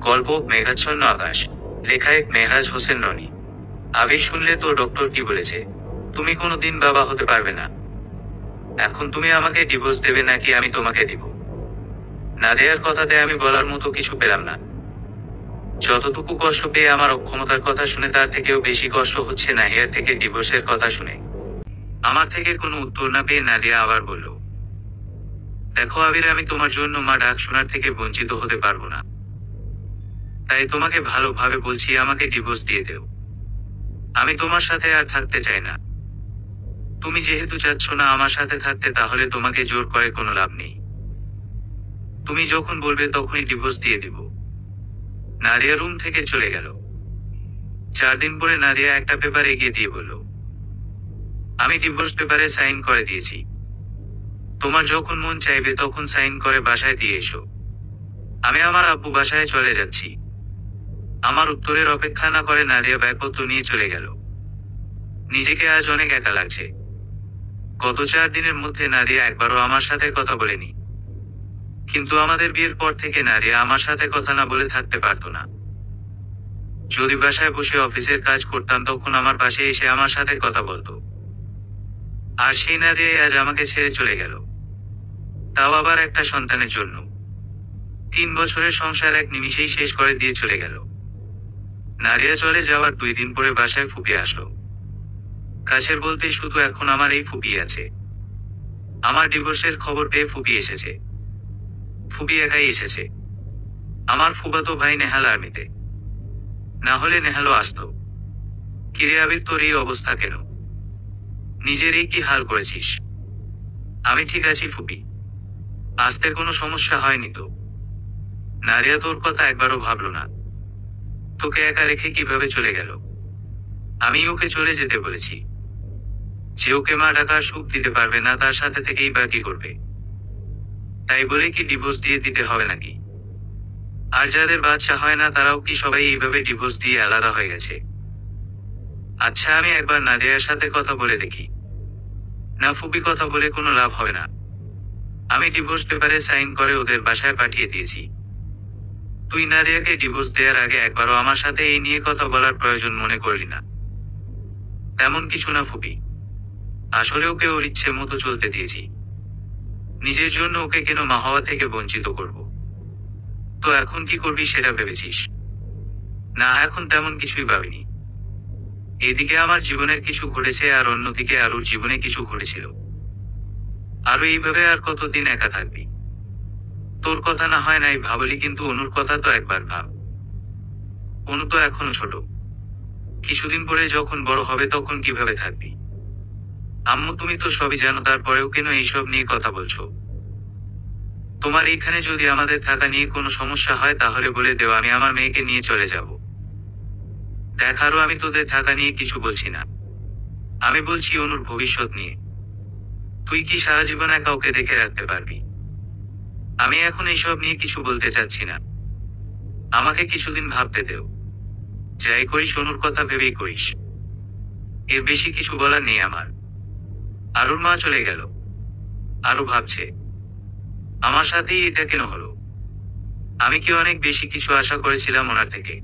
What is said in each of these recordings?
গল্প মেঘাচ্ছন্ন আকাশ। লেখায় মেহরাজ হোসেন রনি। আবির, শুনলে তো ডক্টর কি বলেছে? তুমি কোনোদিন বাবা হতে পারবে না। এখন তুমি আমাকে ডিভোর্স দেবে নাকি আমি তোমাকে দিব? নাদিয়ার কথাতে আমি বলার মতো কিছু পেলাম না। যতটুকু কষ্ট পেয়ে আমার অক্ষমতার কথা শুনে তার থেকেও বেশি কষ্ট হচ্ছে নাহিয়ার থেকে ডিভোর্সের কথা শুনে। আমার থেকে কোনো উত্তর না পেয়ে নাদিয়া আবার বলল, দেখো আবির, আমি তোমার জন্য মা ডাক শোনার থেকে বঞ্চিত হতে পারবো না। তাই তোমাকে ভালোভাবে বলছি, আমাকে ডিভোর্স দিয়ে দেও। আমি তোমার সাথে আর থাকতে চাই না। তুমি যেহেতু চাচ্ছ না আমার সাথে থাকতে, তাহলে তোমাকে জোর করে কোনো লাভ নেই। তুমি যখন বলবে তখনই ডিভোর্স দিয়ে দিব। নাদিয়া রুম থেকে চলে গেল। 4 দিন পরে নাদিয়া একটা পেপার এগিয়ে দিয়ে বলল, আমি ডিভোর্স পেপারে সাইন করে দিয়েছি। তোমার যখন মন চাইবে তখন সাইন করে বাসায় দিয়ে এসো। আমি আমার আব্বু বাসায় চলে যাচ্ছি। আমার উত্তরের অপেক্ষা না করে নাদিয়া ব্যাগপত্র নিয়ে চলে গেল। নিজেকে আজ অনেক একা লাগছে। গত 4 দিনের মধ্যে নাদিয়া একবারও আমার সাথে কথা বলেনি। কিন্তু আমাদের বিয়ের পর থেকে নাদিয়া আমার সাথে কথা না বলে থাকতে পারতো না। যদি বাসায় বসে অফিসের কাজ করতাম তখন আমার পাশে এসে আমার সাথে কথা বলতো। আর সেই নাদিয়াই আজ আমাকে ছেড়ে চলে গেল, তাও আবার একটা সন্তানের জন্য। 3 বছরের সংসার এক নিমিষেই শেষ করে দিয়ে চলে গেল। নাদিয়া চলে যাওয়ার 2 দিন পরে বাসায় ফুপি আসলো। কাছের বলতে শুধু এখন আমার এই ফুপি আছে। আমার ডিভোর্সের খবর পেয়ে ফুপি এসেছে। ফুপি একাই এসেছে। আমার ফুফাতো ভাই নেহাল আর্মিতে। না হলে নেহালও আসতো। কিরে আবির, তোর এই অবস্থা কেন? নিজের এই কি হাল করেছিস? আমি ঠিক আছি ফুপি। আসতে কোনো সমস্যা হয়নি তো? নাদিয়া তোর কথা একবারও ভাবলো না। তোকে একা রেখে কিভাবে চলে গেল? আমি ওকে চলে যেতে বলেছি। যে ওকে মা ডাকার সুখ দিতে পারবে না, তার সাথে থেকেই বা কি করবে? তাই বলে কি ডিভোর্স দিয়ে দিতে হবে নাকি? আর যাদের বাচ্চা হয় না তারাও কি সবাই এইভাবে ডিভোর্স দিয়ে আলাদা হয়ে গেছে? আচ্ছা, আমি একবার নাদিয়ার সাথে কথা বলে দেখি। না ফুপি, কথা বলে কোনো লাভ হবে না। আমি ডিভোর্স পেপারে সাইন করে ওদের বাসায় পাঠিয়ে দিয়েছি। তুই নাদিয়াকে ডিভোর্স দেওয়ার আগে একবারও আমার সাথে এই নিয়ে কথা বলার প্রয়োজন মনে করলি না? তেমন কিছু না ফুপি। আসলে ওকে ওর ইচ্ছে মতো চলতে দিয়েছি। নিজের জন্য ওকে কেন মা হওয়া থেকে বঞ্চিত করব? তো এখন কি করবি সেটা ভেবেছিস? না, এখন তেমন কিছুই ভাবিনি। এদিকে আমার জীবনের কিছু ঘটেছে আর অন্যদিকে আরুর জীবনে কিছু ঘটেছিল। আরো এইভাবে আর কতদিন একা থাকবি? তোর কথা না হয় নাই ভাবলি, কিন্তু অনুর কথা তো একবার ভাব। অনু তো এখনো ছোট। কিছুদিন পরে যখন বড় হবে তখন কিভাবে থাকবি? আম্মু, তুমি তো সবই জানো, তারপরেও কেন এইসব নিয়ে কথা বলছো? তোমার এইখানে যদি আমাদের থাকা নিয়ে কোনো সমস্যা হয় তাহলে বলে দেও, আমি আমার মেয়েকে নিয়ে চলে যাব। দেখ আরো, আমি তোদের থাকা নিয়ে কিছু বলছি না। আমি বলছি অনুর ভবিষ্যৎ নিয়ে। তুই কি সারা জীবন একা ওকে দেখে রাখতে পারবি? আমি এখন এইসব নিয়ে কিছু বলতে চাচ্ছি না। আমাকে কিছুদিন ভাবতে দেও। যাই করিস অনুর কথা ভেবেই করিস। এর বেশি কিছু বলার নেই আমার। আরুর মা চলে গেল। আরু ভাবছে, আমার সাথেই এটা কেন হলো? আমি কি অনেক বেশি কিছু আশা করেছিলাম ওনার থেকে?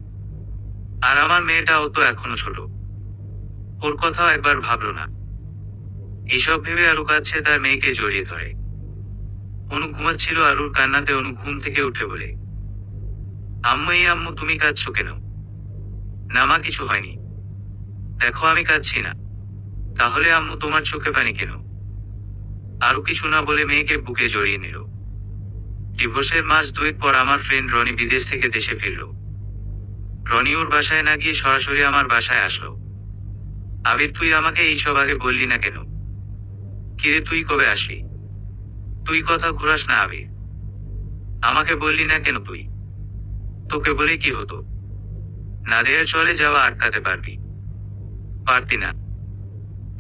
আর আমার মেয়েটাও তো এখনো ছোট। ওর কথাও একবার ভাবলো না। এইসব ভেবে আরু কাছে তার মেয়েকে জড়িয়ে ধরে। অনু ঘুমাচ্ছিল। আরুর কান্নাতে অনু ঘুম থেকে উঠে বলে, আম্মু, এই আম্মু, তুমি কাঁদছো কেন? না মা, কিছু হয়নি। দেখো আমি কাঁদছি না। তাহলে আম্মু, তোমার চোখে পানি কেন? আরো কিছু না বলে মেয়েকে বুকে জড়িয়ে নিল। ডিভোর্সের মাস 2 পর আমার ফ্রেন্ড রনি বিদেশ থেকে দেশে ফিরল। রনি ওর বাসায় না গিয়ে সরাসরি আমার বাসায় আসলো। আবির, তুই আমাকে এইসব আগে বললি না কেন? কিরে, তুই কবে আসবি? তুই কথা ঘুরাস না আবির। আমাকে বললি না কেন তুই? তোকে বলে কি হতো? নাদিয়ার চলে যাওয়া আটকাতে পারবি? পারতি না।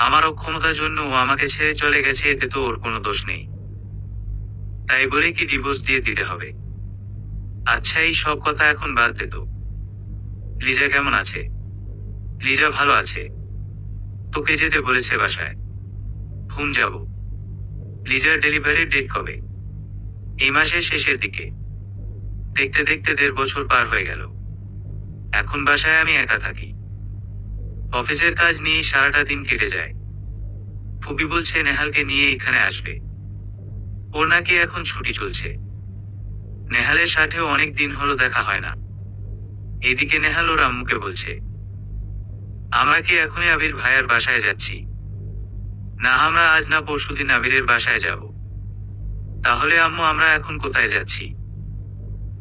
আমার অক্ষমতার জন্য ও আমাকে ছেড়ে চলে গেছে, এতে তো ওর কোনো দোষ নেই। তাই বলে কি ডিভোর্স দিয়ে দিতে হবে? আচ্ছা, এই সব কথা এখন বাদ দে তো। লিজা কেমন আছে? লিজা ভালো আছে। তোকে যেতে বলেছে বাসায়। হুম, যাব। লিজার ডেলিভারির ডেট কবে? এই মাসের শেষের দিকে। দেখতে দেখতে 1.5 বছর পার হয়ে গেল। এখন বাসায় আমি একা থাকি। অফিসের কাজ নিয়ে সারাটা দিন কেটে যায়। ফুপি বলছে নেহালকে নিয়ে এখানে আসবে। ওর নাকি এখন ছুটি চলছে। নেহালের সাথেও অনেক দিন হলো দেখা হয় না। এদিকে নেহাল ওর আম্মুকে বলছে, আমরা কি এখনই আবির ভাইয়ার বাসায় যাচ্ছি? না, আমরা আজ না পরশুদিন আবিরের বাসায় যাব। তাহলে আম্মু আমরা এখন কোথায় যাচ্ছি?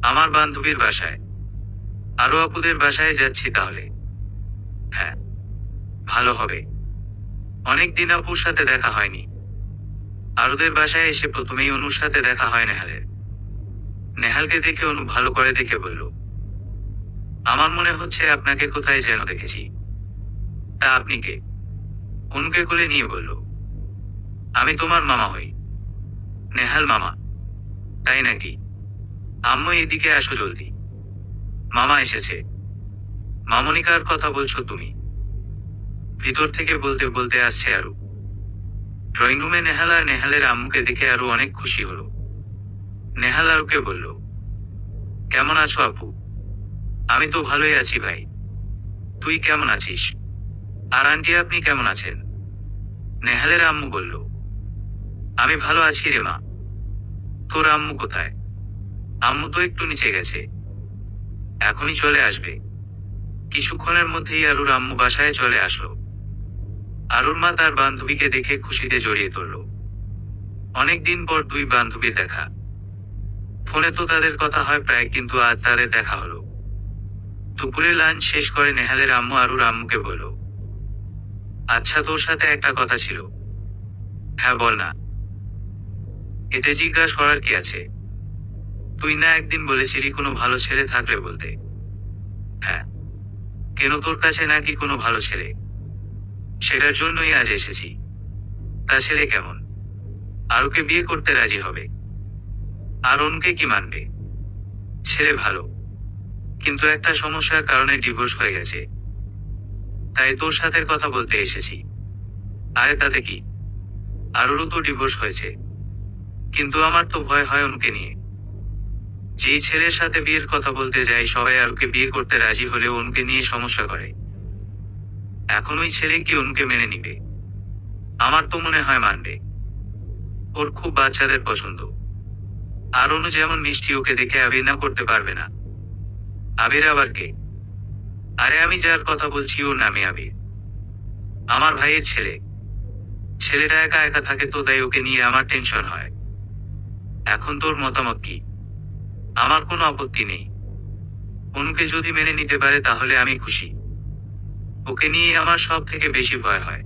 আমার বান্ধবীর বাসায়। আরো আপুদের বাসায় যাচ্ছি তাহলে। হ্যাঁ, ভালো হবে। অনেক দিন আপুর সাথে দেখা হয়নি। আরুদের বাসায় এসে প্রথমেই অনুর সাথে দেখা হয় নেহালের। নেহালকে দেখে অনু ভালো করে দেখে বলল, আমার মনে হচ্ছে আপনাকে কোথায় যেন দেখেছি। তা আপনি কে? অনুকে কোলে নিয়ে বলল, আমি তোমার মামা হই। নেহাল মামা? তাই নাকি? আম্মু এদিকে আসো জলদি। মামা এসেছে। মামনিকার কথা বলছো তুমি? ভিতর থেকে বলতে বলতে আসছে আরু। ড্রয়িং রুমে নেহাল আর নেহালের আম্মুকে দেখে আরু অনেক খুশি হলো। নেহাল আরুকে বলল, কেমন আছো আপু? আমি তো ভালোই আছি ভাই। তুই কেমন আছিস? আর আন্টি আপনি কেমন আছেন? নেহালের আম্মু বলল, আমি ভালো আছি রে মা। তোর আম্মু কোথায়? আম্মু তো একটু নিচে গেছে। এখনই চলে আসবে। কিছুক্ষণের মধ্যেই আরুর আম্মু বাসায় চলে আসলো। আরুর মা তার বান্ধবীকে দেখে খুশিতে জড়িয়ে ধরল। অনেকদিন পর দুই বান্ধবীর দেখা। ফোনে তো তাদের কথা হয় প্রায়, কিন্তু আজ তাদের দেখা হলো। দুপুরে লাঞ্চ শেষ করে নেহালের আম্মু আরুর আম্মুকে বলল, আচ্ছা তোর সাথে একটা কথা ছিল। হ্যাঁ বল না। এতে জিজ্ঞাসা করার কি আছে? তুই না একদিন বলেছিলি কোনো ভালো ছেলে থাকলে বলতে। হ্যাঁ। কেন, তোর কাছে নাকি কোনো ভালো ছেলে? সেটার জন্যই আজ এসেছি। তা ছেলে কেমন? আরুকে বিয়ে করতে রাজি হবে? আর অনুকে কি মানবে? ছেলে ভালো, কিন্তু একটা সমস্যার কারণে ডিভোর্স হয়ে গেছে। তাই তোর সাথে কথা বলতে এসেছি। আরে তাতে কি? আরুরও তো ডিভোর্স হয়েছে। কিন্তু আমার তো ভয় হয় অনুকে নিয়ে। যেই ছেলের সাথে বিয়ের কথা বলতে যাই সবাই আরুকে বিয়ে করতে রাজি হলেও অনুকে নিয়ে সমস্যা করে। এখন ওই ছেলে কি অনুকে মেনে নিবে? আমার তো মনে হয় মানবে। ওর খুব বাচ্চাদের পছন্দ। আর অনু যেমন মিষ্টি, ওকে দেখে আবির না করতে পারবে না। আবির আবার কে? আরে আমি যার কথা বলছি ওর নামে আবির। আমার ভাইয়ের ছেলে। ছেলেটা একা একা থাকে তো, তাই ওকে নিয়ে আমার টেনশন হয়। এখন তোর মতামত কি? আমার কোনো আপত্তি নেই। অনুকে যদি মেনে নিতে পারে তাহলে আমি খুশি। ওকে নিয়ে আমার সব থেকে বেশি ভয় হয়।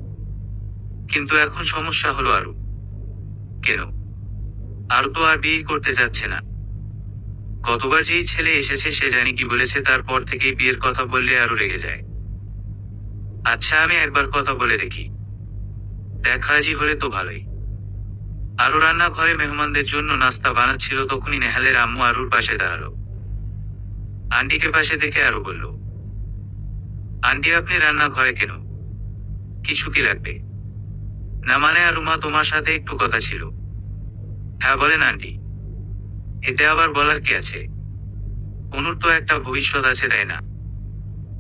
কিন্তু এখন সমস্যা হলো আরু। কেন? আরু তো আর বিয়ে করতে যাচ্ছে না। গতবার যেই ছেলে এসেছে সে জানি কি বলেছে, তারপর থেকেই বিয়ের কথা বললে আরু রেগে যায়। আচ্ছা আমি একবার কথা বলে দেখি। দেখ রাজি হলে তো ভালোই। আরু রান্নাঘরে মেহমানদের জন্য নাস্তা বানাচ্ছিল, তখনই নেহালের আম্মু আরুর পাশে দাঁড়ালো। আন্টিকে পাশে দেখে আরু বলল, আন্টি আপনি রান্নাঘরে কেন? কিছু কি লাগবে? না মানে আরু মা, তোমার সাথে একটু কথা ছিল। হ্যাঁ বলেন আন্টি। এতে আবার বলার কি আছে? অনুর তো একটা ভবিষ্যৎ আছে তাই না?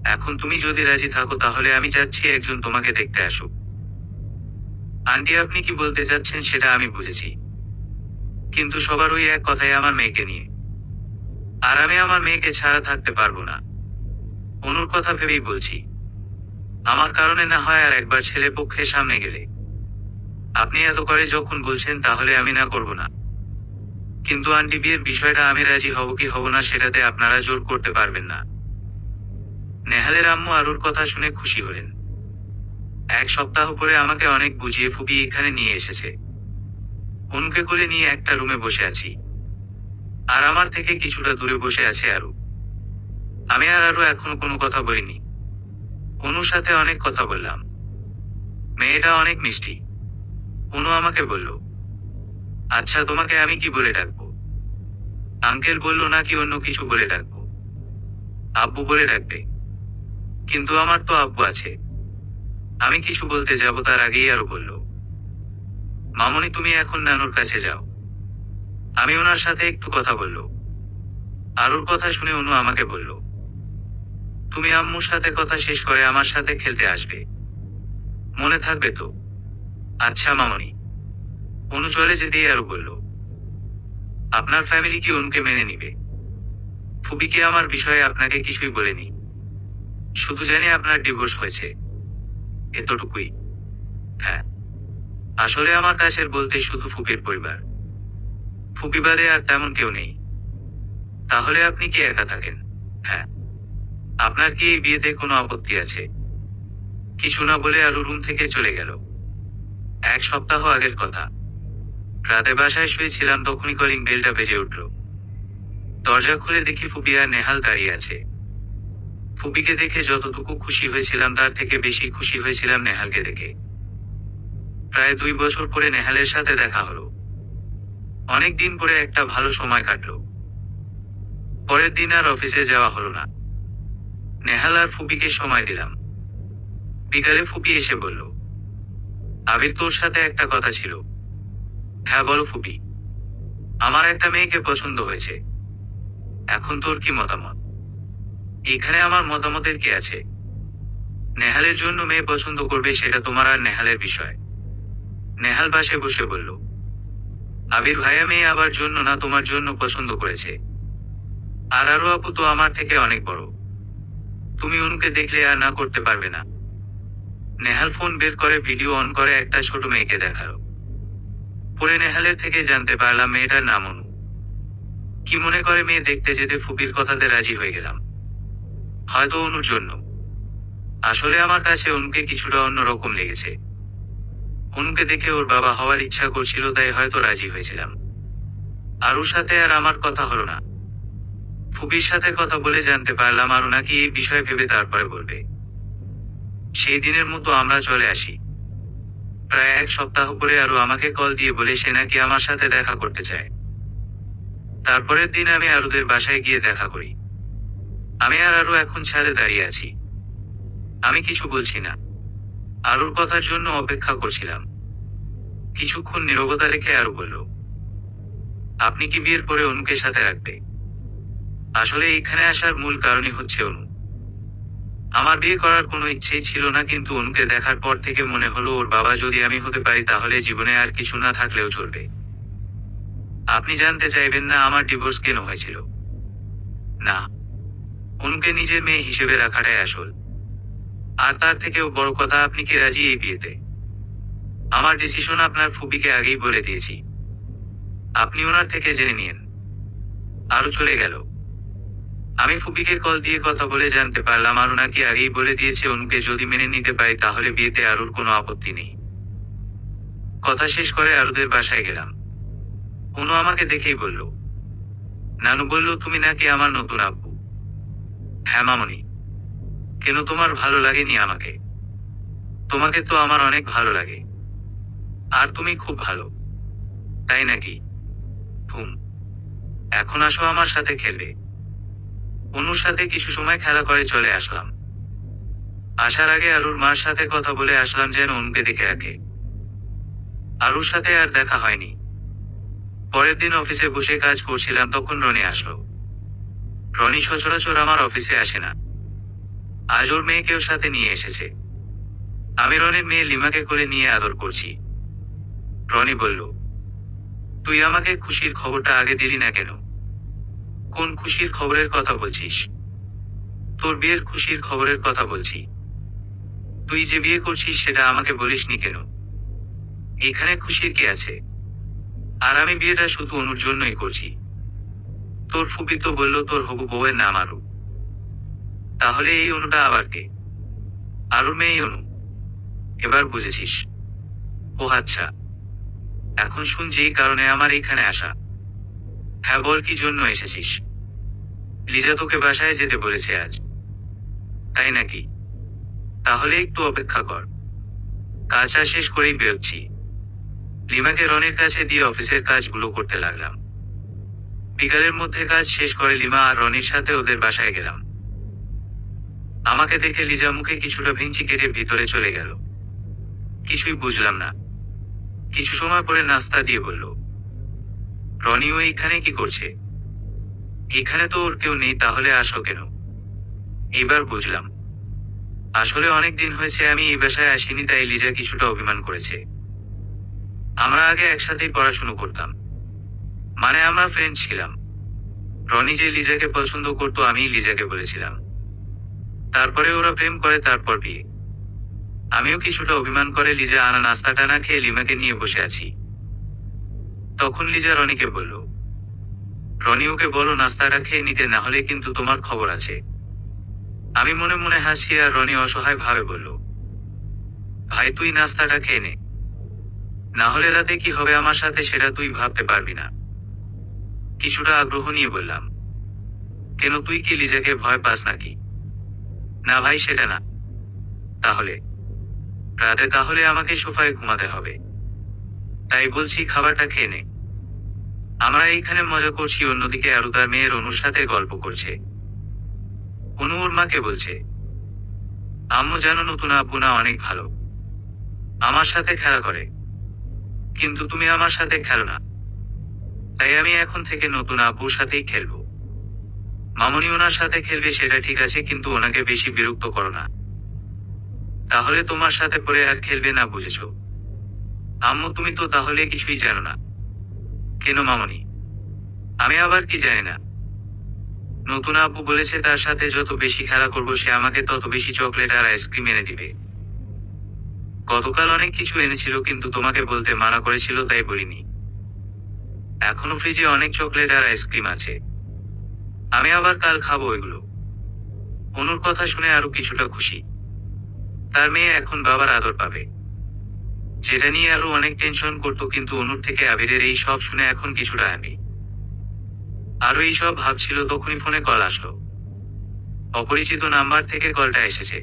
এখন তুমি যদি রাজি থাকো তাহলে আমি চাচ্ছি একজন তোমাকে দেখতে আসুক। আন্টি আপনি কি বলতে চাচ্ছেন সেটা আমি বুঝেছি, কিন্তু সবার ওই এক কথাই আমার মেয়েকে নিয়ে। আর আমি আমার মেয়েকে ছাড়া থাকতে পারবো না। অনুর কথা ভেবেই বলছি। আমার কারণে না হয় আর একবার ছেলে পক্ষের সামনে গেলে। আপনি এত করে যখন বলছেন তাহলে আমি না করব না। কিন্তু আন্টি বিয়ের বিষয়টা আমি রাজি হব কি হব না সেটাতে আপনারা জোর করতে পারবেন না। নেহালের আম্মু আরুর কথা শুনে খুশি হলেন। এক সপ্তাহ পরে আমাকে অনেক বুঝিয়ে ফুপিয়ে এখানে নিয়ে এসেছে। অনুকে কোলে নিয়ে একটা রুমে বসে আছি। আর আমার থেকে কিছুটা দূরে বসে আছে আরু। আমি আর আরু এখনো কোনো কথা বলিনি। অনুর সাথে অনেক কথা বললাম। মেয়েটা অনেক মিষ্টি। অনু আমাকে বলল, আচ্ছা তোমাকে আমি কি বলে ডাকবো? আঙ্কেল বলল নাকি অন্য কিছু বলে ডাকবো? আব্বু বলে ডাকবে। কিন্তু আমার তো আব্বু আছে। আমি কিছু বলতে যাব তার আগেই আরো বলল, মামনি তুমি এখন নানুর কাছে যাও। আমি ওনার সাথে একটু কথা বলল। আরুর কথা শুনে অনু আমাকে বলল, তুমি আম্মুর সাথে কথা শেষ করে আমার সাথে খেলতে আসবে, মনে থাকবে তো? আচ্ছা মামনি। অনু চলে যেতেই আরু বলল, আপনার ফ্যামিলি কি অনুকে মেনে নিবে? ফুবিকে আমার বিষয়ে আপনাকে কিছুই বলেনি, শুধু জানি আপনার ডিভোর্স হয়েছে, এতটুকুই। হ্যাঁ, আসলে আমার কাছের বলতে শুধু ফুপির পরিবার, ফুপি বাদে আর তেমন কেউ নেই। তাহলে আপনি কি একা থাকেন? হ্যাঁ। আপনার কি এই বিয়েতে কোনো আপত্তি আছে? কিছু না বলে আরু রুম থেকে চলে গেল। এক সপ্তাহ আগের কথা, রাতে বাসায় শুয়েছিলাম, তখনই কলিং বেলটা বেজে উঠল। দরজা খুলে দেখি ফুপি আর নেহাল দাঁড়িয়ে আছে। ফুপিকে দেখে যতটুকু খুশি হয়েছিলাম তার থেকে বেশি খুশি হয়েছিলাম নেহালকে দেখে। প্রায় 2 বছর পরে নেহালের সাথে দেখা হলো। অনেক দিন পরে একটা ভালো সময় কাটলো। পরের দিন আর অফিসে যাওয়া হলো না। নেহাল আর ফুপিকে সময় দিলাম। বিকালে ফুপি এসে বলল, আবির, তোর সাথে একটা কথা ছিল। হ্যাঁ বলো ফুপি। আমার একটা মেয়েকে পছন্দ হয়েছে, এখন তোর কি মতামত? এখানে আমার মতামতের কি আছে? নেহালের জন্য মেয়ে পছন্দ করবে সেটা তোমার আর নেহালের বিষয়। নেহাল পাশে বসে বলল, আবির ভাইয়া মেয়ে আবার জন্য না, তোমার জন্য পছন্দ করেছে। আর আরো আপু তো আমার থেকে অনেক বড়, তুমি অনুকে দেখলে আর না করতে পারবে না। নেহাল ফোন বের করে ভিডিও অন করে একটা ছোট মেয়েকে দেখালো। পরে নেহালের থেকে জানতে পারলাম মেয়েটার নাম অনু। কি মনে করে মেয়ে দেখতে যেতে ফুপির কথাতে রাজি হয়ে গেলাম, হয়তো অনুর জন্য। আসলে আমার কাছে অনুকে কিছুটা অন্যরকম লেগেছে। অনুকে দেখে ওর বাবা হওয়ার ইচ্ছা করছিল, তাই হয়তো রাজি হয়েছিলাম। আর ওর সাথে আর আমার কথা হলো না। ফুপির সাথে কথা বলে জানতে পারলাম আরও নাকি এই বিষয় ভেবে তারপরে বলবে। সেই দিনের মতো আমরা চলে আসি। প্রায় 1 সপ্তাহ পরে আরও আমাকে কল দিয়ে বলে সে নাকি আমার সাথে দেখা করতে চায়। তারপরের দিন আমি আরুদের বাসায় গিয়ে দেখা করি। আমি আর আরু এখন ছাদে দাঁড়িয়ে আছি। আমি কিছু বলছি না, আরুর কথার জন্য অপেক্ষা করছিলাম। কিছুক্ষণ নীরবতা রেখে আরু বলল, আপনি কি বিয়ের পরে অনুকে সাথে রাখবে? আসলে এখানে আসার মূল কারণই হচ্ছে অনু। আমার বিয়ে করার কোনো ইচ্ছেই ছিল না, কিন্তু অনুকে দেখার পর থেকে মনে হলো ওর বাবা যদি আমি হতে পারি তাহলে জীবনে আর কিছু না থাকলেও চলবে। আপনি জানতে চাইবেন না আমার ডিভোর্স কেন হয়েছিল? না, অনুকে নিজের মেয়ে হিসেবে রাখাটাই আসল। আর তার থেকেও বড় কথা, আপনি কি রাজি এই বিয়েতে? আমার ডিসিশন আপনার ফুপিকে আগেই বলে দিয়েছি, আপনি ওনার থেকে জেনে নিন। আরো চলে গেল। আমি ফুপিকে কল দিয়ে কথা বলে জানতে পারলাম আরু নাকি আগেই বলে দিয়েছে অনুকে যদি মেনে নিতে পারি তাহলে বিয়েতে আরুর কোনো আপত্তি নেই। কথা শেষ করে আরুদের বাসায় গেলাম। অনু আমাকে দেখেই বলল, নানু বলল তুমি নাকি আমার নতুন আব্বু। হ্যাঁ মামনি। কেন, তোমার ভালো লাগেনি আমাকে? তোমাকে তো আমার অনেক ভালো লাগে, আর তুমি খুব ভালো। তাই নাকি? হুম। এখন আসো আমার সাথে খেলবে। অনুর সাথে কিছু সময় খেলা করে চলে আসলাম। আসার আগে আরুর মার সাথে কথা বলে আসলাম যেন অনুকে দেখে রাখে। আরুর সাথে আর দেখা হয়নি। পরের দিন অফিসে বসে কাজ করছিলাম, তখন রনি আসলো। রনি সচরাচর আমার অফিসে আসে না, আজ ওর মেয়েকেও সাথে নিয়ে এসেছে। আমি রনির মেয়ে লিমাকে কোলে নিয়ে আদর করছি। রনি বলল, তুই আমাকে খুশির খবরটা আগে দিলি না কেন? কোন খুশির খবরের কথা বলছিস? তোর বিয়ের খুশির খবরের কথা বলছি। তুই যে বিয়ে করছিস সেটা আমাকে বলিসনি কেন? এখানে খুশির কি আছে? আর আমি বিয়েটা শুধু অনুর জন্যই করছি। তোর ফুপি তো বলল তোর হবু বউয়ের নাম আরু। তাহলে এই অনুটা আবার কে? আরুর মেয়ে অনু। এবার বুঝেছিস? ও আচ্ছা, এখন শুনছি এই কারণে আমার এইখানে আসা। হ্যাঁ বল, কি জন্য এসেছিস? লিজা তোকে বাসায় যেতে বলেছে আজ। তাই নাকি? তাহলে একটু অপেক্ষা কর, কাজটা শেষ করেই বেরোচ্ছি। লিমাকে রনির কাছে দিয়ে অফিসের কাজগুলো করতে লাগলাম। বিকালের মধ্যে কাজ শেষ করে লিমা আর রনির সাথে ওদের বাসায় গেলাম। আমাকে দেখে লিজা মুখে কিছুটা ভিঞ্চি কেটে ভিতরে চলে গেল। কিছুই বুঝলাম না। কিছু সময় পরে নাস্তা দিয়ে বলল, রনিও এইখানে কি করছে? এখানে তো ওর কেউ নেই, তাহলে আসো কেন? এবার বুঝলাম, আসলে অনেক দিন হয়েছে আমি এই বাসায় আসিনি, তাই লিজা কিছুটা অভিমান করেছে। আমরা আগে একসাথেই পড়াশুনো করতাম, মানে আমরা ফ্রেন্ড ছিলাম। রনি যে লিজাকে পছন্দ করতো আমি লিজাকে বলেছিলাম, তারপরে ওরা প্রেম করে, তারপর বিয়ে। আমিও কিছুটা অভিমান করে লিজা আনা নাস্তাটা না খেয়ে লিমাকে নিয়ে বসে আছি। তখন লিজা রনিকে বলল, রনি ওকে বলো নাস্তাটা খেয়ে নিতে, না হলে কিন্তু তোমার খবর আছে। আমি মনে মনে হাসি আর রনি অসহায় ভাবে বলল, ভাই তুই নাস্তাটা খেয়ে নে, না হলে রাতে কি হবে আমার সাথে সেটা তুই ভাবতে পারবি না। কিছুটা আগ্রহ নিয়ে বললাম, কেন তুই কি লিজাকে ভয় পাস নাকি? না ভাই সেটা না। তাহলে রাতে তাহলে আমাকে সোফায় ঘুমাতে হবে, তাই বলছি খাবারটা খেয়ে নে। আমরা এইখানে মজা করছি, অন্যদিকে আরু তার মেয়ের অনুর সাথে গল্প করছে। অনু ওর মাকে বলছে, আম্মু জানো নতুন আব্বু না অনেক ভালো, আমার সাথে খেলা করে, কিন্তু তুমি আমার সাথে খেলো না, তাই আমি এখন থেকে নতুন আব্বুর সাথেই খেলবো। মামনি ওনার সাথে খেলবে সেটা ঠিক আছে, কিন্তু ওনাকে বেশি বিরক্ত করো না, তাহলে তোমার সাথে পরে আর খেলবে না, বুঝেছো? আম্মু তুমি তো তাহলে কিছুই জানো না। কেন মামনি? আমি আবার কি জানি না? নতুন আব্বু বলেছে তার সাথে যত বেশি খেলা করবো সে আমাকে তত বেশি চকলেট আর আইসক্রিম এনে দিবে। গতকাল অনেক কিছু এনেছিল, কিন্তু তোমাকে বলতে মানা করেছিল তাই বলিনি। এখনো ফ্রিজে অনেক চকলেট আর আইসক্রিম আছে, আমি আবার কাল খাবো এগুলো। অনুর কথা শুনে আরো কিছুটা খুশি, তার মেয়ে এখন বাবার আদর পাবে, যেটা নিয়ে আরো অনেক টেনশন করতো, কিন্তু অনুর থেকে আবিরের এই সব শুনে এখন কিছুটা হ্যাপি। আরো এই সব ভাবছিল, তখনই ফোনে কল আসলো। অপরিচিত নাম্বার থেকে কলটা এসেছে।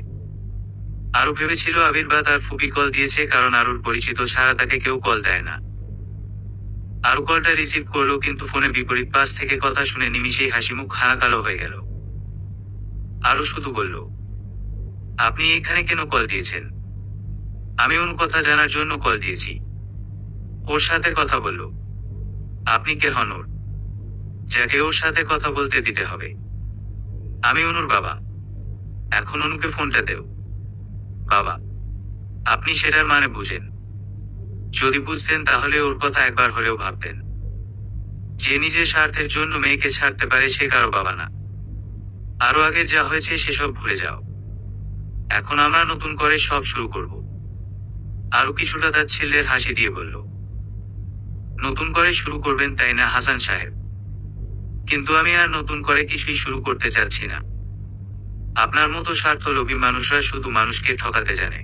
আরো ভেবেছিল আবির বা তার ফুপি কল দিয়েছে, কারণ আরুর পরিচিত ছাড়া তাকে কেউ কল দেয় না। আরো কলটা রিসিভ করলো, কিন্তু ফোনে বিপরীত পাশ থেকে কথা শুনে নিমিষেই হাসি মুখ খানা কালো হয়ে গেল। আরো শুধু বলল, আপনি এখানে কেন কল দিয়েছেন? আমি ওর কথা জানার জন্য কল দিয়েছি। ওর সাথে কথা বলল। আপনি কে হন ওর, যাকে ওর সাথে কথা বলতে দিতে হবে? আমি অনুর বাবা, এখন অনুকে ফোনটা দেও। বাবা? আপনি সেটার মানে বুঝেন? যদি বুঝতেন তাহলে ওর কথা একবার হলেও ভাবতেন। যে নিজের স্বার্থের জন্য মেয়েকে ছাড়তে পারে সে কারো বাবা না। আরো আগে যা হয়েছে সেসব ভুলে যাও, এখন আমরা নতুন করে সব শুরু করব। আরো কিছুটা তার ছেলের হাসি দিয়ে বলল, নতুন করে শুরু করবেন তাই না হাসান সাহেব? কিন্তু আমি আর নতুন করে কিছুই শুরু করতে চাচ্ছি না। আপনার মতো স্বার্থলোভী মানুষরা শুধু মানুষকে ঠকাতে জানে।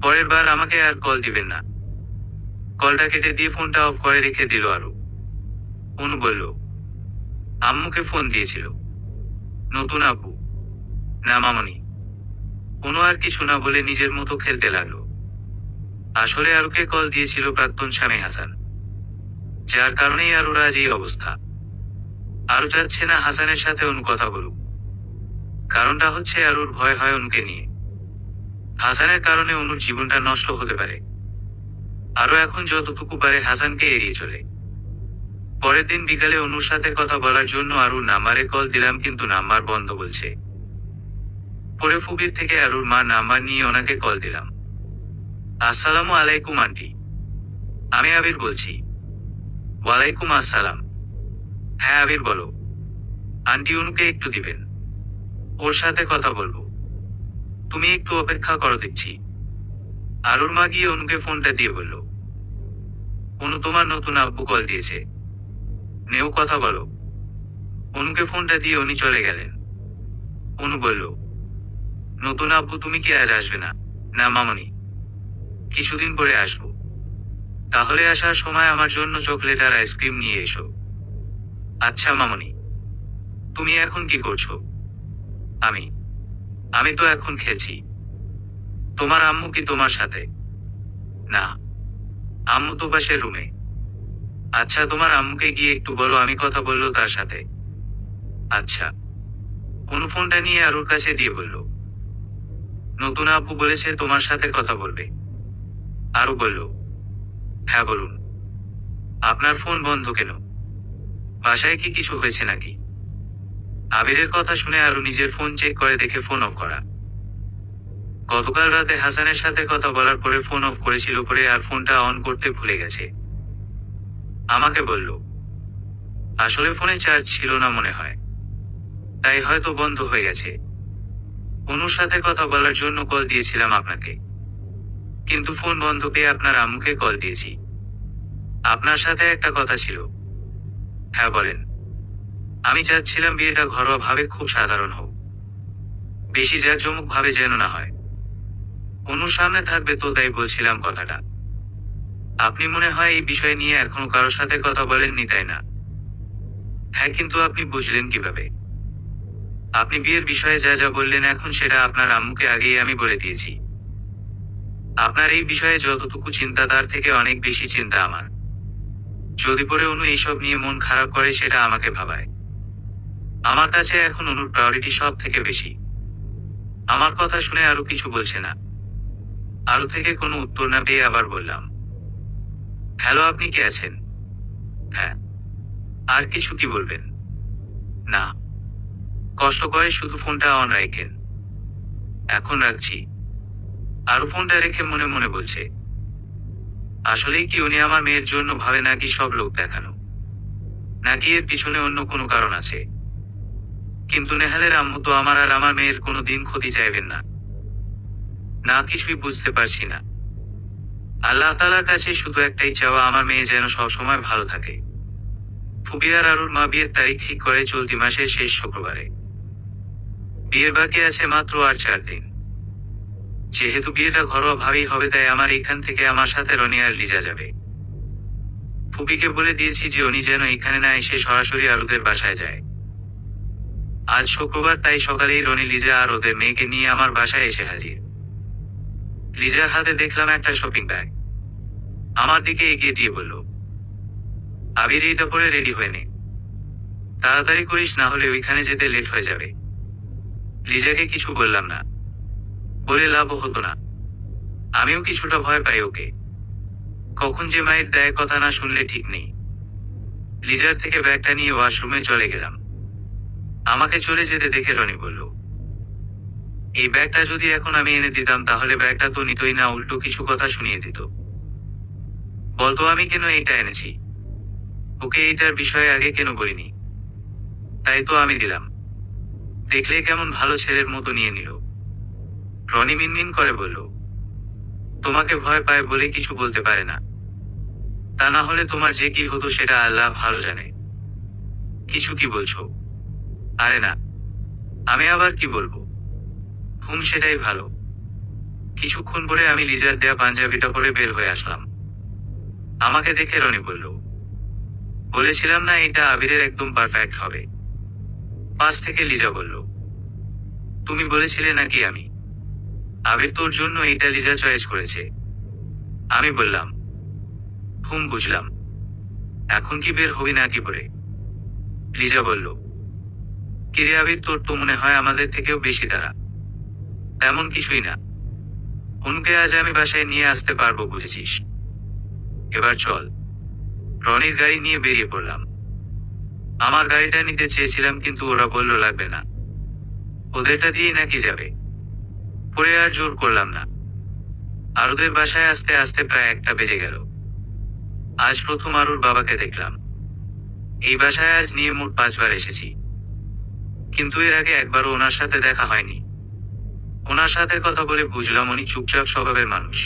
পরের বার আমাকে আর কল দিবেন না। কলটা কেটে দিয়ে ফোনটা অফ করে রেখে দিল আরু। অনু বলল, আম্মুকে ফোন দিয়েছিল? নতুন আব্বু? না মামনি। অনু আর কিছু না বলে নিজের মতো খেলতে লাগলো। আসলে আরুকে কল দিয়েছিল প্রাক্তন স্বামী হাসান, যার কারণেই আরুর আজ এই অবস্থা। আরু চাচ্ছে না হাসানের সাথে অনু কথা বলুক, কারণটা হচ্ছে আরুর ভয় হয় অনুকে নিয়ে। হাসানের কারণে অনুর জীবনটা নষ্ট হতে পারে। আরো এখন যতটুকু পারে হাসানকে এড়িয়ে চলে। পরের দিন বিকালে অনুর সাথে কথা বলার জন্য আরুর নাম্বারে কল দিলাম, কিন্তু নাম্বার বন্ধ বলছে। পরে ফুবির থেকে আরুর মার নাম্বার নিয়ে ওনাকে কল দিলাম। আসসালামু আলাইকুম আন্টি, আমি আবির বলছি। ওয়ালাইকুম আসসালাম। হ্যাঁ আবির বলো। আন্টি অনুকে একটু দিবেন, ওর সাথে কথা বলবো। তুমি একটু অপেক্ষা করো, দিচ্ছি। আরুর মা গিয়ে অনুকে ফোনটা দিয়ে বলল, অনু তোমার নতুন আব্বু কল দিয়েছে, নেও কথা বলো। অনুকে ফোনটা দিয়ে উনি চলে গেলেন। অনু বলল, নতুন আব্বু তুমি কি আজ আসবে না? না মামনি, কিছুদিন পরে আসবো। তাহলে আসার সময় আমার জন্য চকলেট আর আইসক্রিম নিয়ে এসো। আচ্ছা মামনি। তুমি এখন কি করছো? আমি আমি তো এখন খেলছি। তোমার আম্মু কি তোমার সাথে? না, আম্মু তো পাশের রুমে। আচ্ছা তোমার আম্মুকে গিয়ে একটু বলো আমি কথা বললো তার সাথে। আচ্ছা। অনু ফোনটা নিয়ে আরুর কাছে দিয়ে বলল, নতুন আব্বু বলেছে তোমার সাথে কথা বলবে। আরু বলল, হ্যাঁ বলুন। আপনার ফোন বন্ধ কেন? বাসায় কি কিছু হয়েছে নাকি? আবিরের কথা শুনে আরও নিজের ফোন চেক করে দেখে ফোন অফ করা। গতকাল রাতে হাসানের সাথে কথা বলার পরে ফোন অফ করেছিল পরে আর ফোনটা অন করতে ভুলে গেছে। আমাকে বলল, আসলে ফোনে চার্জ ছিল না মনে হয়, তাই হয়তো বন্ধ হয়ে গেছে। অনুর সাথে কথা বলার জন্য কল দিয়েছিলাম আপনাকে, কিন্তু ফোন বন্ধ পেয়ে আপনার আম্মুকে কল দিয়েছি। আপনার সাথে একটা কথা ছিল। হ্যাঁ বলেন। আমি চাচ্ছিলাম বিয়েটা ঘরোয়া ভাবে খুব সাধারণ হোক, বেশি জাঁকজমক ভাবে যেন না হয়। অনুর সামনে থাকবে তো তাই বলছিলাম কথাটা। আপনি মনে হয় এই বিষয় নিয়ে এখনো কারোর সাথে কথা বলেননি তাই না? হ্যাঁ, কিন্তু আপনি বুঝলেন কিভাবে? আপনি বিয়ের বিষয়ে যা যা বললেন এখন সেটা আপনার আম্মুকে আগেই আমি বলে দিয়েছি। আপনার এই বিষয়ে যতটুকু চিন্তা তার থেকে অনেক বেশি চিন্তা আমার। যদি পরে অনু এইসব নিয়ে মন খারাপ করে সেটা আমাকে ভাবায়। আমার কাছে এখন অনুর প্রায়োরিটি সব থেকে বেশি। আমার কথা শুনে আরো কিছু বলছে না। আরো থেকে কোনো উত্তর না পেয়ে আবার বললাম, হ্যালো, আপনি কে আছেন? হ্যাঁ। আর কিছু কি বলবেন? না। কষ্ট করে শুধু ফোনটা অন রাখেন। এখন রাখছি। আরো ফোনটা রেখে মনে মনে বলছে, আসলেই কি উনি আমার মেয়ের জন্য ভাবে নাকি সব লোক দেখানো, নাকি এর পিছনে অন্য কোনো কারণ আছে? কিন্তু নেহালের আম্মু তো আমার আর আমার মেয়ের কোনো দিন ক্ষতি চাইবেন না। না, কিছুই বুঝতে পারছি না। আল্লাহ তাআলার কাছে শুধু একটাই চাওয়া, আমার মেয়ে যেন সবসময় ভালো থাকে। ফুবি আর আরুর মা বিয়ের তারিখ ঠিক করে চলতি মাসের শেষ শুক্রবারে। বিয়ের বাকি আছে মাত্র আর 4 দিন। যেহেতু বিয়েটা ঘরোয়া ভাবেই হবে তাই আমার এখান থেকে আমার সাথে রনি আর লিজা যাবে। ফুপিকে বলে দিয়েছি যে উনি যেন এখানে না এসে সরাসরি আরুদের বাসায় যায়। আজ শুক্রবার, তাই সকালেই রনি, লিজা আর ওদের মেয়েকে নিয়ে আমার বাসায় এসে হাজির। লিজার হাতে দেখলাম একটা শপিং ব্যাগ। আমার দিকে এগিয়ে দিয়ে বলল, আবির, এটা পরে রেডি হয়ে নে, তাড়াতাড়ি করিস, না হলে ওইখানে যেতে লেট হয়ে যাবে। লিজাকে কিছু বললাম না, বলে লাভও হতো না। আমিও কিছুটা ভয় পাই ওকে। কখন যে মায়ের দেয় কথা না শুনলে ঠিক নেই। লিজার থেকে ব্যাগটা নিয়ে ওয়াশরুমে চলে গেলাম। আমাকে চলে যেতে দেখে রনি বলল, এই ব্যাগটা যদি এখন আমি এনে দিতাম তাহলে ব্যাগটা তো নিতই না, উল্টো কিছু কথা শুনিয়ে দিত। বলতো আমি কেন এটা এনেছি, ওকে এইটার বিষয়ে আগে কেন বলিনি। তাই তো আমি দিলাম। দেখলে কেমন ভালো ছেলের মতো নিয়ে নিল। রনি মিনমিন করে বলল, তোমাকে ভয় পায় বলে কিছু বলতে পারে না, তা না হলে তোমার যে কি হতো সেটা আল্লাহ ভালো জানে। কিছু কি বলছো? আরে না, আমি আবার কি বলবো, সেটাই ভালো। কিছুক্ষণ পরে আমি লিজার দেয়া পাঞ্জাবিটা পরে বের হয়ে আসলাম। আমাকে দেখে রনি বলল, বলেছিলাম না এটা আবিরের একদম পারফেক্ট হবে। পাশ থেকে লিজা বলল, তুমি বলেছিলে নাকি আমি? আবির তোর জন্য এইটা লিজা চয়েস করেছে। আমি বললাম, বুঝলাম। এখন কি বের হবি নাকি পরে? লিজা বলল, কিরে আবির, তোর তো মনে হয় আমাদের থেকেও বেশি তারা। তেমন কিছুই না, অনুকে আজ আমি বাসায় নিয়ে আসতে পারবো, বুঝেছিস? এবার চল। রনির গাড়ি নিয়ে বেরিয়ে পড়লাম। আমার গাড়িটা নিতে চেয়েছিলাম কিন্তু ওরা বলল লাগবে না, ওদেরটা দিয়ে নাকি যাবে। পরে আর জোর করলাম না। আর ওদের বাসায় আসতে আসতে প্রায় 1টা বেজে গেল। আজ প্রথম আরুর বাবাকে দেখলাম। এই বাসায় আজ নিয়ে মোট 5 বার এসেছি, কিন্তু এর আগে একবারও ওনার সাথে দেখা হয়নি। ওনার সাথে কথা বলে বুঝলাম উনি চুপচাপ স্বভাবের মানুষ।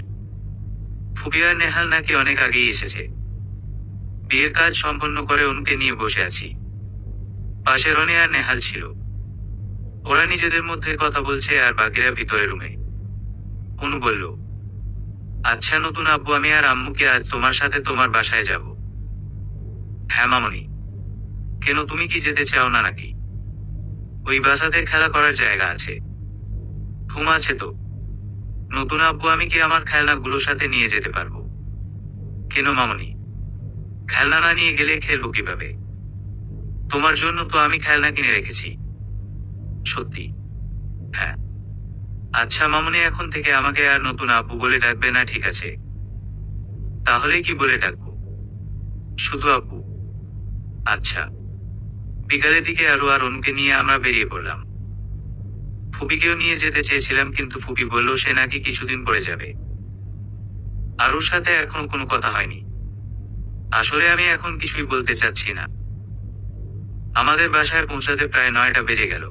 ফুবি আর নেহাল নাকি অনেক আগেই এসেছে। বিয়ের কাজ সম্পন্ন করে অনুকে নিয়ে বসে আছি। পাশে রনি আর নেহাল ছিল। ওরা নিজেদের মধ্যে কথা বলছে আর বাকিরা ভিতরে রুমে। অনু বলল, আচ্ছা নতুন আব্বু, আমি আর আম্মুকে আজ তোমার সাথে তোমার বাসায় যাব। হ্যাঁ মামনি। কেন, তুমি কি যেতে চাও না নাকি? ওই বাসাতে খেলা করার জায়গা আছে। আছে তো। নতুন আব্বু, আমি কি আমার খেলনাগুলোর সাথে নিয়ে যেতে পারবো? কেন মামনি? খেলনা না নিয়ে গেলে খেলবো কিভাবে? তোমার জন্য তো আমি খেলনা কিনে রেখেছি। সত্যি? হ্যাঁ। আচ্ছা মামনি, এখন থেকে আমাকে আর নতুন আব্বু বলে ডাকবে না, ঠিক আছে? তাহলে কি বলে ডাকবো? শুধু আব্বু? আচ্ছা। বিকালের দিকে আরু আর অনুকে নিয়ে আমরা বেরিয়ে পড়লাম। ফুপিকেও নিয়ে যেতে চেয়েছিলাম, কিন্তু ফুপি বলল সে নাকি কিছুদিন পরে যাবে। আরুর সাথে এখনো কোনো কথা হয়নি। আসলে আমি এখন কিছুই বলতে চাচ্ছি না। আমাদের বাসায় পৌঁছাতে প্রায় 9টা বেজে গেল।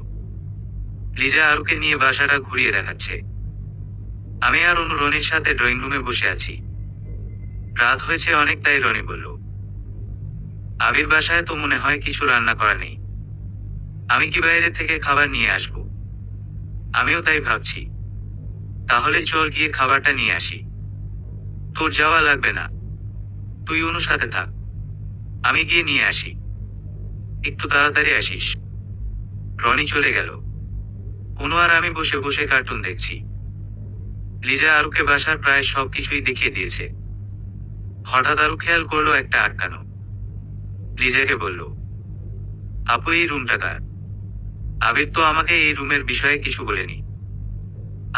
লিজা আরুকে নিয়ে বাসাটা ঘুরিয়ে দেখাচ্ছে। আমি আর অনু রনির সাথে ড্রয়িং রুমে বসে আছি। রাত হয়েছে অনেক, তাই রনি বলল, আবির বাসায় তো মনে হয় কিছু রান্না করা নেই। আমি কি বাইরে থেকে খাবার নিয়ে আসবো? আমিও তাই ভাবছি। তাহলে চল গিয়ে খাবারটা নিয়ে আসি। তোর যাওয়া লাগবে না, তুই অনুর সাথে থাক, আমি গিয়ে নিয়ে আসি। একটু তাড়াতাড়ি আসিস। রনি চলে গেল। অনু আর আমি বসে বসে কার্টুন দেখছি। লিজা আরুকে বাসার প্রায় সবকিছুই দেখিয়ে দিয়েছে। হঠাৎ আরু খেয়াল করলো একটা আটকানো। লিজাকে বলল, আপু এই রুমটা কার? আবির তো আমাকে এই রুমের বিষয়ে কিছু বলেনি।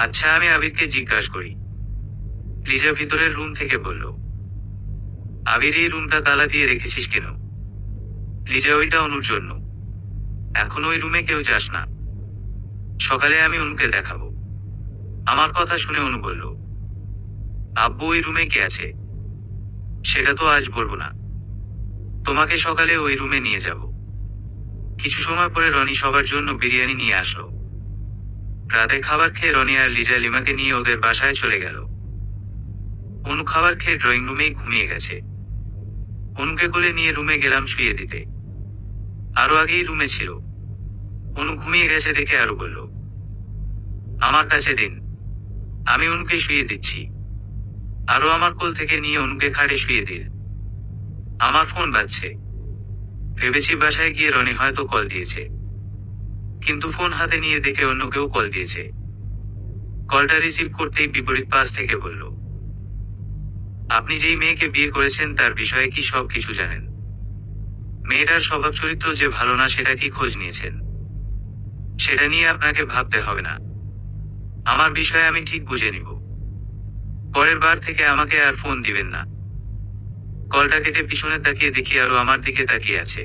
আচ্ছা, আমি আবিরকে জিজ্ঞাসা করি। লিজা ভিতরের রুম থেকে বলল, আবির এই রুমটা তালা দিয়ে রেখেছিস কেন? লিজা, ওইটা অনুর জন্য। এখন ওই রুমে কেউ যাস না, সকালে আমি অনুকে দেখাবো। আমার কথা শুনে অনু বলল, আব্বু ওই রুমে কে আছে? সেটা তো আজ বলবো না, তোমাকে সকালে ওই রুমে নিয়ে যাব। কিছু সময় পরে রনি সবার জন্য বিরিয়ানি নিয়ে আসলো। রাতে খাবার খেয়ে রনি আর লিজা লিমাকে নিয়ে ওদের বাসায় চলে গেল। অনু খাবার খেয়ে ড্রয়িং রুমেই ঘুমিয়ে গেছে। অনুকে কোলে নিয়ে রুমে গেলাম শুয়ে দিতে। আরো আগেই রুমে ছিল। অনু ঘুমিয়ে গেছে দেখে আরো বলল, আমার কাছে দিন, আমি অনুকে শুয়ে দিচ্ছি। আরো আমার কোল থেকে নিয়ে অনুকে খাটে শুয়ে দিল। আমার ফোন বাজছে। ভেবেছি বাসায় গিয়ে রনি হয়তো কল দিয়েছে, কিন্তু ফোন হাতে নিয়ে দেখে অন্য কেউ কল দিয়েছে। কলটা রিসিভ করতেই বিপরীত পাশ থেকে বলল, আপনি যেই মেয়েকে বিয়ে করেছেন তার বিষয়ে কি সব কিছু জানেন? মেয়েটার স্বভাব চরিত্র যে ভালো না সেটা কি খোঁজ নিয়েছেন? সেটা নিয়ে আপনাকে ভাবতে হবে না, আমার বিষয়ে আমি ঠিক বুঝে নিব। পরের বার থেকে আমাকে আর ফোন দিবেন না। কলটা কেটে পিছনে তাকিয়ে দেখি আরো আমার দিকে তাকিয়ে আছে।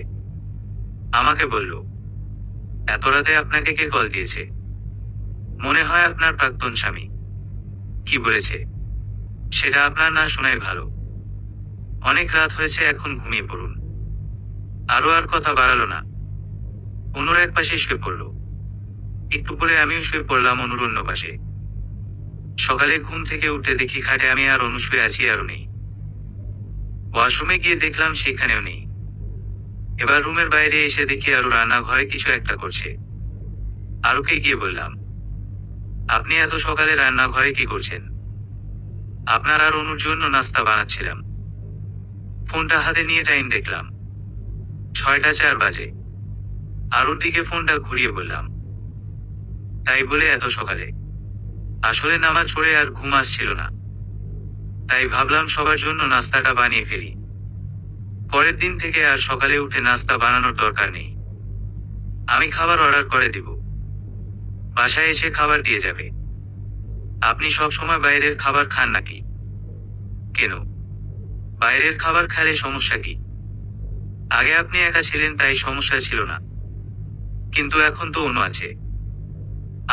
আমাকে বলল, এত রাতে আপনাকে কে কল দিয়েছে? মনে হয় আপনার প্রাক্তন স্বামী। কি বলেছে সেটা আপনার না শোনাই ভালো। অনেক রাত হয়েছে, এখন ঘুমিয়ে পড়ুন। আরো আর কথা বাড়ালো না। অনুর এক পাশে শুয়ে পড়ল। একটু পরে আমিও শুয়ে পড়লাম অনুর অন্য পাশে। সকালে ঘুম থেকে উঠে দেখি খাটে আমি আর অনু শুয়ে আছি, আরও নেই। ওয়াশরুমে গিয়ে দেখলাম সেখানেও নেই। এবার রুমের বাইরে এসে দেখি আরো রান্নাঘরে কিছু একটা করছে। আরুকে গিয়ে বললাম, আপনি এত সকালে রান্নাঘরে কি করছেন? আপনার আর অনুর জন্য নাস্তা বানাচ্ছিলাম। ফোনটা হাতে নিয়ে টাইম দেখলাম, 6টা 4 বাজে। আরুর দিকে ফোনটা ঘুরিয়ে বললাম, তাই বলে এত সকালে? আসলে নামাজ পড়ে আর ঘুম আসছিল না, তাই ভাবলাম সবার জন্য নাস্তাটা বানিয়ে ফেলি। পরের দিন থেকে আর সকালে উঠে নাস্তা বানানোর দরকার নেই। আমি খাবার অর্ডার করে দিব, বাসায় এসে খাবার দিয়ে যাবে। আপনি সব সময় বাইরের খাবার খান নাকি? কেন, বাইরের খাবার খেলে সমস্যা কি? আগে আপনি একা ছিলেন তাই সমস্যা ছিল না, কিন্তু এখন তো অন্য আছে।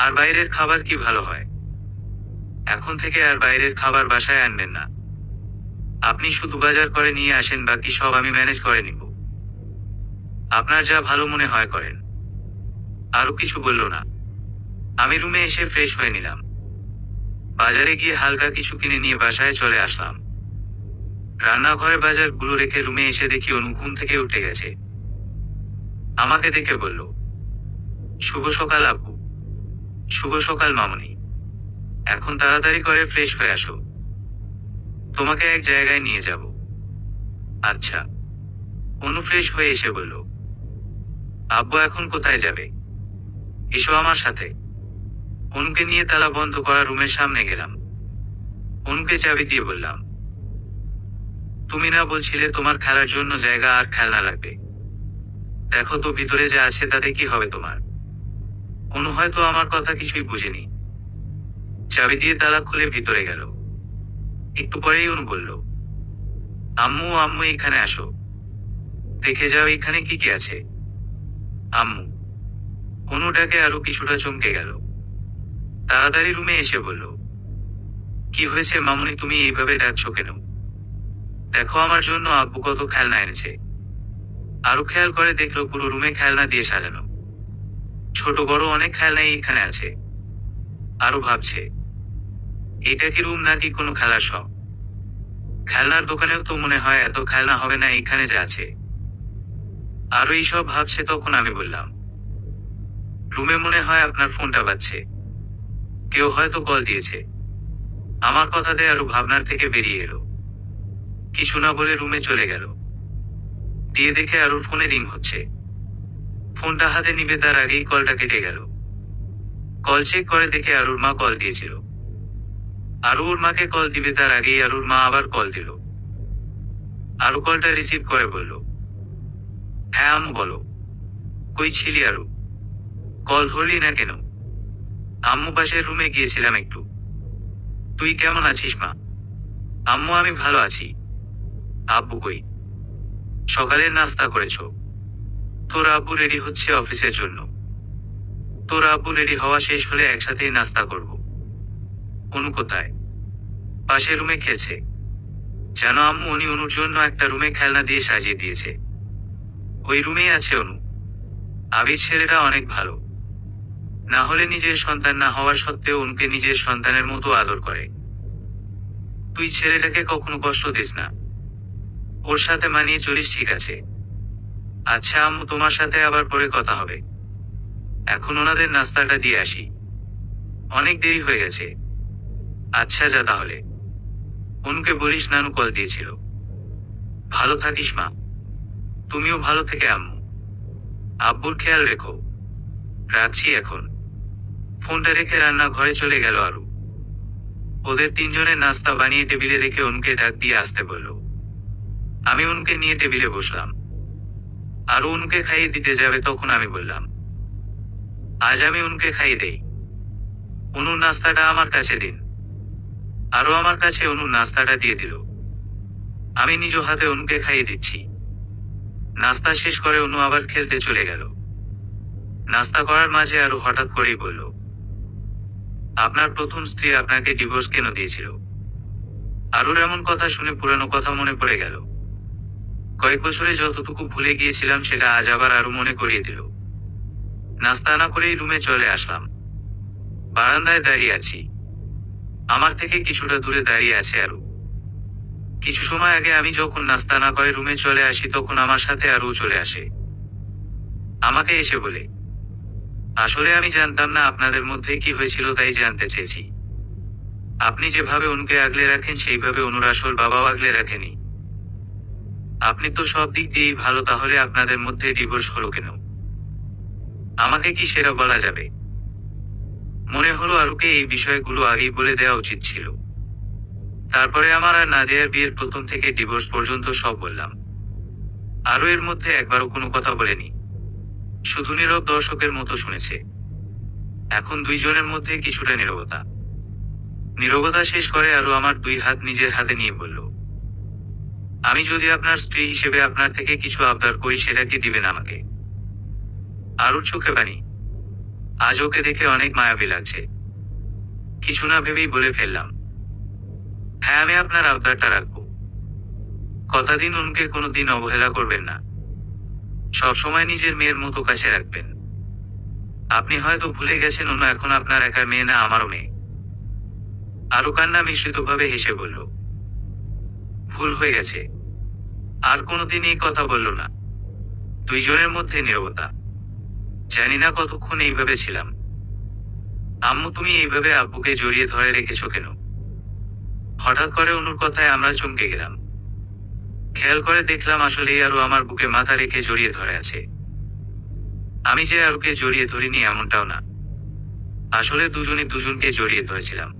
আর বাইরের খাবার কি ভালো হয়? এখন থেকে আর বাইরের খাবার বাসায় আনবেন না। আপনি শুধু বাজার করে নিয়ে আসেন, বাকি সব আমি ম্যানেজ করে নিব। আপনার যা ভালো মনে হয় করেন। আরো কিছু বলল না। আমি রুমে এসে ফ্রেশ হয়ে নিলাম। বাজারে গিয়ে হালকা কিছু কিনে নিয়ে বাসায় চলে আসলাম। রান্নাঘরে বাজারগুলো রেখে রুমে এসে দেখি অনু ঘুম থেকে উঠে গেছে। আমাকে দেখে বলল, শুভ সকাল আব্বু। শুভ সকাল মামনি। এখন তাড়াতাড়ি করে ফ্রেশ হয়ে আসো, তোমাকে এক জায়গায় নিয়ে যাব। আচ্ছা। অনু ফ্রেশ হয়ে এসে বলল, আব্বু এখন কোথায় যাবে? এসো আমার সাথে। অনুকে নিয়ে তালা বন্ধ করা রুমের সামনে গেলাম। অনুকে চাবি দিয়ে বললাম, তুমি না বলছিলে তোমার খেলার জন্য জায়গা আর খেলনা লাগবে? দেখো তো ভিতরে যা আছে তাতে কি হবে তোমার? অনু হয়তো আমার কথা কিছুই বুঝেনি। চাবি দিয়ে তালা খুলে ভিতরে গেল। একটু পরেই অনু বলল, আম্মু আম্মু এখানে আসো, দেখে যাও এখানে কি কি আছে। আম্মু। অনু ডাকে আরো কিছুটা চমকে গেল। তাড়াতাড়ি রুমে এসে বলল, কি হয়েছে মামুনি, তুমি এইভাবে ডাকছো কেন? দেখো আমার জন্য আব্বু কত খেলনা এনেছে। আরো খেয়াল করে দেখলো পুরো রুমে খেলনা দিয়ে সাজানো। ছোট বড় অনেক খেলনাই এখানে আছে। আরো ভাবছে, এটা কি রুম নাকি কোনো খেলার শপ? খেলনার দোকানেও তো মনে হয় এত খেলনা হবে না এখানে যা আছে। আরো এইসব ভাবছে তখন আমি বললাম, রুমে মনে হয় আপনার ফোনটা বাজছে। কেউ হয়তো কল দিয়েছে। আমার কথাতে আরো ভাবনার থেকে বেরিয়ে এলো। কিছু না বলে রুমে চলে গেল। দিয়ে দেখে আরুর ফোনে রিং হচ্ছে। ফোনটা হাতে নিবে তার আগেই কলটা কেটে গেল। কল চেক করে দেখে আরুর মা কল দিয়েছিল। আরু ওর মাকে কল দিবে তার আগেই আরুর মা আবার কল দিল। আরু কলটা রিসিভ করে বলল, হ্যাঁ আম্মু বলো। কই ছিলি আরু? কল ধরলি না কেন? আম্মু পাশের রুমে গিয়েছিলাম একটু। তুই কেমন আছিস মা? আম্মু আমি ভালো আছি। আব্বু কই? সকালের নাস্তা করেছো? তোর আব্বু রেডি হচ্ছে অফিসের জন্য। তোর আব্বু রেডি হওয়া শেষ হলে একসাথেই নাস্তা করব। অনু কোথায়? পাশের রুমে খেলছে। জানো আম্মু, উনি অনুর জন্য একটা রুমে খেলনা দিয়ে সাজিয়ে দিয়েছে। ওই রুমেই আছে অনু। আবির ছেলেটা অনেক ভালো। না হলে নিজের সন্তান না হওয়ার সত্ত্বেও অনুকে নিজের সন্তানের মতো আদর করে। তুই ছেলেটাকে কখনো কষ্ট দিস না। ওর সাথে মানিয়ে চলিস, ঠিক আছে? আচ্ছা আম্মু, তোমার সাথে আবার পরে কথা হবে। এখন ওনাদের নাস্তাটা দিয়ে আসি। অনেক দেরি হয়ে গেছে। আচ্ছা যা তাহলে। অনুকে বলিস নানু কল দিয়েছিল। ভালো থাকিস মা। তুমিও ভালো থেকে আম্মু। আব্বুর খেয়াল রেখো। রাখছি এখন। ফোনটা রেখে রান্নাঘরে চলে গেল আরু। ওদের তিনজনের নাস্তা বানিয়ে টেবিলে রেখে অনুকে ডাক দিয়ে আসতে বলল। আমি অনুকে নিয়ে টেবিলে বসলাম। আরো অনুকে খাইয়ে দিতে যাবে তখন আমি বললাম, আজ আমি অনুকে খাইয়ে দেই। অনুর নাস্তাটা আমার কাছে দিন। আরো আমার কাছে অনুর নাস্তাটা দিয়ে দিল। আমি নিজ হাতে অনুকে খাইয়ে দিচ্ছি। নাস্তা শেষ করে অনু আবার খেলতে চলে গেল। নাস্তা করার মাঝে আরো হঠাৎ করেই বলল, আপনার প্রথম স্ত্রী আপনাকে ডিভোর্স কেন দিয়েছিল? আরুর এমন কথা শুনে পুরানো কথা মনে পড়ে গেল। কয়েক বছরে যতটুকু ভুলে গিয়েছিলাম সেটা আজ আবার আরো মনে করিয়ে দিল। নাস্তা না করেই রুমে চলে আসলাম। বারান্দায় দাঁড়িয়ে আছি। আমার থেকে কিছুটা দূরে দাঁড়িয়ে আছে আরু। কিছু সময় আগে আমি যখন নাস্তা না করে রুমে চলে আসি তখন আমার সাথে আরু চলে আসে। আমাকে এসে বলে, আসলে আমি জানতাম না আপনাদের মধ্যে কি হয়েছিল, তাই জানতে চেয়েছি। আপনি যেভাবে অনুকে আগলে রাখেন সেইভাবে অনুর আসল বাবাও আগলে রাখেনি। আপনি তো সব দিক দিয়েই ভালো, তাহলে আপনাদের মধ্যে ডিভোর্স হলো কেন? আমাকে কি সেটা বলা যাবে? মনে হলো আরুকে এই বিষয়গুলো আগেই বলে দেওয়া উচিত ছিল। তারপরে আমার আর নাদিয়ার বিয়ের প্রথম থেকে ডিভোর্স পর্যন্ত সব বললাম। আরো এর মধ্যে একবারও কোনো কথা বলেনি। শুধু নীরব দর্শকের মতো শুনেছে। এখন দুইজনের মধ্যে কিছুটা নীরবতা। নীরবতা শেষ করে আরো আমার দুই হাত নিজের হাতে নিয়ে বলল, আমি যদি আপনার স্ত্রী হিসেবে আপনার থেকে কিছু আবদার করি সেটা কি দিবেন আমাকে? আরুর চোখে পানি। আজ ওকে দেখে অনেক মায়াবী লাগছে। কিছু না ভেবেই বলে ফেললাম, হ্যাঁ আমি আপনার আবদারটা রাখবো। কথা দিন অনুকে কোনোদিন অবহেলা করবেন না। সবসময় নিজের মেয়ের মতো কাছে রাখবেন। আপনি হয়তো ভুলে গেছেন অনু এখন আপনার একার মেয়ে না, আমারও মেয়ে। আরো কান্না মিশ্রিতভাবে হেসে বলল, ভুল হয়ে গেছে। আর কোনোদিন এই কথা বলল না। দুইজনের মধ্যে নীরবতা। জানি না কতক্ষণ এইভাবে ছিলাম। আম্মু, তুমি এইভাবে আব্বুকে জড়িয়ে ধরে রেখেছো কেন? হঠাৎ করে অনুর কথায় আমরা চমকে গেলাম। খেয়াল করে দেখলাম আসলেই আরো আমার বুকে মাথা রেখে জড়িয়ে ধরে আছে। আমি যে আরুকে জড়িয়ে ধরিনি এমনটাও না। আসলে দুজনে দুজনকে জড়িয়ে ধরেছিলাম।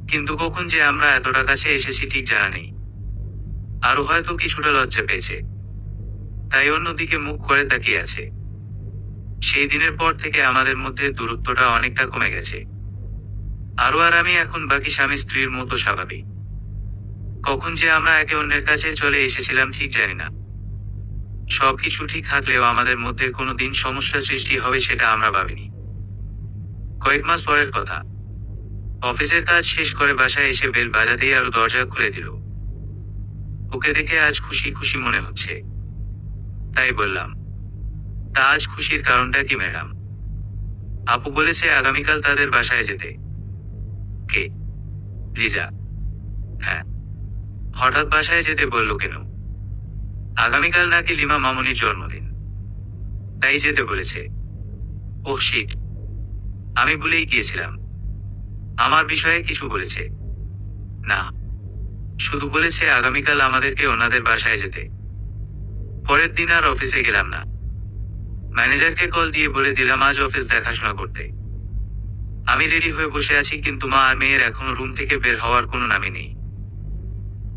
কিন্তু কখন যে আমরা এতটা কাছে এসেছি ঠিক জানা নেই। আরো হয়তো কিছুটা লজ্জা পেয়েছে, তাই অন্যদিকে মুখ করে তাকিয়ে আছে। সেই দিনের পর থেকে আমাদের মধ্যে দূরত্বটা অনেকটা কমে গেছে। আরো আর আমি এখন বাকি স্বামী স্ত্রীর মতো স্বাভাবিক। কখন যে আমরা একে অন্যের কাছে চলে এসেছিলাম ঠিক জানি না। সবকিছু ঠিক থাকলেও আমাদের মধ্যে কোনোদিন সমস্যা সৃষ্টি হবে সেটা আমরা ভাবিনি। কয়েক মাস পরের কথা, অফিসের কাজ শেষ করে বাসায় এসে বেল বাজাতেই আরো দরজা খুলে দিল। ওকে দেখে আজ খুশি খুশি মনে হচ্ছে। তাই বললাম, তা আজ খুশির কারণটা কি ম্যাডাম? আপু বলেছে আগামীকাল তাদের বাসায় যেতে। কে? লিজা। হ্যাঁ। হঠাৎ বাসায় যেতে বললো কেন? আগামীকাল নাকি লিমা মামুনির জন্মদিন, তাই যেতে বলেছে। ওহ শিট, আমি ভুলেই গিয়েছিলাম। আমার বিষয়ে কিছু বলেছে? না, শুধু বলেছে আগামীকাল আমাদেরকে ওনাদের বাসায় যেতে। পরের দিন আর অফিসে গেলাম না। ম্যানেজারকে কল দিয়ে বলে দিলাম আজ অফিস দেখাশোনা করতে। আমি রেডি হয়ে বসে আছি, কিন্তু মা আর মেয়ের এখনো রুম থেকে বের হওয়ার কোনো নামই নেই।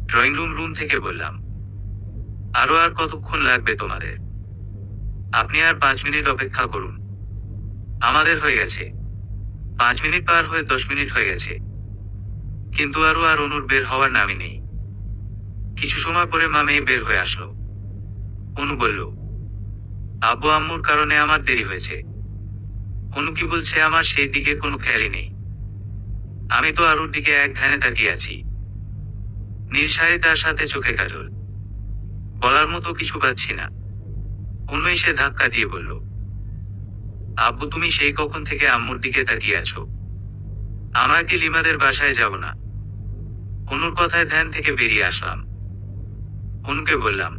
ড্রয়িং রুম থেকে বললাম, আর কতক্ষণ লাগবে তোমাদের? আপনি আর 5 মিনিট অপেক্ষা করুন। আমাদের হয়ে গেছে। 5 মিনিট পার হয়ে 10 মিনিট হয়ে গেছে, কিন্তু আর অনুর বের হওয়ার নামই নেই। কিছু সময় পরে মা মেয়ে বের হয়ে আসলো। অনু বলল, আব্বু আম্মুর কারণে আমার দেরি হয়েছে। অনু কি বলছে আমার সেই দিকে কোনো খেয়ালই নেই। আমি তো আরুর দিকে এক ধ্যানে তাকিয়ে আছি। নীল শাড়ি, তার সাথে চোখে কাজল। বলার মতো কিছু পাচ্ছি না। অনু এসে ধাক্কা দিয়ে বলল, আব্বু তুমি সেই কখন থেকে আম্মুর দিকে তাকিয়ে আছো? আমরা কি লিমাদের বাসায় যাব না? অনুর কথায় ধ্যান থেকে বেরিয়ে আসলাম। অনুকে বললাম,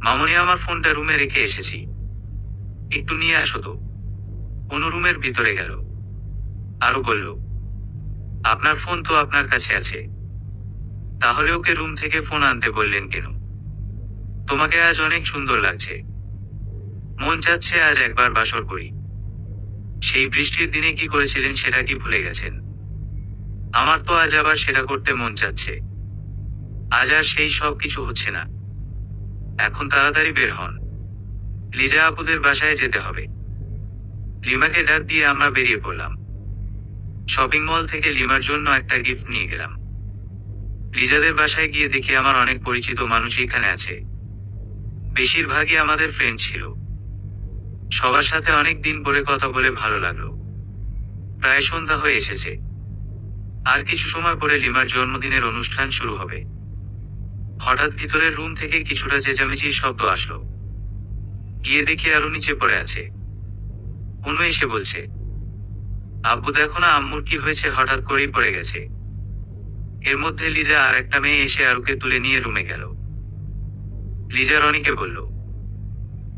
মামুনি আমার ফোনটা রুমে রেখে এসেছি, একটু নিয়ে আসো তো। অনু রুমের ভিতরে গেল। আরো বলল, আপনার ফোন তো আপনার কাছে আছে, তাহলে ওকে রুম থেকে ফোন আনতে বললেন কেন? তোমাকে আজ অনেক সুন্দর লাগছে। মন চাচ্ছে আজ একবার বাসর করি। সেই বৃষ্টির দিনে কি করেছিলেন সেটা কি ভুলে গেছেন? আমার তো আজ আবার সেটা করতে মন চাচ্ছে। আজ আর সেই সব কিছু হচ্ছে না। এখন তাড়াতাড়ি বের হন, লিজা আপুদের বাসায় যেতে হবে। লিমাকে ডাক দিয়ে আমরা বেরিয়ে পড়লাম। শপিং মল থেকে লিমার জন্য একটা গিফট নিয়ে গেলাম। লিজাদের বাসায় গিয়ে দেখি আমার অনেক পরিচিত মানুষ এখানে আছে। বেশিরভাগই আমাদের ফ্রেন্ড ছিল। সবার সাথে অনেক দিন পরে কথা বলে ভালো লাগলো। প্রায় সন্ধ্যা হয়ে এসেছে। আর কিছু সময় পরে লিমার জন্মদিনের অনুষ্ঠান শুরু হবে। হঠাৎ ভিতরের রুম থেকে কিছুটা চেঁচামেচির শব্দ আসলো। গিয়ে দেখি আরো নিচে পড়ে আছে। অনু এসে বলছে, আব্বু দেখো না আম্মুর কি হয়েছে, হঠাৎ করেই পড়ে গেছে। এর মধ্যে লিজা আর একটা মেয়ে এসে আরুকে তুলে নিয়ে রুমে গেল। লিজা রনিকে বলল,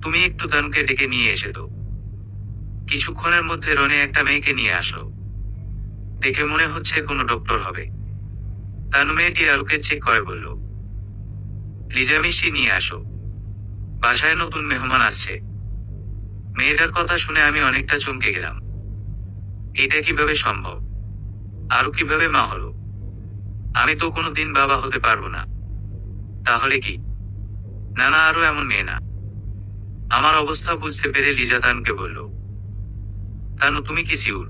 তুমি একটু তানুকে ডেকে নিয়ে এসে তো। কিছুক্ষণের মধ্যে রনি একটা মেয়েকে নিয়ে আসলো। দেখে মনে হচ্ছে কোনো ডক্টর হবে। তানু মেয়েটি আরুকে চেক করে বলল, লিজা মিষ্টি নিয়ে আসো, বাসায় নতুন মেহমান আসছে। মেয়েটার কথা শুনে আমি অনেকটা চমকে গেলাম। এটা কিভাবে সম্ভব? আরু কিভাবে মা হলো? আমি তো কোনোদিন বাবা হতে পারবো না। তাহলে কি? না না, আরো এমন মেয়ে না। আমার অবস্থা বুঝতে পেরে লিজা তানুকে বলল, তানু তুমি কি সিউর?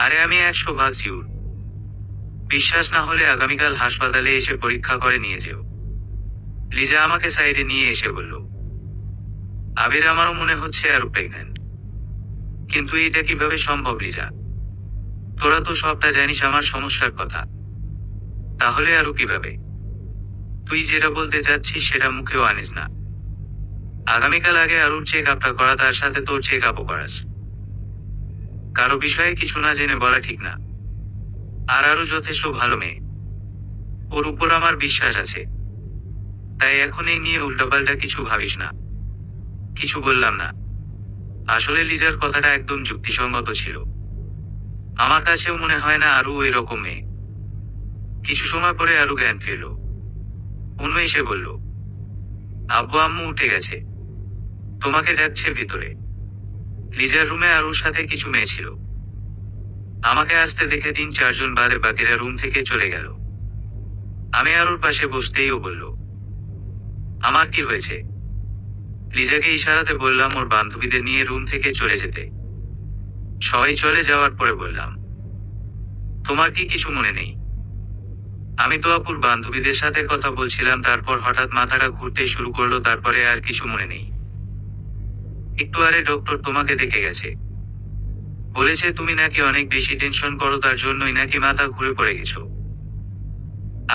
আরে আমি 100% সিউর। বিশ্বাস না হলে আগামীকাল হাসপাতালে এসে পরীক্ষা করে নিয়ে যেও। লিজা আমাকে সাইডে নিয়ে এসে বলল, আবির আমারও মনে হচ্ছে আরো প্রেগন্যান্ট। কিন্তু এটা কিভাবে সম্ভব লিজা? তোরা তো সবটা জানিস আমার সমস্যার কথা, তাহলে আরো কিভাবে? তুই যেটা বলতে চাচ্ছিস সেটা মুখেও আনিস না। আগামীকাল আগে আরুর চেক আপটা করা, তার সাথে তোর চেক আপও করাস। কারো বিষয়ে কিছু না জেনে বলা ঠিক না। আর আরো যথেষ্ট ভালো মেয়ে, ওর উপর আমার বিশ্বাস আছে। তাই এখন এই নিয়ে উল্টাপাল্টা কিছু ভাবিস না। কিছু বললাম না। আসলে লিজার কথাটা একদম যুক্তিসঙ্গত ছিল। আমার কাছেও মনে হয় না আরু ওই রকম মেয়ে। কিছু সময় পরে আরু জ্ঞান ফিরল। অনু এসে বলল, আব্বু আম্মু উঠে গেছে, তোমাকে ডাকছে ভিতরে। লিজার রুমে আরুর সাথে কিছু মেয়ে ছিল। আমাকে আসতে দেখে 3-4 জন বাদে বাকিরা রুম থেকে চলে গেল। আমি আরুর পাশে বসতেই ও বলল, আমার কি হয়েছে? লিজাকে ইশারাতে বললাম ওর বান্ধবীদের নিয়ে রুম থেকে চলে যেতে। সবাই চলে যাওয়ার পরে বললাম, তোমার কি কিছু মনে নেই? আমি তো আপুর বান্ধবীদের সাথে কথা বলছিলাম, তারপর হঠাৎ মাথাটা ঘুরতে শুরু করলো, তারপরে আর কিছু মনে নেই। একটু আরে ডক্টর তোমাকে দেখে গেছে, বলেছে তুমি নাকি অনেক বেশি টেনশন করো, তার জন্যই নাকি মাথা ঘুরে পড়ে গেছো।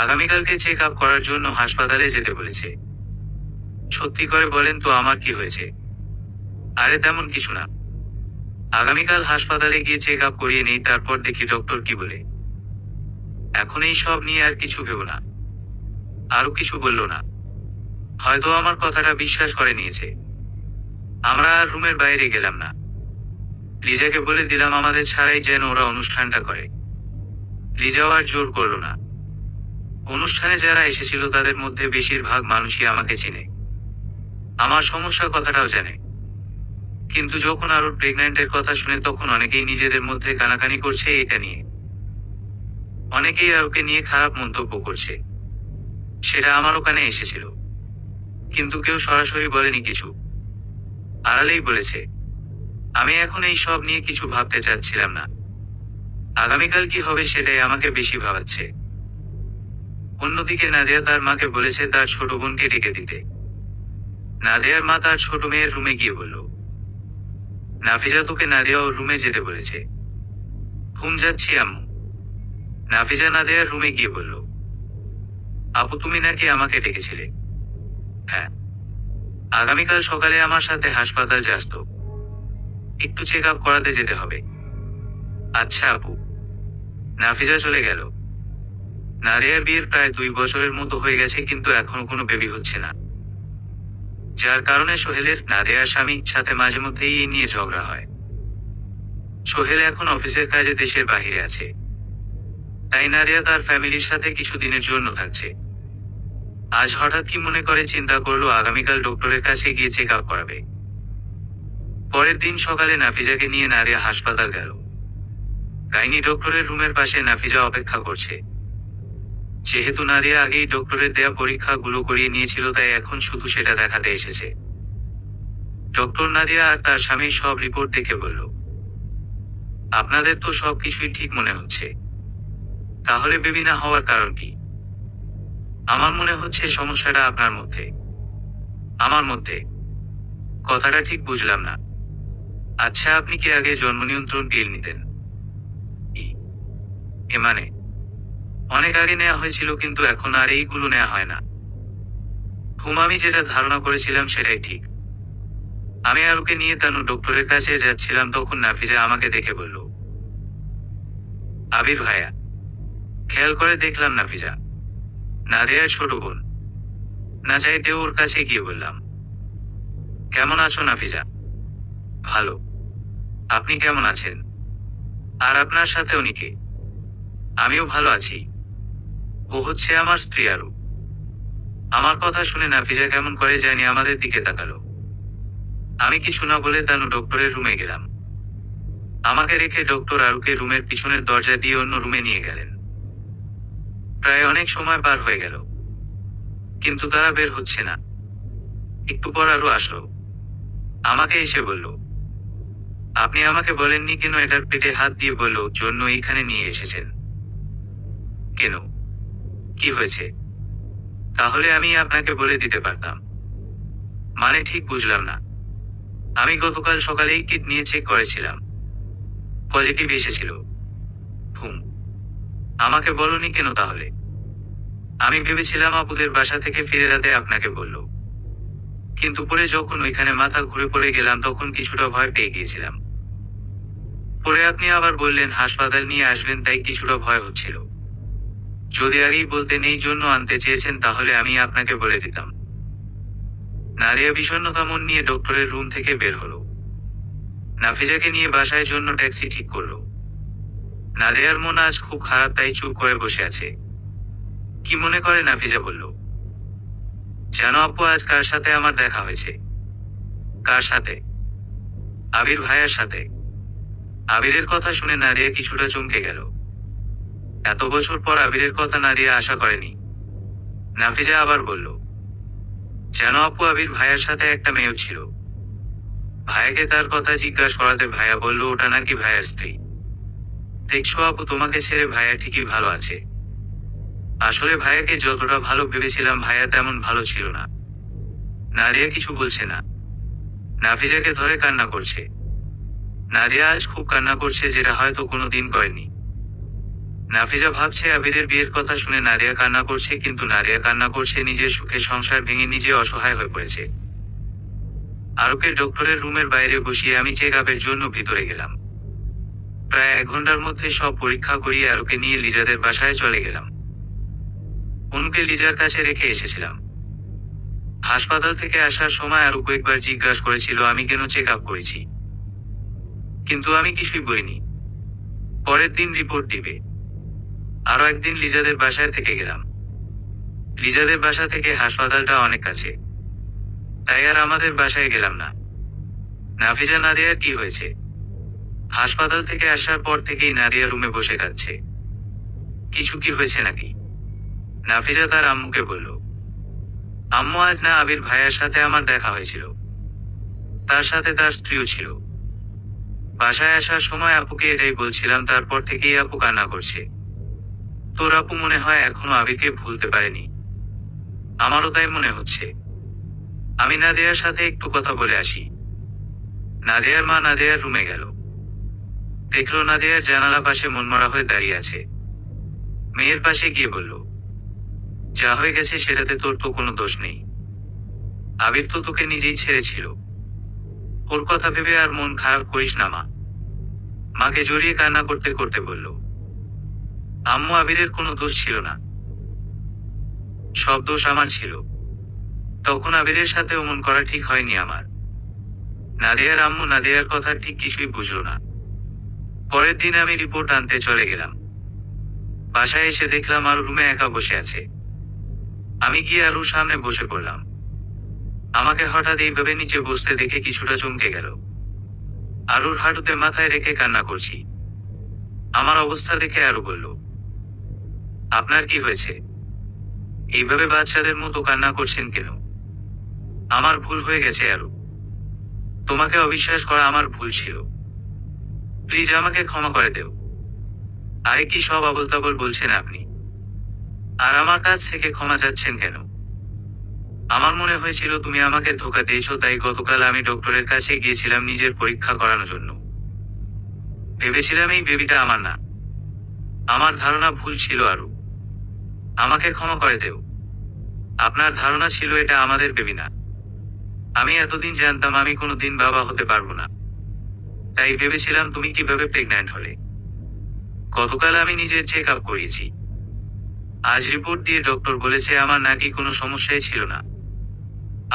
আগামীকালকে চেক আপ করার জন্য হাসপাতালে যেতে বলেছে। সত্যি করে বলেন তো আমার কি হয়েছে? আরে তেমন কিছু না, আগামীকাল হাসপাতালে গিয়ে চেক আপ করিয়ে নেই, তারপর দেখি ডক্টর কি বলে। এখন এই সব নিয়ে আর কিছু ভেবো না। আরো কিছু বললো না, হয়তো আমার কথাটা বিশ্বাস করে নিয়েছে। আমরা আর রুমের বাইরে গেলাম না। লিজাকে বলে দিলাম আমাদের ছাড়াই যেন ওরা অনুষ্ঠানটা করে। লিজাও আর জোর করলো না। অনুষ্ঠানে যারা এসেছিল তাদের মধ্যে বেশিরভাগ মানুষই আমাকে চিনে, আমার সমস্যা কথাটাও জানে। কিন্তু যখন আরো প্রেগন্যান্টের কথা শুনে তখন অনেকেই নিজেদের মধ্যে কানাকানি করছে এটা নিয়ে। অনেকেই আরোকে নিয়ে খারাপ মন্তব্য করছে। সেটা আমার ওখানে এসেছিল, কিন্তু কেউ সরাসরি বলেনি কিছু, আড়ালেই বলেছে। আমি এখন এই সব নিয়ে কিছু ভাবতে চাচ্ছিলাম না। আগামীকাল কি হবে সেটাই আমাকে বেশি ভাবাচ্ছে। অন্যদিকে নাদিয়া তার মাকে বলেছে তার ছোট বোনকে ডেকে দিতে। নাদিয়ার মা তার ছোট মেয়ের রুমে গিয়ে বলল, নাফিজা তোকে নাদিয়া ওর রুমে যেতে বলেছে। ঘুম যাচ্ছি আম্মু। নাফিজা নাদিয়ার রুমে গিয়ে বলল, আপু তুমি নাকি আমাকে ডেকেছিলে? হ্যাঁ, আগামীকাল সকালে আমার সাথে হাসপাতাল যাস তো, একটু চেক আপ করাতে যেতে হবে। আচ্ছা আপু। নাফিজা চলে গেল। নাদিয়ার বিয়ের প্রায় 2 বছরের মতো হয়ে গেছে, কিন্তু এখনো কোনো বেবি হচ্ছে না, যার কারণে সোহেলের, নাদিয়ার স্বামীর সাথে মাঝে মধ্যেই এই নিয়ে ঝগড়া হয়। সোহেল এখন অফিসের কাজে দেশের বাহিরে আছে, তাই নাদিয়া তার ফ্যামিলির সাথে কিছুদিনের জন্য থাকছে। আজ হঠাৎ কি মনে করে চিন্তা করলো আগামীকাল ডক্টরের কাছে গিয়ে চেক আপ করাবে। পরের দিন সকালে নাফিজাকে নিয়ে নাদিয়া হাসপাতাল গেল। গাইনি ডক্টরের রুমের পাশে নাফিজা অপেক্ষা করছে। যেহেতু নাদিয়া আগেই ডক্টরের দেয়া পরীক্ষাগুলো করিয়ে নিয়েছিল, তাই এখন শুধু সেটা দেখাতে এসেছে। ডক্টর নাদিয়া আর তার স্বামীর সব রিপোর্ট দেখে বলল, আপনাদের তো সবকিছুই ঠিক মনে হচ্ছে, তাহলে বেবি না হওয়ার কারণ কি? আমার মনে হচ্ছে সমস্যাটা আপনার মধ্যে। আমার মধ্যে? কথাটা ঠিক বুঝলাম না। আচ্ছা আপনি কি আগে জন্ম নিয়ন্ত্রণ পিল নিতেন? এ মানে? অনেক আগে নেওয়া হয়েছিল, কিন্তু এখন আর এইগুলো নেওয়া হয় না। আমি যেটা ধারণা করেছিলাম সেটাই ঠিক। আমি আরুকে নিয়ে তানু ডক্টরের কাছে যাচ্ছিলাম, তখন নাফিজা আমাকে দেখে বলল, আবির ভাইয়া। খেয়াল করে দেখলাম নাফিজা, নাদিয়ার ছোট বোন। না চাইতে ওর কাছে গিয়ে বললাম, কেমন আছো নাফিজা? ভালো। আপনি কেমন আছেন? আর আপনার সাথে উনি কে? আমিও ভালো আছি। ও হচ্ছে আমার স্ত্রী আরু। আমার কথা শুনে নাফিজা কেমন করে জানি আমাদের দিকে তাকালো। আমি কিছু না বলে তানু ডক্টরের রুমে গেলাম। আমাকে রেখে ডক্টর আরুকে রুমের পিছনের দরজা দিয়ে অন্য রুমে নিয়ে গেলেন। প্রায় অনেক সময় পার হয়ে গেল, কিন্তু তারা বের হচ্ছে না। একটু পর আরু আসলো। আমাকে এসে বলল, আপনি আমাকে বলেননি কেন এটার পেটে হাত দিয়ে বলল জন্য এইখানে নিয়ে এসেছেন? কেন? কি হয়েছে? তাহলে আমি আপনাকে বলে দিতে পারতাম। মানে ঠিক বুঝলাম না। আমি গতকাল সকালেই কিট নিয়ে চেক করেছিলাম, পজিটিভ এসেছিল। আমাকে বলনি কেন তাহলে? আমি ভেবেছিলাম আপুদের বাসা থেকে ফিরে রাতে আপনাকে বলল, কিন্তু পরে যখন ওইখানে মাথা ঘুরে পড়ে গেলাম তখন কিছুটা ভয় পেয়ে গিয়েছিলাম। পরে আপনি আবার বললেন হাসপাতাল নিয়ে আসবেন, তাই কিছুটা ভয় হচ্ছিল। যদি আগেই বলতেন এই জন্য আনতে চেয়েছেন তাহলে আমি আপনাকে বলে দিতাম। নাদিয়া বিষণ্ণতা মন নিয়ে ডক্টরের রুম থেকে বের হলো। নাফিজাকে নিয়ে বাসায় জন্য ট্যাক্সি ঠিক করলো। নাদিয়ার মন আজ খুব খারাপ, তাই চুপ করে বসে আছে। কি মনে করে নাফিজা বলল, জানো আপু আজ কার সাথে আমার দেখা হয়েছে? কার সাথে? আবির ভাইয়ার সাথে। আবিরের কথা শুনে নাদিয়া কিছুটা চমকে গেল। এত বছর পর আবিরের কথা নাদিয়া আশা করেনি। নাফিজা আবার বলল, জানো আপু আবির ভাইয়ার সাথে একটা মেয়েও ছিল। ভাইয়াকে তার কথা জিজ্ঞাসা করাতে ভাইয়া বলল ওটা নাকি ভাইয়ার স্ত্রী। দেখছো আপু তোমাকে ছেড়ে ভাইয়া ঠিকই ভালো আছে। আসলে ভাইয়াকে যতটা ভালো ভেবেছিলাম ভাইয়া তেমন ভালো ছিল না। নাদিয়া কিছু বলছে না। নাফিজাকে ধরে কান্না করছে। নাদিয়া আজ খুব কান্না করছে, যেটা হয়তো কোনোদিন করেনি। নাফিজা ভাবছে আবিরের বিয়ের কথা শুনে নাদিয়া কান্না করছে, কিন্তু নাদিয়া কান্না করছে নিজের সুখে সংসার ভেঙে নিজে অসহায় হয়ে পড়েছে। আরুকে ডক্টরের রুমের বাইরে বসিয়ে আমি চেক আপের জন্য ভিতরে গেলাম। প্রায় 1 ঘন্টার মধ্যে সব পরীক্ষা করিয়ে আরুকে নিয়ে লিজাদের বাসায় চলে গেলাম। অনুকে লিজার কাছে রেখে এসেছিলাম। হাসপাতাল থেকে আসার সময় আরু কয়েকবার জিজ্ঞাসা করেছিল আমি কেন চেক আপ করেছি, কিন্তু আমি কিছুই বলিনি। পরের দিন রিপোর্ট দিবে। আরো একদিন লিজাদের বাসায় থেকে গেলাম। লিজাদের বাসা থেকে হাসপাতালটা অনেক কাছে, তাই আর আমাদের বাসায় গেলাম না। নাফিজা নাদিয়ার কি হয়েছে? হাসপাতাল থেকে আসার পর থেকেই নাদিয়া রুমে বসে কাঁদছে। কিছু কি হয়েছে নাকি? নাফিজা তার আম্মুকে বলল, আম্মু আজ না আবির ভাইয়ার সাথে আমার দেখা হয়েছিল, তার সাথে তার স্ত্রীও ছিল। বাসায় আসার সময় আপুকে এটাই বলছিলাম, তারপর থেকেই আপু কান্না করছে। তোর আপু মনে হয় এখনো আবিরকে ভুলতে পারেনি। আমারও তাই মনে হচ্ছে। আমি নাদিয়ার সাথে একটু কথা বলে আসি। নাদিয়ার মা নাদিয়ার রুমে গেল। দেখলো নাদিয়ার জানালা পাশে মনমরা হয়ে দাঁড়িয়ে আছে। মেয়ের পাশে গিয়ে বলল, যা হয়ে গেছে সেটাতে তোর তো কোনো দোষ নেই। আবির তো তোকে নিজেই ছেড়েছিল। ওর কথা ভেবে আর মন খারাপ করিস না মা। মাকে জড়িয়ে কান্না করতে করতে বলল, আম্মু আবিরের কোনো দোষ ছিল না, সব দোষ আমার ছিল। তখন আবিরের সাথে অমন করা ঠিক হয়নি আমার। নাদিয়ার আম্মু নাদিয়ার কথা ঠিক কিছুই বুঝলো না। পরের দিন আমি রিপোর্ট আনতে চলে গেলাম। বাসায় এসে দেখলাম আরু রুমে একা বসে আছে। আমি গিয়ে আরুর সামনে বসে পড়লাম। আমাকে হঠাৎ এইভাবে নিচে বসতে দেখে কিছুটা চমকে গেল। আরুর হাঁটুতে মাথায় রেখে কান্না করছি। আমার অবস্থা দেখে আরু বলল, আপনার কি হয়েছে? এইভাবে বাচ্চাদের মতো কান্না করছেন কেন? আমার ভুল হয়ে গেছে আরু। তোমাকে অবিশ্বাস করা আমার ভুল ছিল। প্লিজ আমাকে ক্ষমা করে দেও। আরে কি সব আবোলতাবোল বলছেন আপনি? আর আমার কাছ থেকে ক্ষমা চাচ্ছেন কেন? আমার মনে হয়েছিল তুমি আমাকে ধোঁকা দিয়েছো, তাই গতকাল আমি ডক্টরের কাছে গিয়েছিলাম নিজের পরীক্ষা করানোর জন্য। ভেবেছিলাম এই বেবিটা আমার না। আমার ধারণা ভুল ছিল আরু। আমাকে ক্ষমা করে দেও। আপনার ধারণা ছিল এটা আমাদের বেবি না। আমি এতদিন জানতাম আমি কোনোদিন বাবা হতে পারবো না, তাই ভেবেছিলাম তুমি কিভাবে প্রেগন্যান্ট হলে। গতকাল আমি নিজের চেক আপ করিয়েছি। আজ রিপোর্ট দিয়ে ডক্টর বলেছে আমার নাকি কোনো সমস্যাই ছিল না।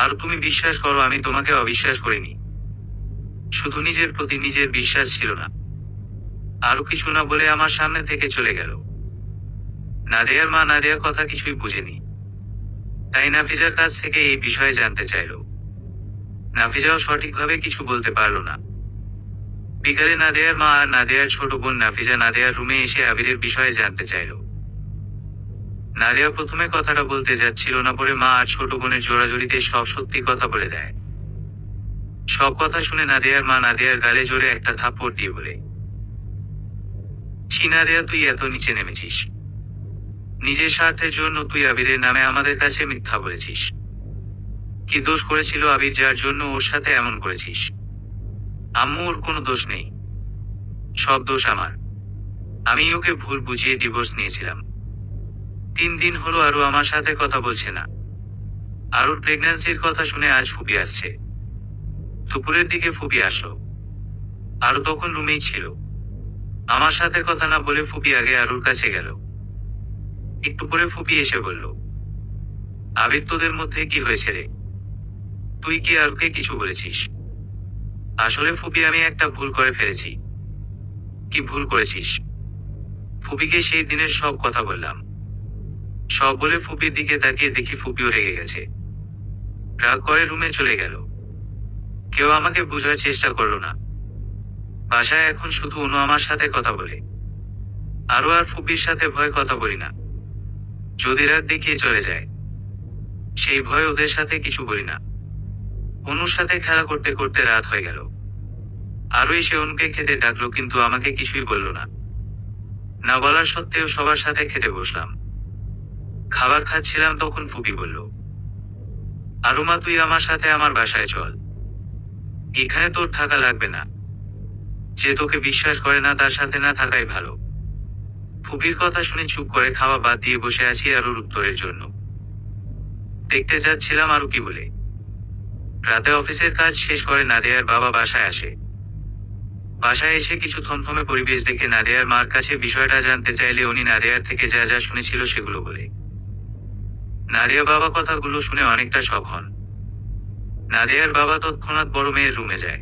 আর তুমি বিশ্বাস করো আমি তোমাকে অবিশ্বাস করিনি। শুধু নিজের প্রতি নিজের বিশ্বাস ছিল না। আরো কিছু না বলে আমার সামনে থেকে চলে গেল। নাদিয়ার মা নাদিয়ার কথা কিছুই বুঝেনি, তাই নাফিজার কাছ থেকে এই বিষয়ে জানতে চাইল। নাফিজাও সঠিকভাবে কিছু বলতে পারল না। বিকালে নাদিয়ার মা আর নাদিয়ার ছোট বোন নাফিজা নাদিয়ার রুমে এসে আবিরের বিষয়ে জানতে চাইল। নাদিয়া প্রথমে কথাটা বলতে যাচ্ছিল না, পরে মা আর ছোট বোনের জোড়াজড়িতে সব সত্যি কথা বলে দেয়। সব কথা শুনে নাদিয়ার মা নাদিয়ার গালে জোরে একটা থাপ্পড় দিয়ে বলে, ছি নাদিয়া, তুই এত নিচে নেমেছিস। নিজের স্বার্থের জন্য তুই আবিরের নামে আমাদের কাছে মিথ্যা বলেছিস। কি দোষ করেছিল আবির যার জন্য ওর সাথে এমন করেছিস? আম্মু, ওর কোনো দোষ নেই, সব দোষ আমার। আমি ওকে ভুল বুঝিয়ে ডিভোর্স নিয়েছিলাম। 3 দিন হলো আরু আমার সাথে কথা বলছে না। আরুর প্রেগন্যান্সির কথা শুনে আজ ফুপি আসছে। দুপুরের দিকে ফুপি আসলো। আরু তখন রুমেই ছিল। আমার সাথে কথা না বলে ফুপি আগে আরুর কাছে গেল। একটু পরে ফুপি এসে বলল, আবির, তোদের মধ্যে কি হয়েছে রে? তুই কি আরুকে কিছু বলেছিস? আসলে ফুপি, আমি একটা ভুল করে ফেলেছি। কি ভুল করেছিস? ফুপিকে সেই দিনের সব কথা বললাম। সব বলে ফুপির দিকে তাকিয়ে দেখি ফুপিও রেগে গেছে। রাগ করে রুমে চলে গেল। কেউ আমাকে বোঝার চেষ্টা করলো না। বাসায় এখন শুধু অনু আমার সাথে কথা বলে। আরো আর ফুপির সাথে ভয় কথা বলি না। যদি রাগ দেখিয়ে চলে যায়, সেই ভয় ওদের সাথে কিছু বলি না। অনুর সাথে খেলা করতে করতে রাত হয়ে গেল। আরো এসে অনুকে খেতে ডাকলো, কিন্তু আমাকে কিছুই বলল না। না বলার সত্ত্বেও সবার সাথে খেতে বসলাম। খাবার খাচ্ছিলাম তখন ফুপি বলল, আরুমা তুই আমার সাথে আমার বাসায় চল, এখানে তোর থাকা লাগবে না, যে তোকে বিশ্বাস করে না তার সাথে না থাকাই ভালো। ফুপির কথা শুনে চুপ করে খাওয়া বাদ দিয়ে বসে আছি আরুর উত্তরের জন্য। দেখতে যাচ্ছিলাম আরু কি বলে। রাতে অফিসের কাজ শেষ করে নাদিয়ার বাবা বাসায় আসে। বাসায় এসে কিছু থমথমে পরিবেশ দেখে নাদিয়ার মার কাছে বিষয়টা জানতে চাইলে উনি নাদিয়ার থেকে যা যা শুনেছিল সেগুলো বলে। নাদিয়া বাবা কথাগুলো শুনে অনেকটা শক হন। নাদিয়ার বাবা তৎক্ষণাৎ বড় মেয়ের রুমে যায়।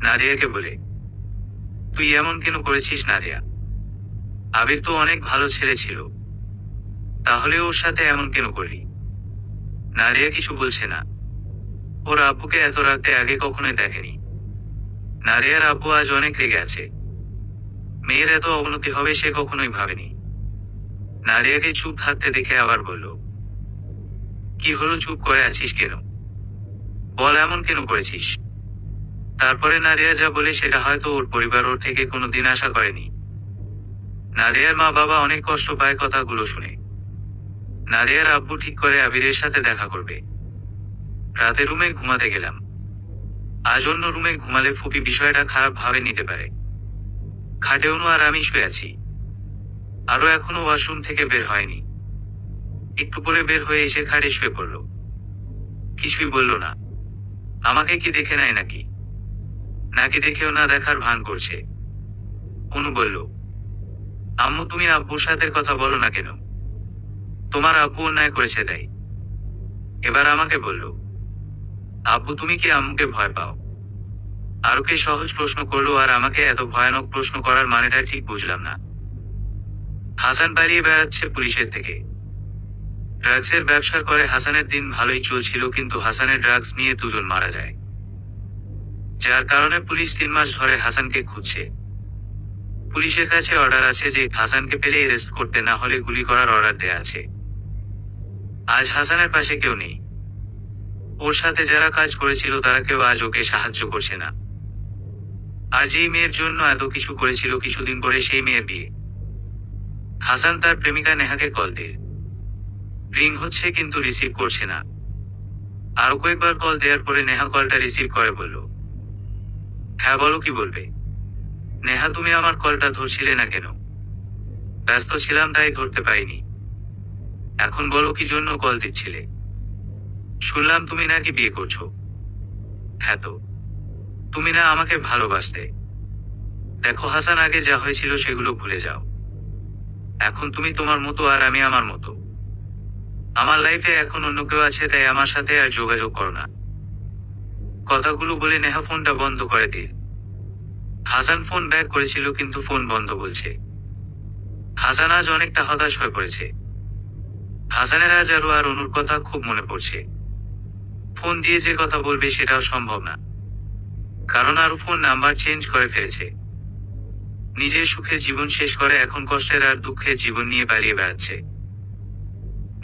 নাদিয়াকে বলে, তুই এমন কেন করেছিস নাদিয়া? আবির তো অনেক ভালো ছেলে ছিল, তাহলে ওর সাথে এমন কেন করলি? নাদিয়া কিছু বলছে না। ওর আব্বুকে এত রাতে আগে কখনোই দেখেনি। নাদিয়ার আব্বু আজ অনেক রেগে আছে। মেয়ের এত অবনতি হবে সে কখনোই ভাবেনি। নাদিয়াকে চুপ থাকতে দেখে আবার বলল, কি হলো, চুপ করে আছিস কেন? বল, এমন কেন করেছিস? তারপরে নাদিয়া যা বলে সেটা হয়তো ওর পরিবার ওর থেকে কোনোদিন আশা করেনি। নাদিয়ার মা বাবা অনেক কষ্ট পায় কথাগুলো শুনে। নাদিয়ার আব্বু ঠিক করে আবিরের সাথে দেখা করবে। রাতে রুমে ঘুমাতে গেলাম। আজ অন্য রুমে ঘুমালে ফুপি বিষয়টা খারাপ ভাবে নিতে পারে। খাটে অনু আর আমি শুয়ে আছি। আরো এখনো ওয়াশরুম থেকে বের হয়নি। একটু পরে বের হয়ে এসে খাটে শুয়ে পড়ল। কিছুই বলল না। আমাকে কি দেখে নাই নাকি? নাকি দেখেও না দেখার ভান করছে। অনু বলল, আম্মু তুমি আব্বুর সাথে কথা বলো না কেন? তোমার আব্বু অন্যায় করেছে তাই। এবার আমাকে বলল, আব্বু তুমি কি আম্মুকে ভয় পাও? আরুকে সহজ প্রশ্ন করলো আর আমাকে এত ভয়ানক প্রশ্ন করার মানেটা ঠিক বুঝলাম না। হাসান পালিয়ে বেড়াচ্ছে পুলিশের থেকে। ড্রাগসের ব্যবসা করে হাসানের দিন ভালোই চলছিল, কিন্তু হাসানের ড্রাগস নিয়ে দুজন মারা যায়, যার কারণে পুলিশ 3 মাস ধরে হাসানকে খুঁজছে। পুলিশের কাছে অর্ডার আছে যে হাসানকে পেলে অ্যারেস্ট করতে, না হলে গুলি করার অর্ডার দেয়া আছে। আজ হাসানের পাশে কেউ নেই। ওর সাথে যারা কাজ করেছিল তারা কেউ আজ ওকে সাহায্য করছে না। আর যেই মেয়ের জন্য এত কিছু করেছিল, কিছুদিন পরে সেই মেয়ের বিয়ে। হাসান তার প্রেমিকা নেহাকে কল দেয়। রিং হচ্ছে কিন্তু রিসিভ করছে না। আরো কয়েকবার কল দেওয়ার পরে নেহা কলটা রিসিভ করে বলল, হ্যাঁ বলো, কি বলবে? নেহা তুমি আমার কলটা ধরছিলে না কেন? ব্যস্ত ছিলাম তাই ধরতে পারিনি। এখন বলো কি জন্য কল দিচ্ছিলে? শুনলাম তুমি নাকি বিয়ে করছো। হ্যাঁ তো। তুমি না আমাকে ভালোবাসতে? দেখো হাসান, আগে যা হয়েছিল সেগুলো ভুলে যাও। এখন তুমি তোমার মতো আর আমি আমার মতো। আমার লাইফে এখন অন্য কেউ আছে, তাই আমার সাথে আর যোগাযোগ করো না। কথাগুলো বলে নেহা ফোনটা বন্ধ করে দিল। হাসান ফোন ব্যাক করেছিল কিন্তু ফোন বন্ধ বলছে। হাসান আজ অনেকটা হতাশ হয়ে পড়েছে। হাসানের আজ আরো আর অনুর কথা খুব মনে পড়ছে। ফোন দিয়ে যে কথা বলবে সেটাও সম্ভব না, কারণ আরো ফোন নাম্বার চেঞ্জ করে ফেলেছে। নিজের সুখের জীবন শেষ করে এখন কষ্টের আর দুঃখের জীবন নিয়ে পালিয়ে বেড়াচ্ছে।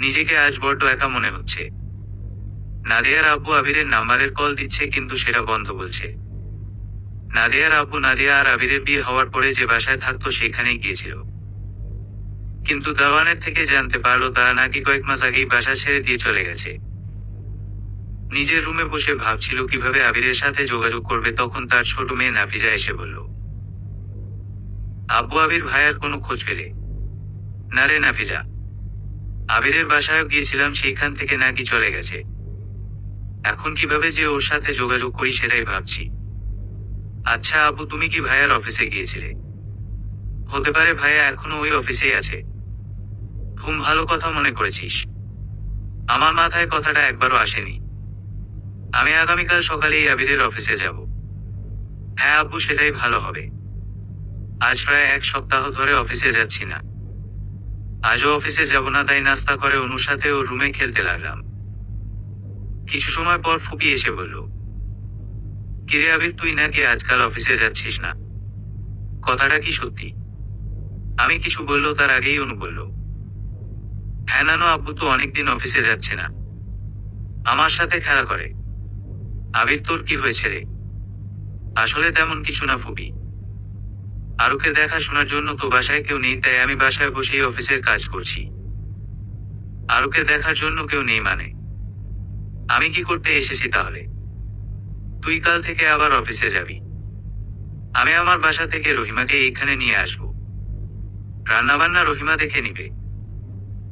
নিজেকে আজ বড্ড একা মনে হচ্ছে। নাদিয়ার আব্বু আবিরের নাম্বারের কল দিচ্ছে কিন্তু সেটা বন্ধ বলছে। নাদিয়ার আব্বু নাদিয়া আর আবিরের বিয়ে হওয়ার পরে যে বাসায় থাকতো সেখানেই গিয়েছিল, কিন্তু দারোয়ানের থেকে জানতে পারলো তারা নাকি কয়েক মাস আগেই বাসা ছেড়ে দিয়ে চলে গেছে। নিজের রুমে বসে ভাবছিল কিভাবে আবিরের সাথে যোগাযোগ করবে, তখন তার ছোট মেয়ে নাফিজা এসে বলল, আব্বু আবির ভাইয়ার কোনো খোঁজ পেলে? না রে নাফিজা, আবিরের বাসায়ও গিয়েছিলাম, সেইখান থেকে নাকি চলে গেছে। এখন কিভাবে যে ওর সাথে যোগাযোগ করি সেটাই ভাবছি। আচ্ছা আব্বু, তুমি কি ভাইয়ার অফিসে গিয়েছিলে? হতে পারে ভাইয়া এখনো ওই অফিসেই আছে। ঘুম ভালো কথা মনে করেছিস। আমার মাথায় কথাটা একবারও আসেনি। আমি আগামীকাল সকালেই আবিরের অফিসে যাব। হ্যাঁ আব্বু, সেটাই ভালো হবে। আজ প্রায় 1 সপ্তাহ ধরে অফিসে যাচ্ছি না। আজও অফিসে যাব না, তাই নাস্তা করে অনুর সাথে ওর রুমে খেলতে লাগলাম। কিছু সময় পর ফুপি এসে বলল, কিরে আবির, তুই নাকি আজকাল অফিসে যাচ্ছিস না? কথাটা কি সত্যি? আমি কিছু বললো তার আগেই অনু বলল, হ্যাঁ নানো, আব্বু তো অনেকদিন অফিসে যাচ্ছে না, আমার সাথে খেলা করে। আবির, তোর কি হয়েছে রে? আসলে তেমন কিছু না ফুপি। আরুকে দেখাশোনার জন্য তো বাসায় কেউ নেই, তাই আমি বাসায় বসেই অফিসের কাজ করছি। আরুকে দেখার জন্য কেউ নেই মানে? আমি কি করতে এসেছি তাহলে? তুই কাল থেকে আবার অফিসে যাবি। আমি আমার বাসা থেকে রহিমাকে এইখানে নিয়ে আসবো। রান্নাবান্না রহিমা দেখে নিবে।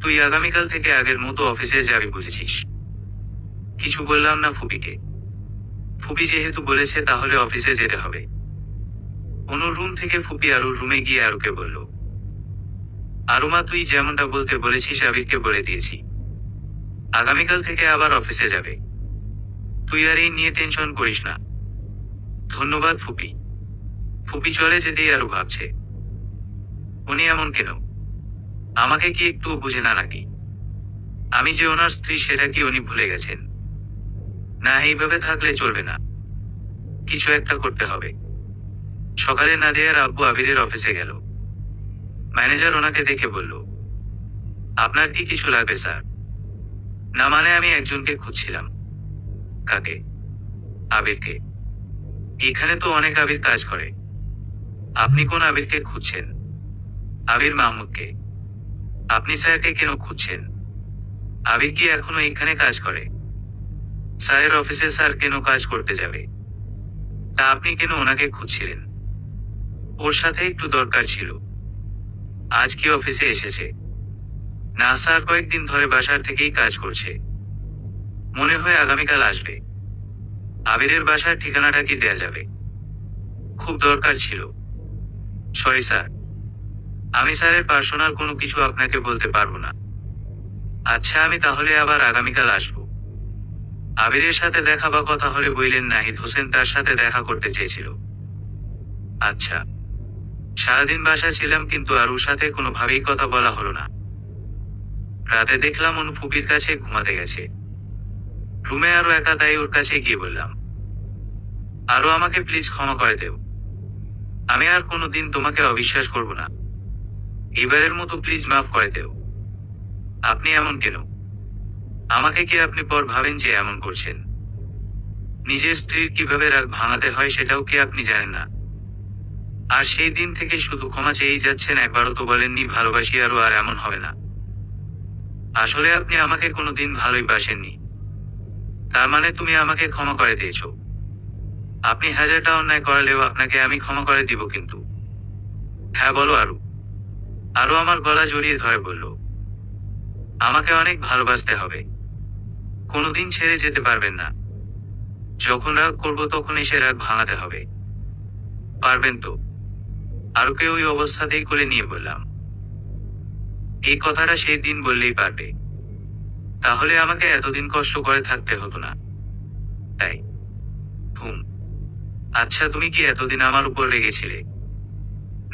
তুই আগামীকাল থেকে আগের মতো অফিসে যাবি, বুঝেছিস? কিছু বললাম না ফুপিকে। ফুপি যেহেতু বলেছে তাহলে অফিসে যেতে হবে। অনুর রুম থেকে ফুপি আরুর রুমে গিয়ে আরুকে বলল, আরুমা, তুই যেমনটা বলতে বলেছিস আবিরকে বলে দিয়েছি। আগামীকাল থেকে আবার অফিসে যাবে। তুই আর এই নিয়ে টেনশন করিস না। ধন্যবাদ ফুপি। ফুপি চলে যেতেই আরু ভাবছে, উনি এমন কেন? আমাকে কি একটু বুঝে না নাকি? আমি যে ওনার স্ত্রী সেটা কি উনি ভুলে গেছেন? না, এইভাবে থাকলে চলবে না। কিছু একটা করতে হবে। সকালে নাদিয়ার আব্বু আবিরের অফিসে গেল। ম্যানেজার ওনাকে দেখে বলল, আপনার কি কিছু লাগবে স্যার? না মানে আমি একজনকে খুঁজছিলাম। কাকে? আবিরকে। এখানে তো অনেক আবির কাজ করে। আপনি কোন আবিরকে খুঁজছেন? আবির মাহমুদকে। আপনি স্যারকে কেন খুঁজছেন? আবির কি এখনো এখানে কাজ করে? স্যারের অফিসে স্যার কেন কাজ করতে যাবে? তা আপনি কেন ওনাকে খুঁজছিলেন? ওর সাথে একটু দরকার ছিল। আজ কি অফিসে এসেছে? না স্যার, কয়েকদিন ধরে বাসার থেকেই কাজ করছে। মনে হয় আগামীকাল আসবে। আবিরের বাসার ঠিকানাটা কি দেয়া যাবে? খুব দরকার ছিল। সরি স্যার, আমি স্যারের পার্সোনাল কোনো কিছু আপনাকে বলতে পারবো না। আচ্ছা, আমি তাহলে আবার আগামীকাল আসবো। আবিরের সাথে দেখা বা কথা হলে বললেন নাহিদ হোসেন তার সাথে দেখা করতে চেয়েছিল। আচ্ছা। সারাদিন বাসায় ছিলাম কিন্তু আর ওর সাথে কোনোভাবেই কথা বলা হলো না। রাতে দেখলাম অনু ফুপির কাছে ঘুমাতে গেছে। রুমে আরো একা, তাই ওর কাছে গিয়ে বললাম, আরো আমাকে প্লিজ ক্ষমা করে দেও। আমি আর কোনোদিন তোমাকে অবিশ্বাস করব না। এবারের মতো প্লিজ মাফ করে দেও। আপনি এমন কেন? আমাকে কি আপনি পর ভাবেন যে এমন করছেন? নিজের স্ত্রীর কিভাবে রাগ ভাঙাতে হয় সেটাও কি আপনি জানেন না? আর সেই দিন থেকে শুধু ক্ষমা চেয়েই যাচ্ছেন, একবারও তো বলেননি ভালোবাসি আরো আর এমন হবে না। আসলে আপনি আমাকে কোনোদিন ভালোই বাসেননি। তার মানে তুমি আমাকে ক্ষমা করে দিয়েছো। আপনি হাজারটা অন্যায় করালেও আপনাকে আমি ক্ষমা করে দিব, কিন্তু হ্যাঁ বলো আরু। আরো আমার গলা জড়িয়ে ধরে বলল, আমাকে অনেক ভালোবাসতে হবে। কোনোদিন ছেড়ে যেতে পারবেন না। যখন রাগ করবো তখন এসে রাগ ভাঙাতে হবে। পারবেন তো? আরুকে ওই অবস্থাতেই কোলে নিয়ে বললাম, এই কথাটা সেই দিন বললেই পারবে। তাহলে আমাকে এতদিন কষ্ট করে থাকতে হতো না। তাই হুম। আচ্ছা, তুমি কি এতদিন আমার উপর রেগেছিলে?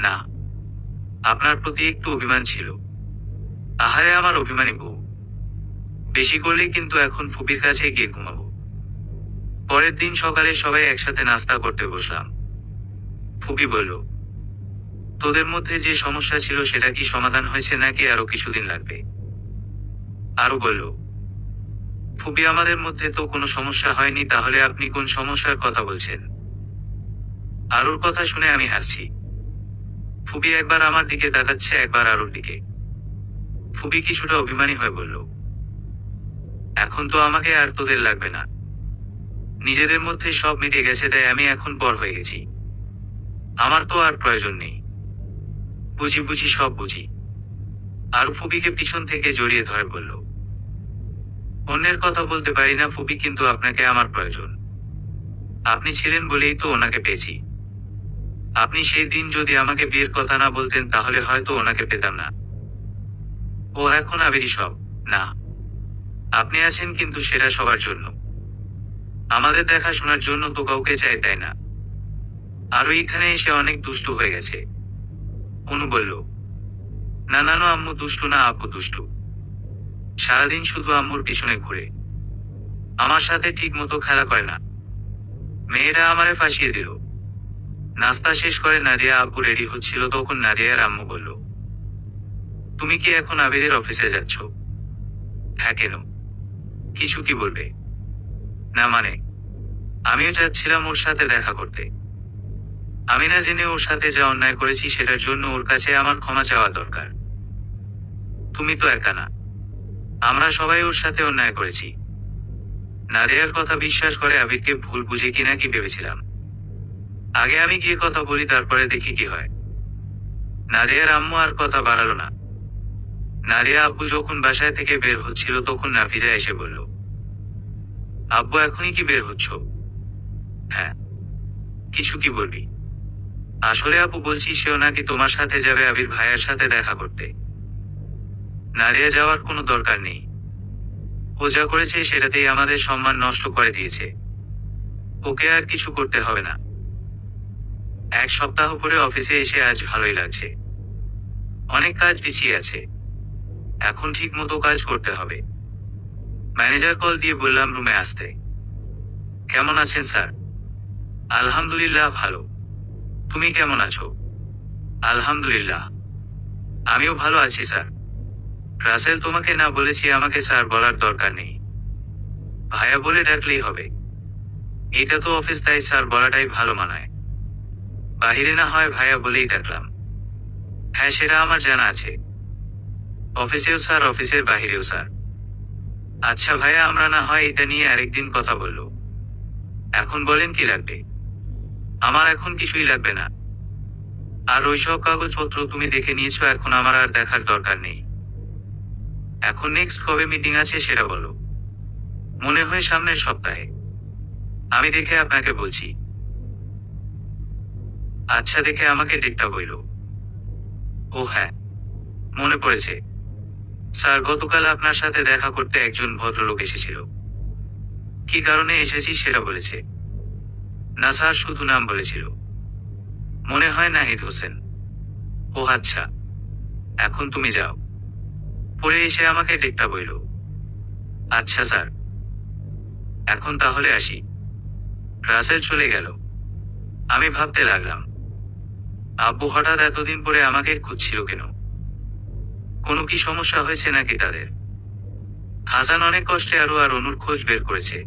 না, আপনার প্রতি একটু অভিমান ছিল। আহারে আমার অভিমানী বউ। বেশি করলে কিন্তু এখন ফুপির কাছে গিয়ে ঘুমাবো। পরের দিন সকালে সবাই একসাথে নাস্তা করতে বসলাম। ফুপি বলল, তোদের মধ্যে যে সমস্যা ছিল সেটা কি সমাধান হয়েছে নাকি আরো কিছুদিন লাগবে? আরো বলল, ফুপি, আমাদের মধ্যে তো কোনো সমস্যা হয়নি, তাহলে আপনি কোন সমস্যার কথা বলছেন? আরুর কথা শুনে আমি হাসছি। ফুপি একবার আমার দিকে তাকাচ্ছে, একবার আরুর দিকে। ফুপি কিছুটা অভিমানী হয়ে বলল, এখন তো আমাকে আর তোদের লাগবে না। নিজেদের মধ্যে সব মিটে গেছে, তাই আমি এখন বড় হয়ে গেছি। আমার তো আর প্রয়োজন নেই। বুঝি বুঝি, সব বুঝি। আরু ফুপিকে পিছন থেকে জড়িয়ে ধরে বলল, অন্যের কথা বলতে পারি না ফুপি, কিন্তু আপনাকে আমার প্রয়োজন। আপনি ছিলেন বলেই তো ওনাকে পেয়েছি। আপনি সেই দিন যদি আমাকে বিয়ের কথা না বলতেন তাহলে হয়তো ওনাকে পেতাম না। ও এখন আবেরই সব। না, আপনি আছেন, কিন্তু সেটা সবার জন্য। আমাদের দেখাশোনার জন্য তো কাউকে চাই, তাই না? আরো এখানে এসে অনেক দুষ্টু হয়ে গেছে। অনু বলল, না না না, আম্মু দুষ্টু না, আপু দুষ্টু। সারাদিন শুধু আম্মুর পিছনে ঘুরে। আমার সাথে ঠিক মতো খেলা করে না। মেয়েরা আমারে ফাঁসিয়ে দিল। নাস্তা শেষ করে নাদিয়া আপু রেডি হচ্ছিল, তখন নাদিয়ার আম্মু বলল, তুমি কি এখন আবিরের অফিসে যাচ্ছ? হ্যাঁ, কেন? কিছু কি বলবে? না মানে, আমিও যাচ্ছিলাম ওর সাথে দেখা করতে। আমি না জেনে ওর সাথে যা অন্যায় করেছি সেটার জন্য ওর কাছে আমার ক্ষমা চাওয়া দরকার। তুমি তো একা না। আমরা সবাই ওর সাথে অন্যায় করেছি। নাদিয়ার কথা বিশ্বাস করে আবিরকে ভুল বুঝে কিনা কি ভেবেছিলাম। আগে আমি গিয়ে কথা বলি, তারপরে দেখি কি হয়। নাদিয়ার আম্মু আর কথা বাড়ালো না। নাদিয়া আব্বু যখন বাসায় থেকে বের হচ্ছিল তখন নাফিজা এসে বলল, আব্বু এখনই কি বের হচ্ছ? হ্যাঁ। কিছু কি বলবি? আসলে আব্বু বলছি সেও নাকি তোমার সাথে যাবে আবির ভাইয়ের সাথে দেখা করতে। নাদিয়া যাওয়ার কোনো দরকার নেই। ও যা করেছে সেটাতেই আমাদের সম্মান নষ্ট করে দিয়েছে। ওকে আর কিছু করতে হবে না। এক সপ্তাহ পরে অফিসে এসে আজ ভালোই লাগছে। অনেক কাজ পিছিয়ে আছে, এখন ঠিক মতো কাজ করতে হবে। ম্যানেজার কল দিয়ে বললাম রুমে আসতে। কেমন আছেন স্যার? আলহামদুলিল্লাহ ভালো। তুমি কেমন আছো? আলহামদুলিল্লাহ। আমিও ভালো আছি স্যার। রাসেল তোমাকে না বলেছি আমাকে স্যার বলার দরকার নেই, ভাইয়া বলে ডাকলেই হবে। এটা তো অফিস, তাই স্যার বলাটাই ভালো মানায়। বাহিরে না হয় ভাইয়া বলেই ডাকলাম। হ্যাঁ, সেটা আমার জানা আছে। অফিসেও স্যার, অফিসের বাহিরেও স্যার। আচ্ছা ভাইয়া, আমরা না হয় এটা নিয়ে আরেকদিন কথা বললো। এখন বলেন কি লাগবে? আমার এখন কিছুই লাগবে না। আর ওইসব কাগজপত্র তুমি দেখে নিয়েছো, এখন আমার আর দেখার দরকার নেই। এখন নেক্সট কবে মিটিং আছে সেটা বলো। মনে হয় সামনের সপ্তাহে। আমি দেখে আপনাকে বলছি। আচ্ছা, দেখে আমাকে ডেটটা বইলো। ও হ্যাঁ, মনে পড়েছে। স্যার, গতকাল আপনার সাথে দেখা করতে একজন ভদ্রলোক এসেছিল। কি কারণে এসেছি সেটা বলেছে? না স্যার, শুধু নাম বলেছিল। মনে হয় নাহিদ হোসেন। ও আচ্ছা, এখন তুমি যাও। পরে এসে আমাকে ডেটটা বইলো। আচ্ছা স্যার, এখন তাহলে আসি। রাসেল চলে গেল। আমি ভাবতে লাগলাম, আব্বু হঠাৎ এতদিন পরে আমাকে খুঁজছিল কেন? কোনো কি সমস্যা হয়েছে নাকি তাদের? হাসান অনেক কষ্টে আরু আর অনুর খোঁজ বের করেছে,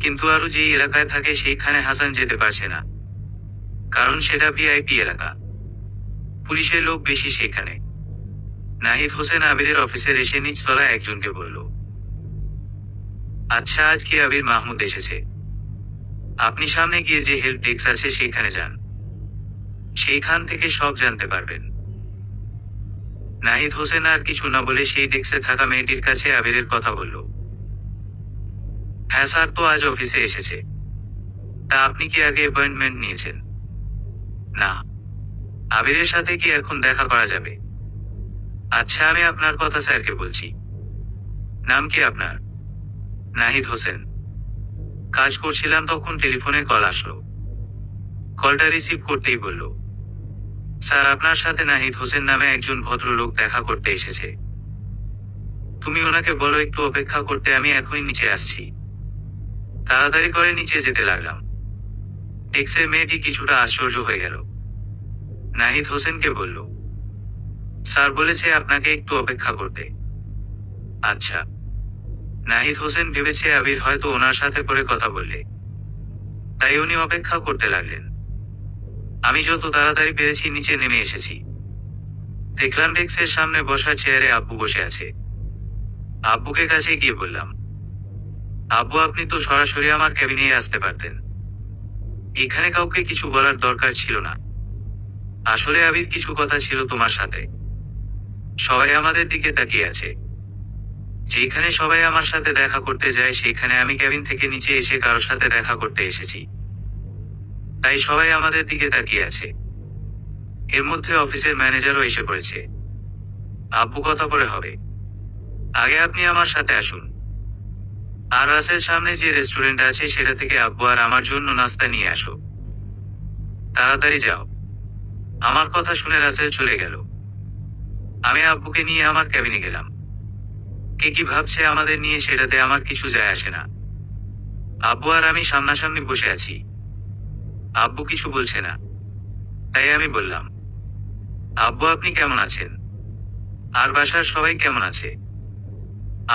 কিন্তু আরু যেই এলাকায় থাকে সেইখানে হাসান যেতে পারছে না, কারণ সেটা ভিআইপি এলাকা। পুলিশের লোক বেশি সেখানে। নাহিদ হোসেন আবিরের অফিসের এসে নিচতলায় একজনকে বলল, আচ্ছা, আজ কি আবির মাহমুদ এসেছে? আপনি সামনে গিয়ে যে হেল্প ডেস্ক আছে সেইখানে যান, সেইখান থেকে সব জানতে পারবেন। নাহিদ হোসেন আর কিছু না বলে সেই ডেস্কে থাকা মেয়েটির কাছে আবিরের কথা বলল। হ্যাঁ স্যার, তো আজ অফিসে এসেছে। তা আপনি কি আগে অ্যাপয়েন্টমেন্ট নিয়েছেন? না। আবিরের সাথে কি এখন দেখা করা যাবে? আচ্ছা, আমি আপনার কথা স্যারকে বলছি। নাম কি আপনার? নাহিদ হোসেন। কাজ করছিলাম তখন টেলিফোনে কল আসলো। কলটা রিসিভ করতেই বলল, স্যার, আপনার সাথে নাহিদ হোসেন নামে একজন ভদ্রলোক দেখা করতে এসেছে। তুমি ওনাকে বলো একটু অপেক্ষা করতে, আমি এখনই নিচে আসছি। তাড়াতাড়ি করে নিচে যেতে লাগলাম। ডেস্কের মেয়েটি কিছুটা আশ্চর্য হয়ে গেল। নাহিদ হোসেনকে বলল, স্যার বলেছে আপনাকে একটু অপেক্ষা করতে। আচ্ছা। নাহিদ হোসেন ভেবেছে আবির হয়তো ওনার সাথে পরে কথা বললে, তাই উনি অপেক্ষা করতে লাগলেন। আমি যত তাড়াতাড়ি পেরেছি নিচে নেমে এসেছি। দেখলাম ডেস্কের সামনে বসা চেয়ারে আব্বু বসে আছে। আব্বুকে কাছে গিয়ে বললাম, আব্বু, আপনি তো সরাসরি আমার ক্যাবিনেই আসতে পারতেন। এখানে কাউকে কিছু বলার দরকার ছিল না। আসলে আবির কিছু কথা ছিল তোমার সাথে। সবাই আমাদের দিকে তাকিয়ে আছে। যেখানে সবাই আমার সাথে দেখা করতে যায় সেখানে আমি ক্যাবিন থেকে নিচে এসে কারোর সাথে দেখা করতে এসেছি, তাই সবাই আমাদের দিকে তাকিয়ে আছে। এর মধ্যে অফিসের ম্যানেজারও এসে পড়েছে। আব্বু, কথা পরে হবে, আগে আপনি আমার সাথে আসুন। আর রাসেল সামনে যে রেস্টুরেন্ট আছে সেটা থেকে আব্বু আর আমার জন্য নাস্তা নিয়ে আসো। তাড়াতাড়ি যাও। আমার কথা শুনে রাসেল চলে গেল। আমি আব্বুকে নিয়ে আমার ক্যাবিনে গেলাম। কে কি ভাবছে আমাদের নিয়ে সেটাতে আমার কিছু যায় আসে না। আব্বু আর আমি সামনাসামনি বসে আছি। আব্বু কিছু বলছে না, তাই আমি বললাম, আব্বু, আপনি কেমন আছেন? আর বাসার সবাই কেমন আছে?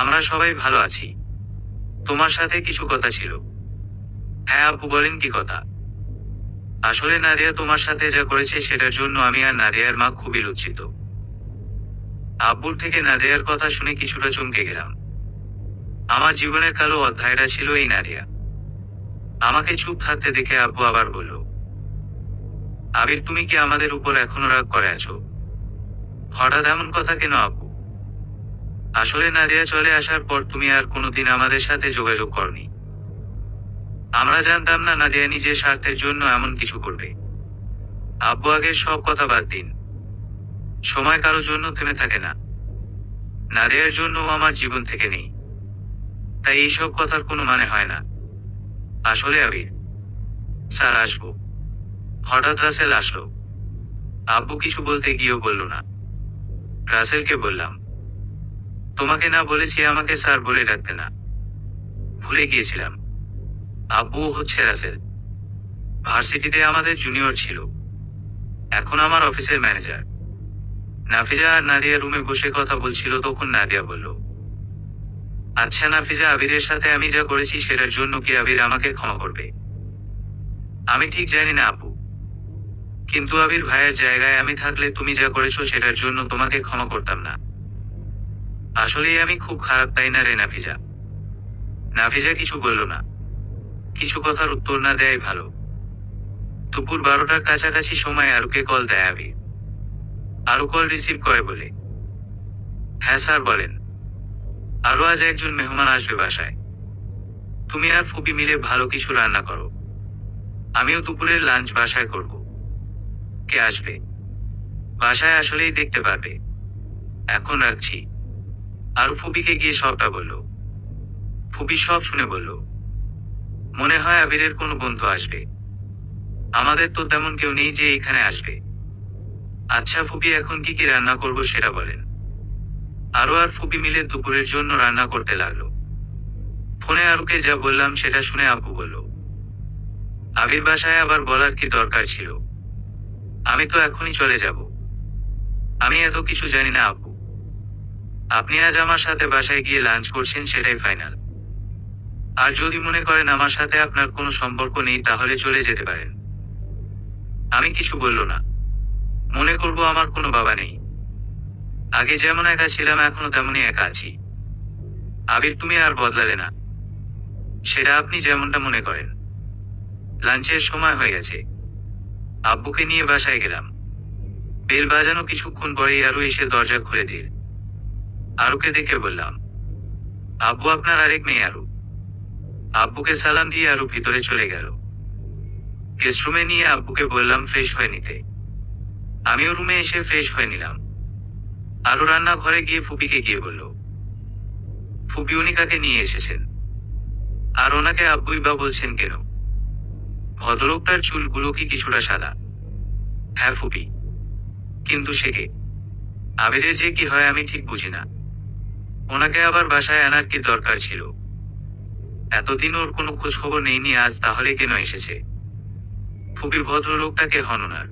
আমরা সবাই ভালো আছি। তোমার সাথে কিছু কথা ছিল। হ্যাঁ আব্বু, বলেন কি কথা? আসলে নাদিয়া তোমার সাথে যা করেছে সেটার জন্য আমি আর নাদিয়ার মা খুবই লজ্জিত। আব্বুর থেকে নাদিয়ার কথা শুনে কিছুটা চমকে গেলাম। আমার জীবনের কালো অধ্যায়টা ছিল এই নাদিয়া। আমাকে চুপ থাকতে দেখে আব্বু আবার বলল, আবির, তুমি কি আমাদের উপর এখনো রাগ করে আছো? হঠাৎ এমন কথা কেন আব্বু? আসলে নাদিয়া চলে আসার পর তুমি আর কোনোদিন আমাদের সাথে যোগাযোগ করনি। আমরা জানতাম না নাদিয়া নিজের স্বার্থের জন্য এমন কিছু করবে। আব্বু, আগের সব কথা বাদ দিন। সময় কারোর জন্য থেমে থাকে না। নাদিয়ার জন্য আমার জীবন থেকে নেই, তাই এইসব কথার কোনো মানে হয় না। আসলে আবির স্যার, আসবো। হঠাৎ রাসেল আসলো। আব্বু কিছু বলতে গিয়েও বলল না। রাসেলকে বললাম, তোমাকে না বলেছি আমাকে স্যার বলে ডাকতে না? ভুলে গিয়েছিলাম। আব্বু হচ্ছে রাসেল। ভার্সিটিতে আমাদের জুনিয়র ছিল, এখন আমার অফিসের ম্যানেজার। নাফিজা আর নাদিয়া রুমে বসে কথা বলছিল, তখন নাদিয়া বলল, আচ্ছা নাফিজা, আবিরের সাথে আমি যা করেছি সেটার জন্য কি আবির আমাকে ক্ষমা করবে? আমি ঠিক জানি না আপু, কিন্তু আবির ভাইয়ের জায়গায় আমি থাকলে তুমি যা করেছো সেটার জন্য তোমাকে ক্ষমা করতাম না। আসলেই আমি খুব খারাপ, তাই না রে নাফিজা? নাফিজা কিছু বলল না। কিছু কথার উত্তর না দেয়াই ভালো। দুপুর 12টার কাছাকাছি সময় আরুকে কল দেয় আবির। আরু কল রিসিভ করে বলে, হ্যাঁ স্যার বলেন। আরো আজ একজন মেহমান আসবে বাসায়। তুমি আর ফুপি মিলে ভালো কিছু রান্না করো। আমিও দুপুরের লাঞ্চ বাসায় করব। কে আসবে? বাসায় আসলেই দেখতে পারবে। এখন রাখছি। আরু ফুপিকে গিয়ে সবটা বলল। ফুপি সব শুনে বলল, মনে হয় আবিরের কোনো বন্ধু আসবে। আমাদের তো তেমন কেউ নেই যে এখানে আসবে। আচ্ছা ফুপি, এখন কি কি রান্না করব সেটা বলেন। আরো আর ফুপি মিলে দুপুরের জন্য রান্না করতে লাগলো। ফোনে আরুকে যা বললাম সেটা শুনে আব্বু বলল, আবির বাসায় আবার বলার কি দরকার ছিল? আমি তো এখনই চলে যাব। আমি এত কিছু জানি না আব্বু। আপনি আজ আমার সাথে বাসায় গিয়ে লাঞ্চ করছেন, সেটাই ফাইনাল। আর যদি মনে করেন আমার সাথে আপনার কোনো সম্পর্ক নেই তাহলে চলে যেতে পারেন। আমি কিছু বলল না। মনে করব আমার কোনো বাবা নেই। আগে যেমন একা ছিলাম এখনো তেমনই একা আছি। আবির, তুমি আর বদলালে না। সেটা আপনি যেমনটা মনে করেন। লাঞ্চের সময় হয়ে গেছে। আব্বুকে নিয়ে বাসায় গেলাম। বেল বাজানো কিছুক্ষণ পরেই আরু এসে দরজা খুলে দিল। আরুকে দেখে বললাম, আব্বু, আপনার আরেক মেয়ে আরু। আব্বুকে সালাম দিয়ে আরু ভিতরে চলে গেল। গেস্ট রুমে নিয়ে আব্বুকে বললাম ফ্রেশ হয়ে নিতে। আমিও রুমে এসে ফ্রেশ হয়ে নিলাম। আরু রান্নাঘরে গিয়ে ফুপিকে গিয়ে বলল, ফুপি, উনি কাকে নিয়ে এসেছেন? আর ওনাকে আব্বুই বা বলছেন কেন? ভদ্রলোকটার চুলগুলো কি কিছুটা সাদা? হ্যাঁ ফুপি, কিন্তু সে কে? আবিরের যে কি হয় আমি ঠিক বুঝি না। ওনাকে আবার বাসায় আনার কি দরকার ছিল? এতদিন ওর কোনো খোঁজ খবর নেইনি, আজ তাহলে কেন এসেছে? ফুপি, ভদ্রলোকটাকে হন ওনার।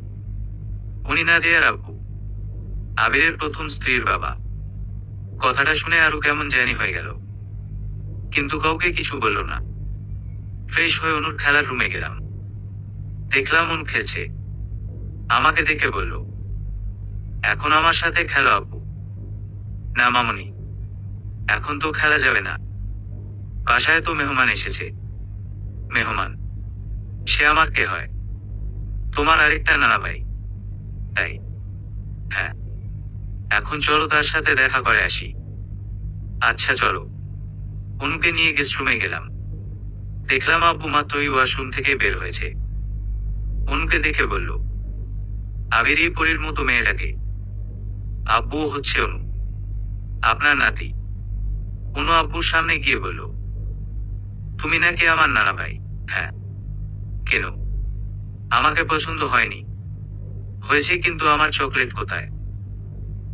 উনি নাদিয়ার আব্বু, আবিরের প্রথম স্ত্রীর বাবা। কথাটা শুনে আরো কেমন জানি হয়ে গেল, কিন্তু কাউকে কিছু বলল না। ফ্রেশ হয়ে অনুর খেলার রুমে গেলাম। দেখলাম অনু খেলছে। আমাকে দেখে বলল, এখন আমার সাথে খেলো আব্বু। না মামনি, এখন তো খেলা যাবে না। বাসায় তো মেহমান এসেছে। মেহমান? সে আমার কে হয়? তোমার আরেকটা নানা ভাই। তাই? হ্যাঁ। এখন চলো তার সাথে দেখা করে আসি। আচ্ছা চলো। অনুকে নিয়ে গেস্ট রুমে গেলাম। দেখলাম আব্বু মাত্রই ওয়াশরুম থেকে বের হয়েছে। অনুকে দেখে বলল, আবির, এই পরীর মতো মেয়েটাকে? আব্বু, হচ্ছে অনু, আপনার নাতি। অনু আব্বুর সামনে গিয়ে বলল, তুমি নাকি আমার নানা ভাই? হ্যাঁ। কেন? আমাকে পছন্দ হয়নি? হয়েছে, কিন্তু আমার চকলেট কোথায়?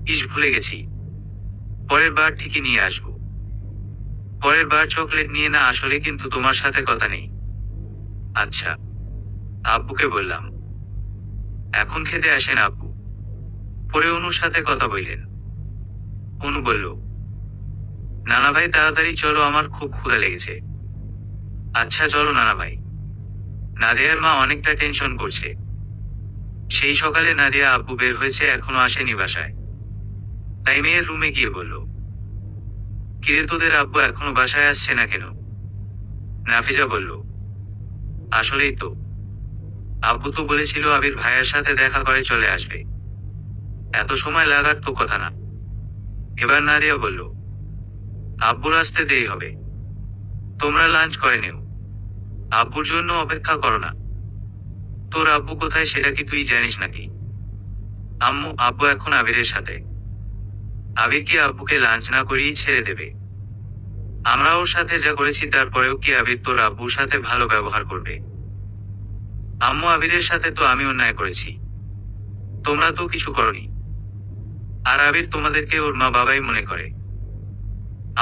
ইস, ভুলে গেছি। পরের বার ঠিকই নিয়ে আসবো। পরের বার চকলেট নিয়ে না আসলে, কিন্তু তোমার সাথে কথা নেই। আচ্ছা। আব্বুকে বললাম, এখন খেতে আসেন আব্বু। পরে অনুর সাথে কথা বললেন। অনু বলল, নানা ভাই তাড়াতাড়ি চলো, আমার খুব ক্ষুধা লেগেছে। আচ্ছা চলো নানা ভাই। নাদিয়ার মা অনেকটা টেনশন করছে। সেই সকালে নাদিয়া আব্বু বের হয়েছে, এখনো আসেনি বাসায়। তাই মেয়ের রুমে গিয়ে বলল, কিরে তোদের আব্বু এখনো বাসায় আসছে না কেন? নাফিজা বলল, আসলেই তো, আব্বু তো বলেছিল আবির ভাইয়ের সাথে দেখা করে চলে আসবে, এত সময় লাগার তো কথা না। এবার নাদিয়া বলল, আব্বুর আসতে দেরি হবে, তোমরা লাঞ্চ করে নিও, আব্বুর জন্য অপেক্ষা করো না। তোর আব্বু কোথায় সেটা কি তুই জানিস নাকি? আব্বু এখন আবিরের সাথে। আবির কি আব্বুকে লাঞ্চ না করিয়ে ছেড়ে দেবে? আমরা ওর সাথে যা করেছি তারপরেও কি আবির তোর আব্বুর সাথে ভালো ব্যবহার করবে? আবিরের সাথে তো আমি অন্যায় করেছি, তোমরা তো কিছু করনি। আর আবির তোমাদেরকে ওর মা বাবাই মনে করে।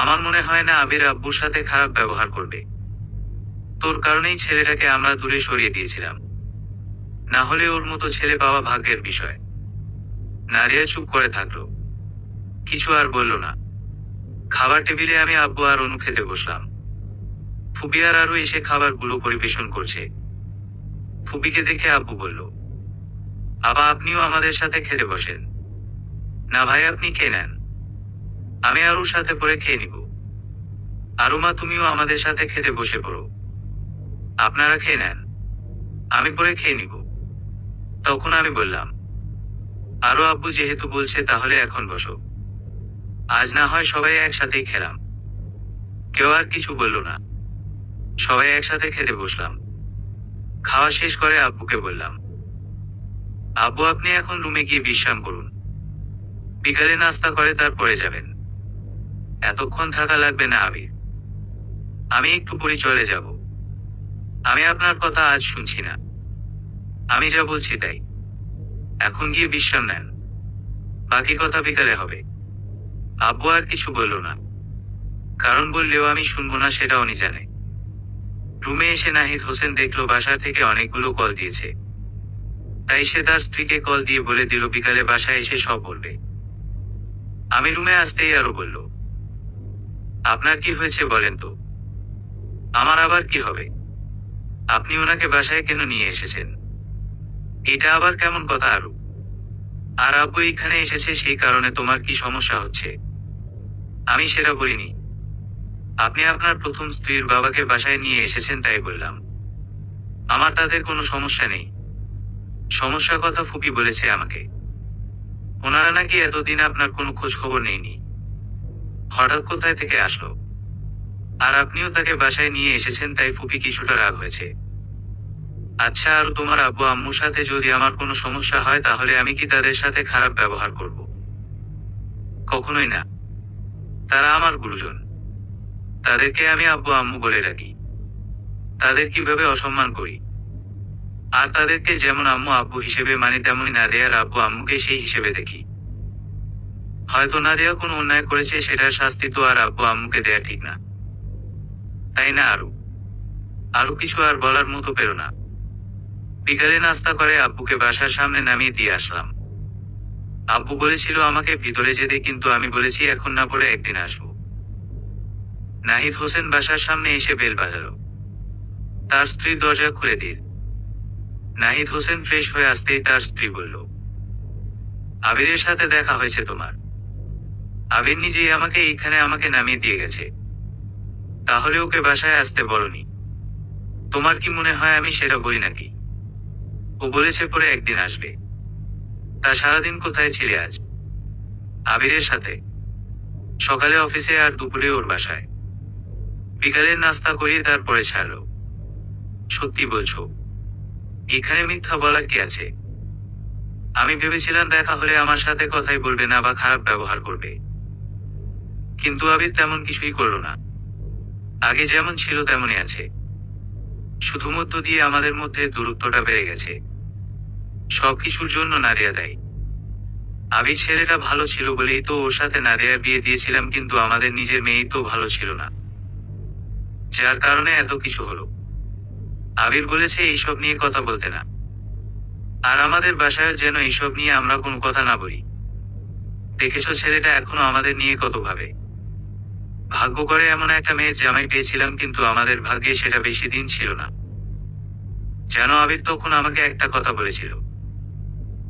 আমার মনে হয় না আবির আব্বুর সাথে খারাপ ব্যবহার করবে। তোর কারণেই ছেলেটাকে আমরা দূরে সরিয়ে দিয়েছিলাম, না হলে ওর মতো ছেলে পাওয়া ভাগ্যের বিষয়। নারিয়া চুপ করে থাকলো, কিছু আর বলল না। খাবার টেবিলে আমি আব্বু আর অনু খেতে বসলাম। ফুপি আর আরো এসে খাবারগুলো পরিবেশন করছে। ফুপিকে দেখে আব্বু বলল, আবা আপনিও আমাদের সাথে খেতে বসেন। না ভাই, আপনি খেয়ে নেন, আমি আরুর সাথে পরে খেয়ে নিব। আরুমা তুমিও আমাদের সাথে খেতে বসে পড়ো। আপনারা খেয়ে নেন, আমি পরে খেয়ে নিব। তখন আমি বললাম, আরো আব্বু যেহেতু বলছে তাহলে এখন বসো, আজ না হয় সবাই একসাথেই খেলাম। কেউ আর কিছু বলল না, সবাই একসাথে খেতে বসলাম। খাওয়া শেষ করে আব্বুকে বললাম, আব্বু আপনি এখন রুমে গিয়ে বিশ্রাম করুন, বিকালে নাস্তা করে তারপরে যাবেন। এতক্ষণ থাকা লাগবে না আবির, আমি একটু পরে চলে যাব। আমি আপনার কথা আজ শুনছি না, আমি যা বলছি তাই। এখন গিয়ে বিশ্রাম নেন, বাকি কথা বিকালে হবে। আব্বু আর কিছু বলল না, কারণ বললেও আমি শুনবো না সেটা উনি জানে। রুমে এসে নাহিদ হোসেন দেখলো বাসার থেকে অনেকগুলো কল দিয়েছে, তাই সে তার স্ত্রীকে কল দিয়ে বলে দিল বিকালে বাসায় এসে সব বলবে। আমি রুমে আসতেই আরো বলল, আপনার কি হয়েছে বলেন তো? আমার আবার কি হবে? আপনি ওনাকে বাসায় কেন নিয়ে এসেছেন? এটা আবার কেমন কথা আরু? আর আব্বু এখানে এসেছে সেই কারণে তোমার কি সমস্যা হচ্ছে? আমি সেটা বলিনি, আপনি আপনার প্রথম স্ত্রীর বাবাকে বাসায় নিয়ে এসেছেন তাই বললাম। আমার তাদের কোনো সমস্যা নেই। সমস্যার কথা ফুপি বলেছে আমাকে, ওনারা নাকি এতদিন আপনার কোনো খোঁজ খবর নেইনি, হঠাৎ কোথায় থেকে আসলো। আর আপনিও তাকে বাসায় নিয়ে এসেছেন তাই ফুপি কিছুটা রাগ হয়েছে। আচ্ছা, আর তোমার আব্বু আম্মুর সাথে যদি আমার কোনো সমস্যা হয় তাহলে আমি কি তাদের সাথে খারাপ ব্যবহার করব? কখনোই না, তারা আমার গুরুজন, তাদেরকে আমি আব্বু আম্মু বলে ডাকি। তাদের কিভাবে অসম্মান করি? আর তাদেরকে যেমন আম্মু আব্বু হিসেবে মানি তেমনি নাদিয়ার আব্বু আম্মুকে সেই হিসেবে দেখি। হয়তো নাদিয়া কোনো অন্যায় করেছে, সেটার শাস্তি তো আর আব্বু আম্মুকে দেয়া ঠিক না, তাই না আরু? আরো কিছু আর বলার মতো পেল না। বিকালে নাস্তা করে আব্বুকে বাসার সামনে নামিয়ে দিয়ে আসলাম। আব্বু বলেছিল আমাকে ভিতরে যেতে, কিন্তু আমি বলেছি এখন না, পরে একদিন আসবো। নাহিদ হোসেন বাসার সামনে এসে বেল বাজালো। তার স্ত্রী দরজা খুলে দিল। নাহিদ হোসেন ফ্রেশ হয়ে আসতেই তার স্ত্রী বলল, আবিরের সাথে দেখা হয়েছে তোমার? আবির নিজেই আমাকে নামিয়ে দিয়ে গেছে, তাহলে ওকে বাসায় আসতে বলনি? তোমার কি মনে হয় আমি সেটা বলি নাকি? ও বলেছে পরে একদিন আসবে। তা সারাদিন কোথায় ছিলে আজ? আবিরের সাথে। সকালে অফিসে আর দুপুরে ওর বাসায়। বিকালের নাস্তা করিয়ে তারপরে ছাড়লো। সত্যি বলছো? এখানে মিথ্যা বলার কি আছে? আমি ভেবেছিলাম দেখা হলে আমার সাথে কথাই বলবে না বা খারাপ ব্যবহার করবে, কিন্তু আবির তেমন কিছুই করলো না। আগে যেমন ছিল তেমনই আছে, শুধু মধ্য দিয়ে আমাদের মধ্যে দূরত্বটা বেড়ে গেছে। সবকিছুর জন্য নাদিয়া দায়ী। আবির ছেলেটা ভালো ছিল বলেই তো ওর সাথে নাদিয়ার বিয়ে দিয়েছিলাম, কিন্তু আমাদের নিজের মেয়েই তো ভালো ছিল না, যার কারণে এত কিছু হলো। আবির বলেছে এইসব নিয়ে কথা বলতে না, আর আমাদের বাসায় যেন এইসব নিয়ে আমরা কোনো কথা না বলি। দেখেছো ছেলেটা এখনো আমাদের নিয়ে কত ভাবে। ভাগ্য করে এমন একটা মেয়ের জামাই পেয়েছিলাম, কিন্তু আমাদের ভাগ্যে সেটা বেশি দিন ছিল না। যেন আবির তখন আমাকে একটা কথা বলেছিল।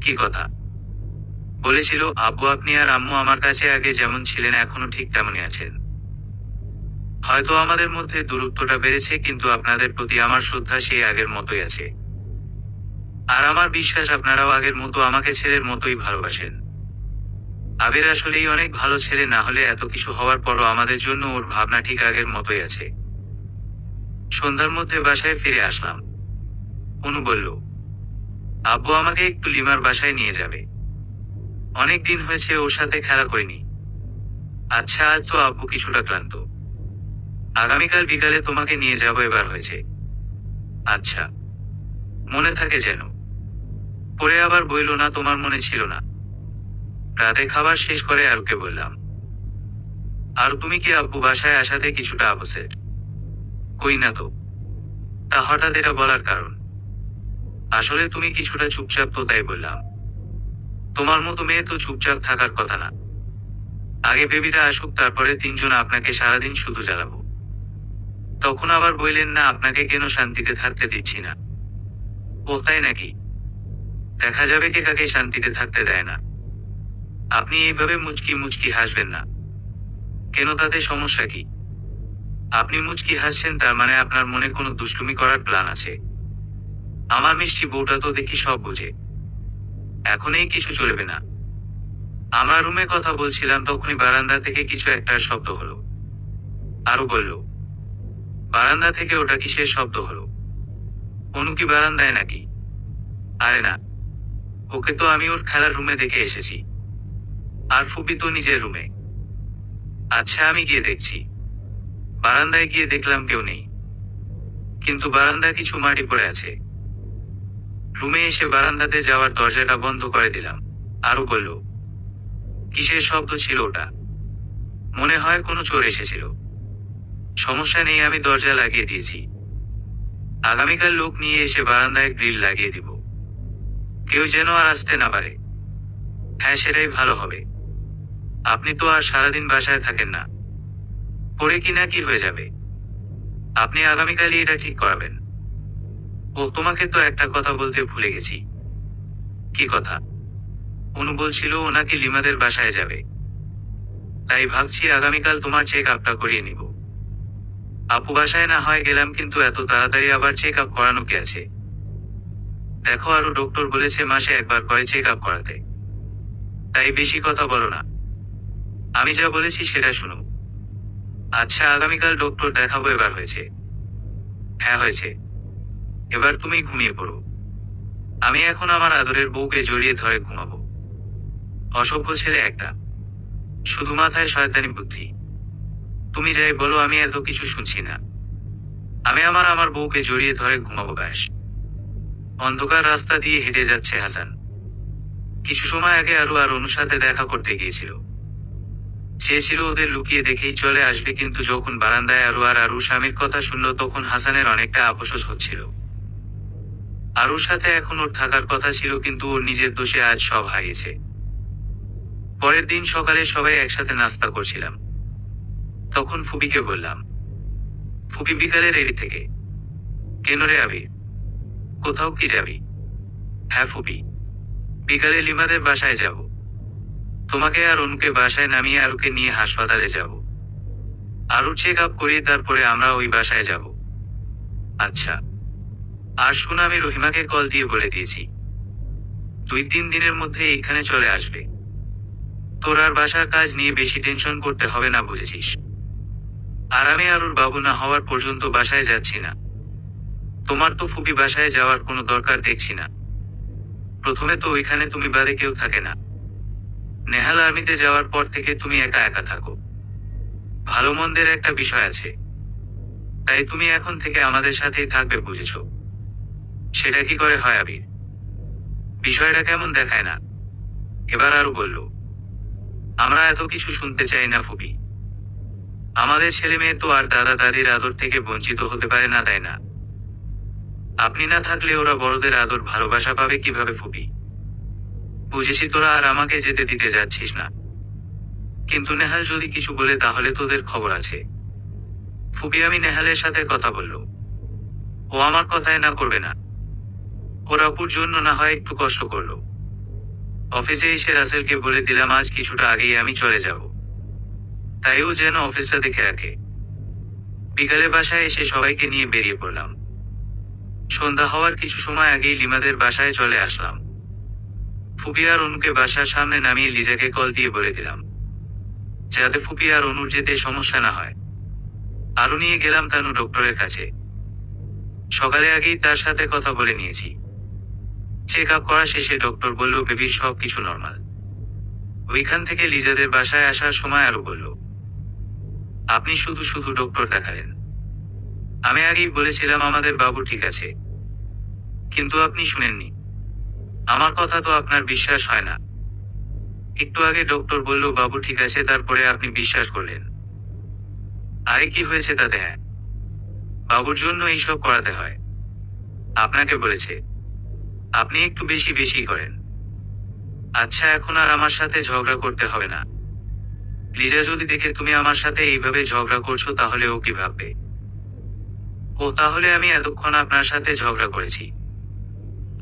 কি কথা? বলেছিল, আব্বু আপনি আর আম্মু আমার কাছে আগে যেমন ছিলেন এখনো ঠিক তেমনই আছেন। হয়তো আমাদের মধ্যে দূরত্বটা বেড়েছে, কিন্তু আপনাদের প্রতি আমার শ্রদ্ধা সেই আগের মতোই আছে। আর আমার বিশ্বাস আপনারাও আগের মতো আমাকে ছেলের মতোই ভালোবাসেন। আবির আসলেই অনেক ভালো ছেলে, না হলে এত কিছু হওয়ার পরও আমাদের জন্য ওর ভাবনা ঠিক আগের মতোই আছে। সন্ধ্যার মধ্যে বাসায় ফিরে আসলাম। অনু বলল, আব্বু আমাকে একটু লিমার বাসায় নিয়ে যাবে। অনেক দিন হয়েছে ওর সাথে খেলা করিনি। আচ্ছা, আজ তো আব্বু কিছুটা ক্লান্ত। আগামীকাল বিকালে তোমাকে নিয়ে যাব, এবার হয়েছে। আচ্ছা, মনে থাকে যেন। পরে আবার বইল না তোমার মনে ছিল না। রাতে খাবার শেষ করে আরুকে বললাম, আর তুমি কি আব্বু বাসায় আসাতে কিছুটা আপসেট? কই না তো। তা হঠাৎ এটা বলার কারণ? আসলে তুমি কিছুটা চুপচাপ তো, তাই বললাম। তোমার মতো মেয়ে তো চুপচাপ থাকার কথা না। আগে বেবিটা আসুক, তারপরে তিনজন আপনাকে সারাদিন শুধু জ্বালাবো। তখন আবার বললেন না আপনাকে কেন শান্তিতে থাকতে দিচ্ছি না। ও তাই নাকি? দেখা যাবে কে কাকে শান্তিতে থাকতে দেয় না। আপনি এইভাবে মুচকি মুচকি হাসবেন না কেন, তাতে সমস্যা কি? আপনি মুচকি হাসছেন, তার মানে আপনার মনে কোনো দুষ্টুমি করার প্ল্যান আছে। আমার মিষ্টি বউটা তো দেখি সব বোঝে। এখন এই কিছু চলবে না। আমরা রুমে কথা বলছিলাম, তখনই বারান্দা থেকে কিছু একটা শব্দ হলো। আরো বলল, বারান্দা থেকে ওটা কিসের শব্দ হলো? অনু কি বারান্দায় নাকি? আরে না, ওকে তো আমি ওর খেলার রুমে দেখে এসেছি। আর ফুপি তো নিজের রুমে। আচ্ছা, আমি গিয়ে দেখছি। বারান্দায় গিয়ে দেখলাম কেউ নেই, কিন্তু বারান্দা কিছু মাটি পড়ে আছে। রুমে এসে বারান্দাতে যাওয়ার দরজাটা বন্ধ করে দিলাম। আরো বলল, কিসের শব্দ ছিল ওটা? মনে হয় কোনো চোর এসেছিল। সমস্যা নেই, আমি দরজা লাগিয়ে দিয়েছি। আগামীকাল লোক নিয়ে এসে বারান্দায় গ্রিল লাগিয়ে দিব। কেউ যেন আর আসতে না পারে। হ্যাঁ, সেটাই ভালো হবে। আপনি তো আর সারাদিন বাসায় থাকেন না। পরে কি না কি হয়ে যাবে। আপনি আগামীকালই এটা ঠিক করাবেন। ও, তোমাকে তো একটা কথা বলতে ভুলে গেছি। কি কথা? অনু বলছিল ও নাকি লিমাদের বাসায় যাবে। তাই ভাবছি আগামীকাল তোমার চেক আপটা করিয়ে নিব। আপু বাসায় না হয় গেলাম, কিন্তু এত তাড়াতাড়ি আবার চেক আপ করানো কি আছে? দেখো, আরো ডক্টর বলেছে মাসে একবার করে চেক আপ করাতে। তাই বেশি কথা বলো না। আমি যা বলেছি সেটা শুনো। আচ্ছা, আগামীকাল ডক্টর দেখাবো, এবার হয়েছে? হ্যাঁ হয়েছে। এবার তুমি ঘুমিয়ে পড়ো। আমি এখন আমার আদরের বউকে জড়িয়ে ধরে ঘুমাবো। অসভ্য ছেলে একটা, শুধু মাথায় শয়তানি বুদ্ধি। তুমি যাই বলো, আমি এত কিছু শুনছি না। আমি আমার বউকে জড়িয়ে ধরে ঘুমাবো, ব্যাস। অন্ধকার রাস্তা দিয়ে হেঁটে যাচ্ছে হাসান। কিছু সময় আগে আরু আর অনুর সাথে দেখা করতে গিয়েছিল। চেয়েছিল ওদের লুকিয়ে দেখেই চলে আসবে, কিন্তু যখন বারান্দায় আরু স্বামীর কথা শুনলো, তখন হাসানের অনেকটা আপসোস হচ্ছিল। আরুর সাথে এখন ওর থাকার কথা ছিল, কিন্তু ওর নিজের দোষে আজ সব হারিয়েছে। পরের দিন সকালে সবাই একসাথে নাস্তা করছিলাম। তখন ফুপিকে বললাম, ফুপি বিকালে রেডি থেকে। কেন রে আবির, কোথাও কি যাবি? হ্যাঁ ফুপি, বিকালে লিমাদের বাসায় যাব। তোমাকে আর অনুকে বাসায় নামিয়ে আরুকে নিয়ে হাসপাতালে যাব। আরুর চেক আপ করিয়ে তারপরে আমরা ওই বাসায় যাব। আচ্ছা। আর শোন, আমি রহিমাকে কল দিয়ে বলে দিয়েছি 2-3 দিনের মধ্যে এইখানে চলে আসবে। তোর আর বাসার কাজ নিয়ে বেশি টেনশন করতে হবে না, বুঝেছিস? আর আমি আরুর বাবু না হওয়ার পর্যন্ত বাসায় যাচ্ছি না। তোমার তো ফুপি বাসায় যাওয়ার কোনো দরকার দেখছি না। প্রথমে তো ওইখানে তুমি বাদে কেউ থাকে না। নেহাল আর্মিতে যাওয়ার পর থেকে তুমি একা একা থাকো। ভালো মন্দের একটা বিষয় আছে। তাই তুমি এখন থেকে আমাদের সাথেই থাকবে, বুঝেছো? সেটা কি করে হয় আবির? বিষয়টা কেমন দেখায় না? এবার আরো বলল, আমরা এত কিছু শুনতে চাই না ফুপি। আমাদের ছেলে মেয়ে তো আর দাদা দাদির আদর থেকে বঞ্চিত হতে পারে না, তাই না? আপনি না থাকলে ওরা বড়দের আদর ভালোবাসা পাবে কিভাবে ফুপি? বুঝেছি তোরা আর আমাকে যেতে দিতে যাচ্ছিস না, কিন্তু নেহাল যদি কিছু বলে তাহলে তোদের খবর আছে। ফুপি, আমি নেহালের সাথে কথা বললো। ও আমার কথায় না করবে না। ওর আপুর জন্য না হয় একটু কষ্ট করলো। অফিসে এসে রাসেলকে বলে দিলাম আজ কিছুটা আগেই আমি চলে যাব, তাই ও যেন অফিসটা দেখে রাখে। বিকালে বাসায় এসে সবাইকে নিয়ে বেরিয়ে পড়লাম। সন্ধ্যা হওয়ার কিছু সময় আগেই লিমাদের বাসায় চলে আসলাম। ফুপি আর অনুকে বাসার সামনে নামিয়ে লিজাকে কল দিয়ে বলে দিলাম, যাতে ফুপি আর অনুর যেতে সমস্যা না হয়। আরো নিয়ে গেলাম তানু ডক্টরের কাছে। সকালে আগেই তার সাথে কথা বলে নিয়েছি। চেক আপ করা শেষে ডক্টর বলল বেবির সবকিছু নর্মাল। ওইখান থেকে লিজাদের বাসায় আসার সময় আরো বলল, আপনি শুধু শুধু ডক্টর দেখালেন। আমি আগেই বলেছিলাম আমাদের বাবু ঠিক আছে, কিন্তু আপনি শুনেননি। আমার কথা তো আপনার বিশ্বাস হয় না। একটু আগে ডক্টর বলল বাবু ঠিক আছে, তারপরে আপনি বিশ্বাস করলেন। আরে কি হয়েছে তাতে? হ্যাঁ, বাবুর জন্য এইসব করাতে হয়। আপনাকে বলেছে, আপনি একটু বেশি বেশি করেন। আচ্ছা, এখন আর আমার সাথে ঝগড়া করতে হবে না। লিজা যদি দেখে তুমি আমার সাথে এইভাবে ঝগড়া করছো তাহলে ও কি ভাববে? ও তাহলে আমি এতক্ষণ আপনার সাথে ঝগড়া করেছি।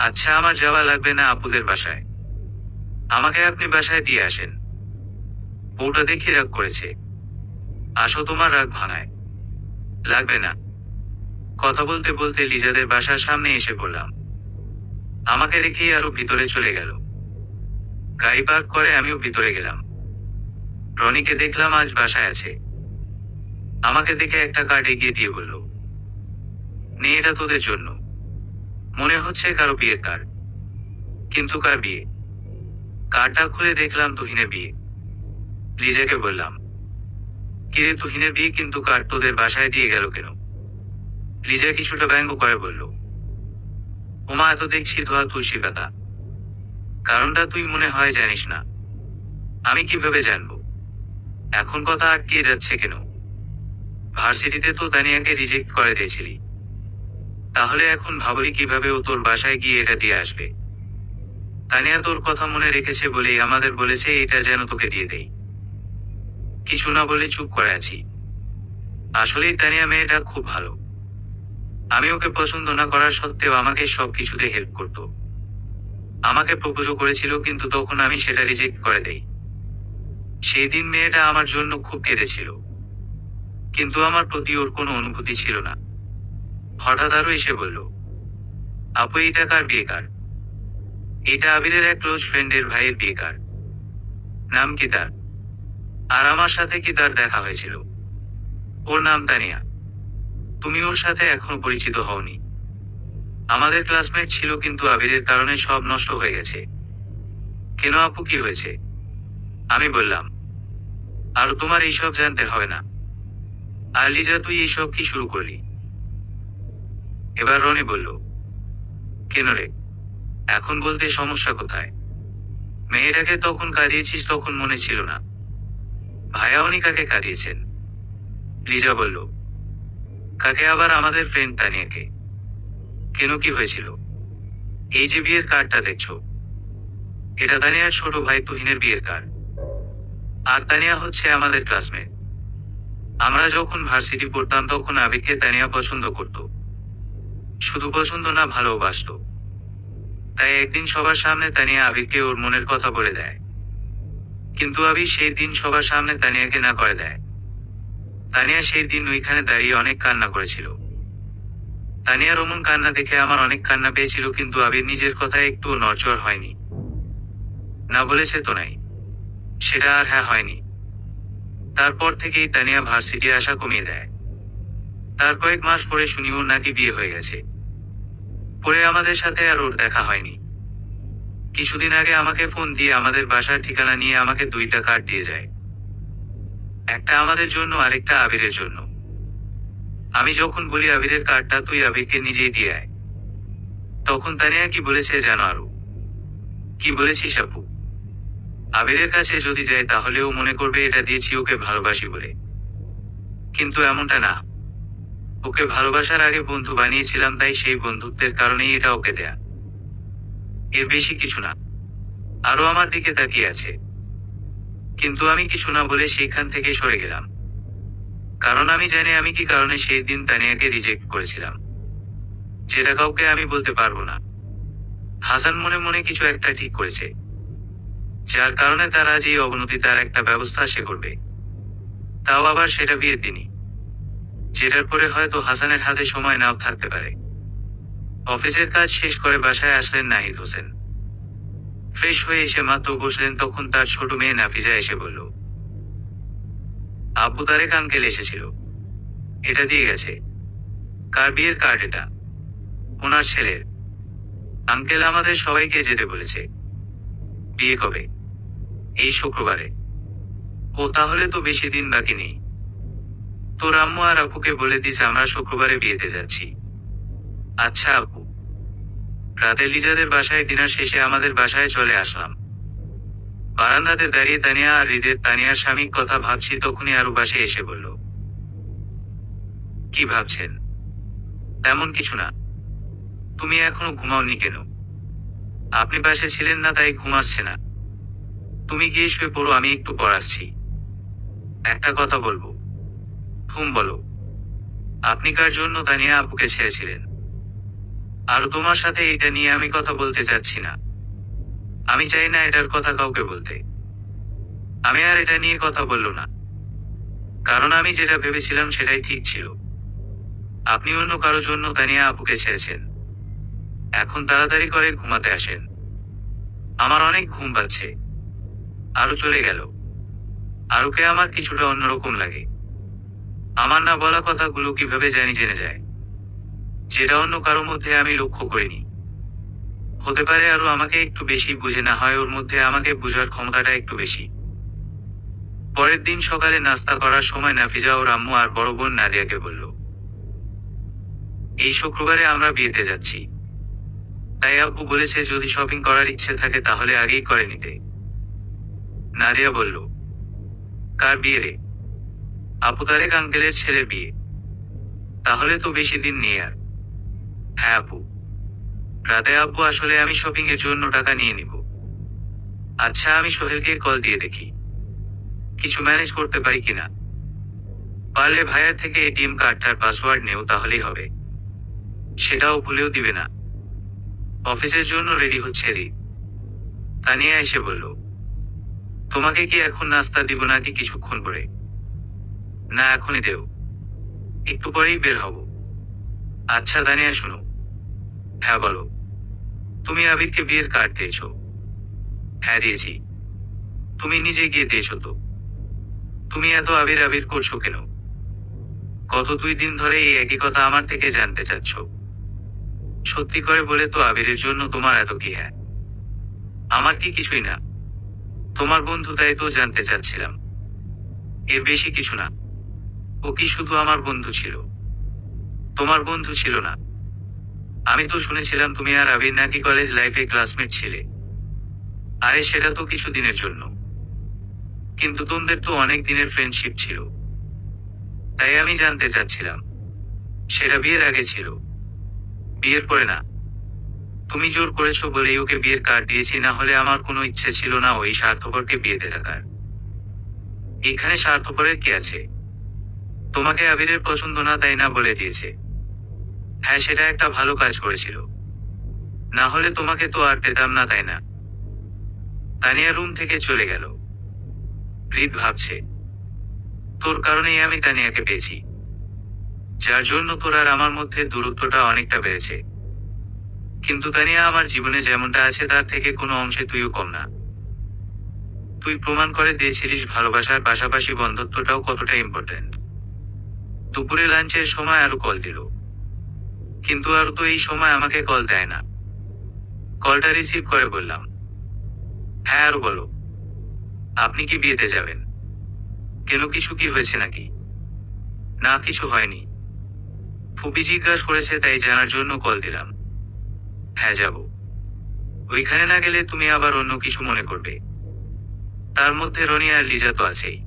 আচ্ছা, আমার যাওয়া লাগবে না আপুদের বাসায়। আমাকে আপনি বাসায় দিয়ে আসেন। বউটা দেখি রাগ করেছে। আসো, তোমার রাগ ভাঙায়। লাগবে না। কথা বলতে বলতে লিজাদের বাসার সামনে এসে পড়লাম। আমাকে রেখেই আরো ভিতরে চলে গেল। গাড়ি পার্ক করে আমিও ভিতরে গেলাম। রনিকে দেখলাম আজ বাসায় আছে। আমাকে দেখে একটা কার্ড এগিয়ে দিয়ে বলল, নে, এটা তোদের জন্য। মনে হচ্ছে কারো বিয়ের কার্ড, কিন্তু কার বিয়ে? কার্ডটা খুলে দেখলাম তুহিনের বিয়ে। লিজাকে বললাম, কিরে তুহিনের বিয়ে, কিন্তু কার্ড তোদের বাসায় দিয়ে গেল কেন? লিজা কিছুটা ব্যঙ্গ করে বলল, ওমা, এত দেখছি ধোয়া তুলসী পাতা। কারণটা তুই মনে হয় জানিস না। আমি কিভাবে জানবো? এখন কথা আটকিয়ে যাচ্ছে কেন? ভার্সিটিতে তো তানিয়াকে রিজেক্ট করে দিয়েছিলি, তাহলে এখন ভাবলি কিভাবে ও তোর বাসায় গিয়ে এটা দিয়ে আসবে? তানিয়া তোর কথা মনে রেখেছে বলেই আমাদের বলেছে এটা যেন তোকে দিয়ে দেই। কিছু না বলে চুপ করে আছি। আসলেই তানিয়া মেয়েটা খুব ভালো। আমি ওকে পছন্দ না করার সত্ত্বেও আমাকে সবকিছুতে হেল্প করত। আমাকে প্রপোজও করেছিল, কিন্তু তখন আমি সেটা রিজেক্ট করে দেই। সেই দিন মেয়েটা আমার জন্য খুব কেঁদেছিল, কিন্তু আমার প্রতি ওর কোনো অনুভূতি ছিল না। হঠাৎ আরো এসে বলল, আপু, এইটা কার বিয়ে কার্ড? এটা আবিরের এক ক্লোজ ফ্রেন্ডের ভাইয়ের বিয়ে কার্ড। নাম কি তার? আর আমার সাথে কি তার দেখা হয়েছিল? ওর নাম তানিয়া। তুমি ওর সাথে এখনো পরিচিত হওনি? আমাদের ক্লাসমেট ছিল, কিন্তু আবিরের কারণে সব নষ্ট হয়ে গেছে। কেন আপু, কি হয়েছে? আমি বললাম, আর তোমার এইসব জানতে হবে না। আর লিজা, তুই এইসব কি শুরু করলি? এবার রনি বলল, কেন রে, এখন বলতে সমস্যা কোথায়? মেয়েটাকে তখন কাঁদিয়েছিস, তখন মনে ছিল না? ভাইয়া অনিকাকে কাঁদিয়েছেন। লিজা বলল, কাকে আবার? আমাদের ফ্রেন্ড তানিয়াকে। কেন, কি হয়েছিল? এই যে বিয়ের কার্ডটা দেখছো, এটা তানিয়ার ছোট ভাই তুহিনের বিয়ের কার্ড। আর তানিয়া হচ্ছে আমাদের ক্লাসমেট। আমরা যখন ভার্সিটি পড়তাম তখন আবিরকে তানিয়া পছন্দ করত। শুধু পছন্দ না, ভালোবাসতো। তাই একদিন সবার সামনে তানিয়া আবিরকে ওর মনের কথা বলে দেয়। কিন্তু আবির সেই দিন সবার সামনে তানিয়াকে না করে দেয়। তানিয়া সেই দিন ওইখানে দাঁড়িয়ে অনেক কান্না করেছিল। তানিয়ার অমন কান্না দেখে আমার অনেক কান্না পেয়েছিল, কিন্তু আবির নিজের কথায় একটুও নড়চড় হয়নি। না বলেছে তো নাই, সেটা আর হ্যাঁ হয়নি। তারপর থেকেই তানিয়া ভার্সিটি আসা কমিয়ে দেয়। তার কয়েক মাস পরে শুনি ওর নাকি বিয়ে হয়ে গেছে। পরে আমাদের সাথে আর ওর দেখা হয়নি। কিছুদিন আগে আমাকে ফোন দিয়ে আমাদের বাসার ঠিকানা নিয়ে আমাকে 2টা কার্ড দিয়ে যায়। একটা আমাদের জন্য, আরেকটা আবিরের জন্য। আমি যখন বলি আবিরের কার্ডটা তুই আবিরকে নিজেই দিয়ে আয়, তখন তানিয়া কি বলেছে জানো? আরো কি বলেছিস আপু? আবিরের কাছে যদি যাই তাহলে ও মনে করবে এটা দিয়েছি ওকে ভালোবাসি বলে। কিন্তু এমনটা না। ওকে ভালোবাসার আগে বন্ধু বানিয়েছিলাম, তাই সেই বন্ধুত্বের কারণেই এটা ওকে দেয়া। এর বেশি কিছু না। আরো আমার দিকে তাকিয়ে আছে, কিন্তু আমি কিছু না বলে সেইখান থেকে সরে গেলাম। কারণ আমি জানি আমি কি কারণে সেই দিন তানিয়াকে রিজেক্ট করেছিলাম, যেটা কাউকে আমি বলতে পারবো না। হাসান মনে মনে কিছু একটা ঠিক করেছে। যার কারণে তার আজ এই অবনতি, তার একটা ব্যবস্থা সে করবে, তাও আবার সেটা বিয়ের দিনই, যেটার পরে হয়তো হাসানের হাতে সময় নাও থাকতে পারে। অফিসের কাজ শেষ করে বাসায় আসলেন নাহিদ হোসেন। ফ্রেশ হয়ে এসে মাত্র বসলেন, তখন তার ছোট মেয়ে নাফিজা এসে বলল, আব্বু তারেক আঙ্কেল এসেছিল, এটা দিয়ে গেছে। কার বিয়ের কার্ড এটা? ওনার ছেলের। আঙ্কেল আমাদের সবাইকে যেতে বলেছে। বিয়ে কবে? এই শুক্রবারে। ও, তাহলে তো বেশি দিন বাকি নেই। তোর আম্মু আর আপুকে বলে দিস আমরা শুক্রবারে বিয়েতে যাচ্ছি। আচ্ছা আপু। রাতে লিজাদের বাসায় ডিনার শেষে আমাদের বাসায় চলে আসলাম। বারান্দাতে দাঁড়িয়ে তানিয়া আর হৃদের তানিয়ার স্বামী কথা ভাবছি, তখনই আরু বাসে এসে বলল, কি ভাবছেন? তেমন কিছু না। তুমি এখনো ঘুমাওনি কেন? আপনি বাসে ছিলেন না তাই ঘুমাচ্ছে না। তুমি গিয়ে শুয়ে পড়ো, আমি একটু পর আসছি। একটা কথা বলবো। বলো। আপনি কার জন্য তানিয়া আপুকে ছেড়েছিলেন? আর তোমার সাথে এটা নিয়ে আমি কথা বলতে চাচ্ছি না। আমি চাই না এটার কথা কাউকে বলতে। আমি আর এটা নিয়ে কথা বললো না, কারণ আমি যেটা ভেবেছিলাম সেটাই ঠিক ছিল। আপনি অন্য কারো জন্য তানিয়া আপুকে ছেড়েছেন। এখন তাড়াতাড়ি করে ঘুমাতে আসেন। আমার অনেক ঘুম পাচ্ছে। আরো চলে গেল। আরুকে আমার কিছুটা অন্যরকম লাগে। আমার না বলা কথাগুলো কিভাবে জানি জেনে যায়, যেটা অন্য কারো মধ্যে আমি লক্ষ্য করিনি। হতে পারে আরো আমাকে একটু বেশি বুঝে, না হয় ওর মধ্যে আমাকে বোঝার ক্ষমতাটা একটু বেশি। পরের দিন সকালে নাস্তা করার সময় নাফিজা ওর আম্মু আর বড় বোন নাদিয়াকে বলল, এই শুক্রবারে আমরা বিয়েতে যাচ্ছি। তাই আব্বু বলেছে যদি শপিং করার ইচ্ছে থাকে তাহলে আগেই করে নিতে। নাদিয়া বলল, কার বিয়ে রে? আপু তারেক আঙ্কেলের ছেলের বিয়ে। তাহলে তো বেশি দিন নেই আর। হ্যাঁ আপু। রাতে আব্বু আসলে আমি শপিং এর জন্য টাকা নিয়ে নিব। আচ্ছা, আমি সোহেলকে কল দিয়ে দেখি কিছু ম্যানেজ করতে পারি কিনা। পারলে ভাইয়ার থেকে এটিএম কার্ডটার পাসওয়ার্ড নেও, তাহলেই হবে। সেটাও ভুলেও দিবে না। অফিসের জন্য রেডি হচ্ছে রে। তানিয়া এসে বলল, তোমাকে কি এখন নাস্তা দিব নাকি কিছুক্ষণ পরে? না, এখনই দেও। একটু পরেই বের হব। আচ্ছা তানিয়া শোনো। হ্যাঁ বলো। তুমি আবিরকে বিয়ের কার্ড দিয়েছো? হ্যাঁ দিয়েছি। তুমি নিজে গিয়ে দিয়েছো তো? তুমি এত আবির আবির করছো কেন? গত 2 দিন ধরে এই একই কথা আমার থেকে জানতে চাচ্ছ। সত্যি করে বলে তো আবিরের জন্য তোমার এত কি? হ্যাঁ, আমার কি কিছুই না। তোমার বন্ধু, তাই তো জানতে চাচ্ছিলাম। এর বেশি কিছু না। ও কি শুধু আমার বন্ধু ছিল? তোমার বন্ধু ছিল না। আমি তো শুনেছিলাম তুমি আর আবির নাকি কলেজ লাইফে ক্লাসমেট ছিলে। আরে সেটা তো কিছু দিনের জন্য, কিন্তু তোমাদের তো অনেক দিনের ফ্রেন্ডশিপ ছিল। তাই আমি জানতে চাচ্ছিলাম সেটা বিয়ের আগে ছিল, বিয়ের পরে না। তুমি জোর করেছো বলেই ওকে বিয়ের কার্ড দিয়েছি, না হলে আমার কোনো ইচ্ছে ছিল না ওই স্বার্থপরকে বিয়েতে রাখার। এখানে স্বার্থপরের কি আছে? তোমাকে আবিরের পছন্দ না তাই না বলে দিয়েছে। হ্যাঁ, সেটা একটা ভালো কাজ করেছিল, না হলে তোমাকে তো আর পেতাম না, তাই না? তানিয়া রুম থেকে চলে গেল। হৃদ ভাবছে, তোর কারণেই আমি তানিয়াকে পেয়েছি, যার জন্য তোর আর আমার মধ্যে দূরত্বটা অনেকটা বেড়েছে। কিন্তু তানিয়া আমার জীবনে যেমনটা আছে তার থেকে কোনো অংশে তুইও কম না। তুই প্রমাণ করে দিয়েছিলিস ভালোবাসার পাশাপাশি বন্ধুত্বটাও কতটা ইম্পর্টেন্ট। দুপুরে লাঞ্চের সময় আরো কল দিল, কিন্তু আরো তো এই সময় আমাকে কল দেয় না। কলটা রিসিভ করে বললাম, হ্যাঁ আরো বলো। আপনি কি বিয়েতে যাবেন? কেন, কিছু কি হয়েছে নাকি? না, কিছু হয়নি। ফুপি জিজ্ঞাসা করেছে তাই জানার জন্য কল দিলাম। হ্যাঁ যাব। ওইখানে না গেলে তুমি আবার অন্য কিছু মনে করবে। তার মধ্যে রনি আর লিজা তো আছেই।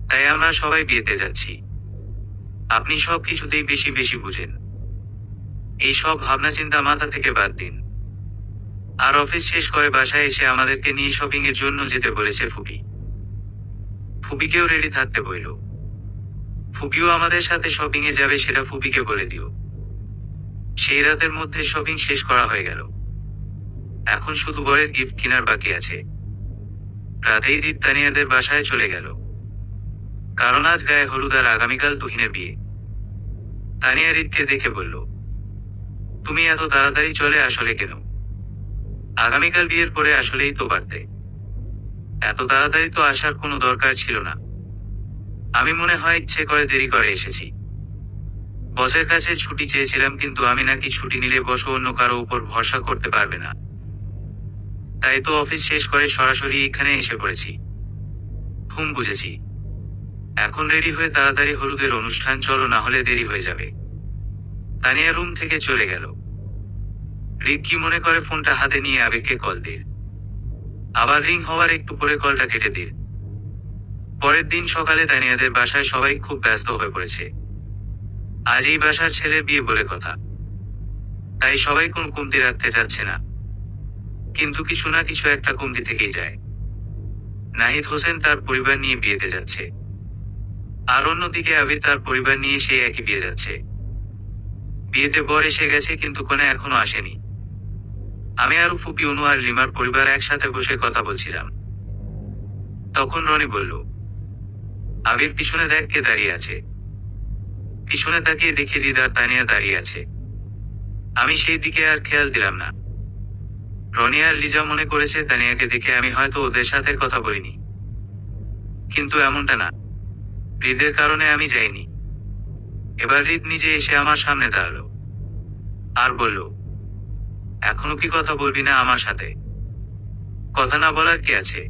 তাই আমরা সবাই বিয়েতে যাচ্ছি। আপনি সব কিছুতেই বেশি বেশি বুঝেন। এই সব ভাবনা চিন্তা মাথা থেকে বাদ দিন। আর অফিস শেষ করে বাসায় এসে আমাদেরকে নিয়ে শপিং এর জন্য যেতে বলেছে ফুপি। ফুপিকেও রেডি থাকতে বলল। ফুপিও আমাদের সাথে শপিং এ যাবে, সেটা ফুপিকে বলে দিও। সেই রাতের মধ্যে শপিং শেষ করা হয়ে গেল। এখন শুধু বরের গিফট কেনার বাকি আছে। রাতেই হৃদ তানিয়াদের বাসায় চলে গেল, কারণ আজ গায়ে হলুদ আর আগামীকাল তুহিনের বিয়ে। তানিয়া হৃদকে দেখে বলল, তুমি এত তাড়াতাড়ি চলে আসলে কেন? আগামীকাল বিয়ের পরে আসলেই তো পারতে। এত তাড়াতাড়ি তো আসার কোনো দরকার ছিল না। আমি মনে হয় ইচ্ছে করে দেরি করে এসেছি। বসের কাছে ছুটি চেয়েছিলাম, কিন্তু আমি নাকি ছুটি নিলে বস অন্য কারো উপর ভরসা করতে পারবে না। তাই তো অফিস শেষ করে সরাসরি এখানে এসে পড়েছি। বুঝেছি। এখন রেডি হয়ে তাড়াতাড়ি হলুদের অনুষ্ঠান চলো, না হলে দেরি হয়ে যাবে। তানিয়া রুম থেকে চলে গেল। হৃদ কি মনে করে ফোনটা হাতে নিয়ে আবেগকে কল দিল। আবার রিং হওয়ার একটু পরে কলটা কেটে দিল। পরের দিন সকালে তানিয়াদের বাসায় সবাই খুব ব্যস্ত হয়ে পড়েছে। আজ এই বাসার ছেলের বিয়ে বলে কথা, তাই সবাই কোনো কমতি রাখতে চাচ্ছে না। কিন্তু কিছু না কিছু একটা কমতি থেকেই যায়। নাহিদ হোসেন তার পরিবার নিয়ে বিয়েতে যাচ্ছে, আর অন্যদিকে আবির তার পরিবার নিয়ে সেই একই বিয়ে যাচ্ছে। বিয়েতে বর এসে গেছে, কিন্তু কনে এখনো আসেনি। আমি আর ফুপি, অনু আর লিমার পরিবার একসাথে বসে কথা বলছিলাম। তখন রনি বলল, আবির পিছনে দেখ কে দাঁড়িয়ে আছে। পিছনে তাকিয়ে দেখে হৃদ আর তানিয়া দাঁড়িয়ে আছে। আমি সেই দিকে আর খেয়াল দিলাম না। রনি আর লিজা মনে করেছে তানিয়াকে দেখে আমি হয়তো ওদের সাথে কথা বলিনি, কিন্তু এমনটা না। হৃদের কারণে আমি যাইনি। এবার হৃদ নিজে এসে আমার সামনে দাঁড়ালো আর বলল, এখনো কি কথা বলবি না আমার সাথে? কথা না বলার কি আছে?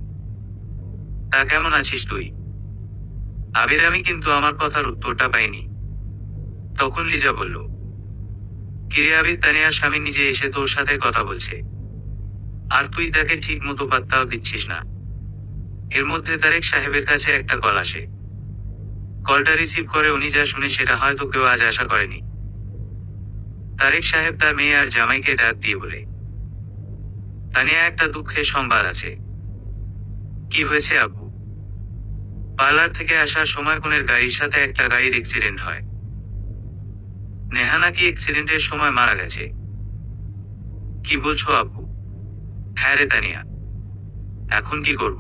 তা কেমন আছিস তুই? আবির আমি কিন্তু আমার কথার উত্তরটা পাইনি। তখন লিজা বলল, কিরে আবির, তানিয়ার স্বামী নিজে এসে তোর সাথে কথা বলছে, আর তুই তাকে ঠিক মতো পাত্তাও দিচ্ছিস না। এর মধ্যে তারেক সাহেবের কাছে একটা কল আসে। কলটা রিসিভ করে উনি যা শুনে সেটা হয়তো কেউ আজ আশা করেনি। তারেক সাহেব তার মেয়ে আর জামাইকে ডাক দিয়ে বলে, তানিয়া, একটা দুঃখের সংবাদ আছে। কি হয়েছে আব্বু? পার্লার থেকে আসার সময় কোনের গাড়ির সাথে একটা গাড়ির অ্যাক্সিডেন্ট হয়। নেহা নাকি অ্যাক্সিডেন্টের সময় মারা গেছে। কি বলছো আব্বু? হ্যাঁ রে তানিয়া। এখন কি করব?